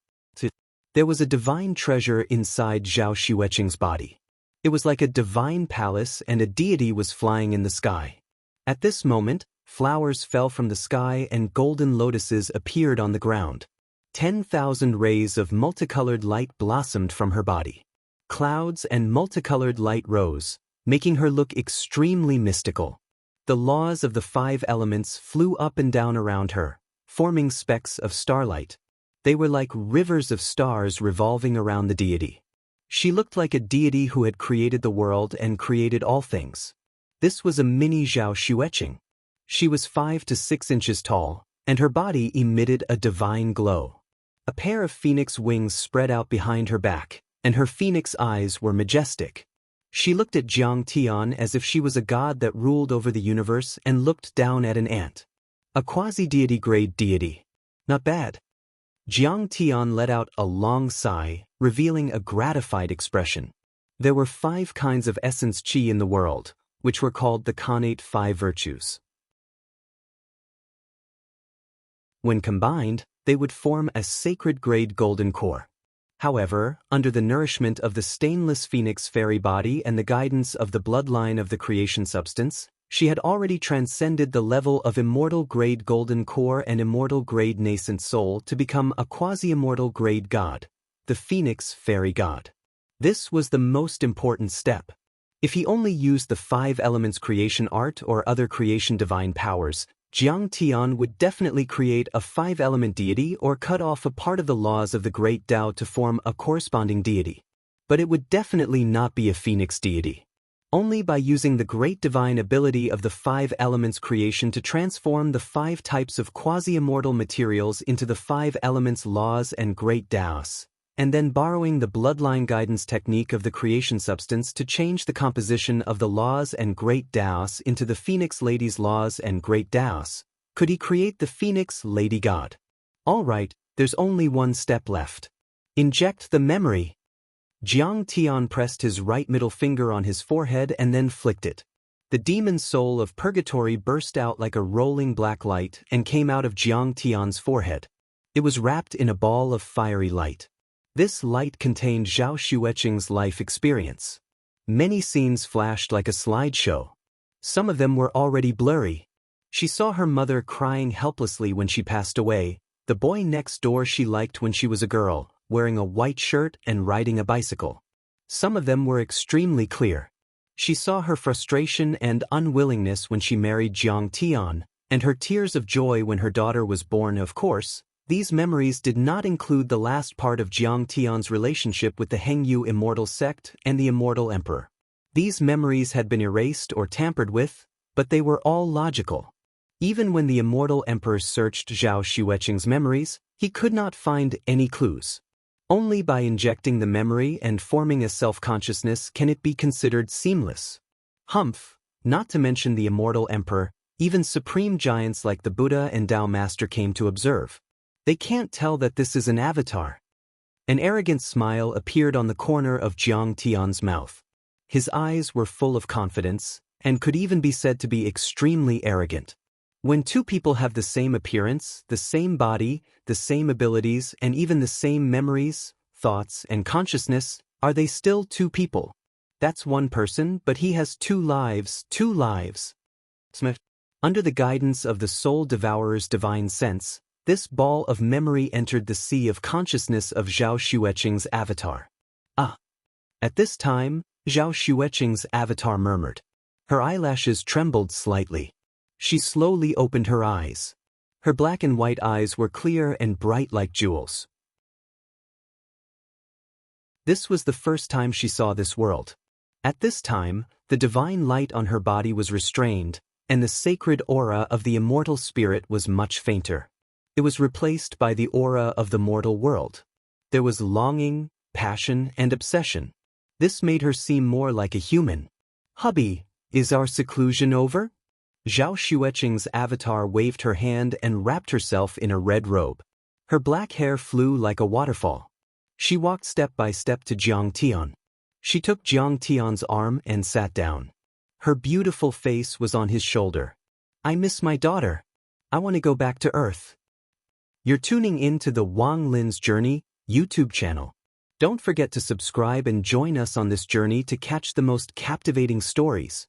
There was a divine treasure inside Zhao Xueqing's body. It was like a divine palace and a deity was flying in the sky. At this moment, flowers fell from the sky and golden lotuses appeared on the ground. 10,000 rays of multicolored light blossomed from her body. Clouds and multicolored light rose, making her look extremely mystical. The laws of the 5 elements flew up and down around her, forming specks of starlight. They were like rivers of stars revolving around the deity. She looked like a deity who had created the world and created all things. This was a mini Zhao Xueqing. She was 5 to 6 inches tall, and her body emitted a divine glow. A pair of phoenix wings spread out behind her back, and her phoenix eyes were majestic. She looked at Jiang Tian as if she was a god that ruled over the universe and looked down at an ant. A quasi-deity grade deity. Not bad. Jiang Tian let out a long sigh, revealing a gratified expression. There were 5 kinds of essence qi in the world, which were called the connate 5 virtues. When combined, they would form a sacred grade golden core. However, under the nourishment of the stainless phoenix fairy body and the guidance of the bloodline of the creation substance, she had already transcended the level of immortal grade golden core and immortal grade nascent soul to become a quasi-immortal grade god, the phoenix fairy god. This was the most important step. If he only used the 5 elements creation art or other creation divine powers, Jiang Tian would definitely create a 5-element deity or cut off a part of the laws of the great Tao to form a corresponding deity. But it would definitely not be a phoenix deity. Only by using the great divine ability of the 5 elements creation to transform the 5 types of quasi-immortal materials into the 5 elements laws and great Taos, and then borrowing the bloodline guidance technique of the creation substance to change the composition of the laws and great Taos into the Phoenix Lady's laws and great Taos, could he create the Phoenix Lady God. Alright, there's only one step left. Inject the memory. Jiang Tian pressed his right middle finger on his forehead and then flicked it. The demon soul of purgatory burst out like a rolling black light and came out of Jiang Tian's forehead. It was wrapped in a ball of fiery light. This light contained Zhao Xueqing's life experience. Many scenes flashed like a slideshow. Some of them were already blurry. She saw her mother crying helplessly when she passed away, the boy next door she liked when she was a girl, wearing a white shirt and riding a bicycle. Some of them were extremely clear. She saw her frustration and unwillingness when she married Jiang Tian, and her tears of joy when her daughter was born. Of course, these memories did not include the last part of Jiang Tian's relationship with the Hengyu immortal sect and the immortal emperor. These memories had been erased or tampered with, but they were all logical. Even when the immortal emperor searched Zhao Xueqing's memories, he could not find any clues. Only by injecting the memory and forming a self-consciousness can it be considered seamless. Humph, not to mention the immortal emperor, even supreme giants like the Buddha and Tao Master came to observe. They can't tell that this is an avatar. An arrogant smile appeared on the corner of Jiang Tian's mouth. His eyes were full of confidence, and could even be said to be extremely arrogant. When 2 people have the same appearance, the same body, the same abilities, and even the same memories, thoughts, and consciousness, are they still 2 people? That's one person, but he has 2 lives, 2 lives. Under the guidance of the Soul Devourer's divine sense, this ball of memory entered the sea of consciousness of Zhao Xueqing's avatar. At this time, Zhao Xueqing's avatar murmured. Her eyelashes trembled slightly. She slowly opened her eyes. Her black and white eyes were clear and bright like jewels. This was the first time she saw this world. At this time, the divine light on her body was restrained, and the sacred aura of the immortal spirit was much fainter. It was replaced by the aura of the mortal world. There was longing, passion, and obsession. This made her seem more like a human. Hubby, is our seclusion over? Zhao Xueqing's avatar waved her hand and wrapped herself in a red robe. Her black hair flew like a waterfall. She walked step by step to Jiang Tian. She took Jiang Tian's arm and sat down. Her beautiful face was on his shoulder. I miss my daughter. I want to go back to Earth. You're tuning in to the Wang Lin's Journey YouTube channel. Don't forget to subscribe and join us on this journey to catch the most captivating stories.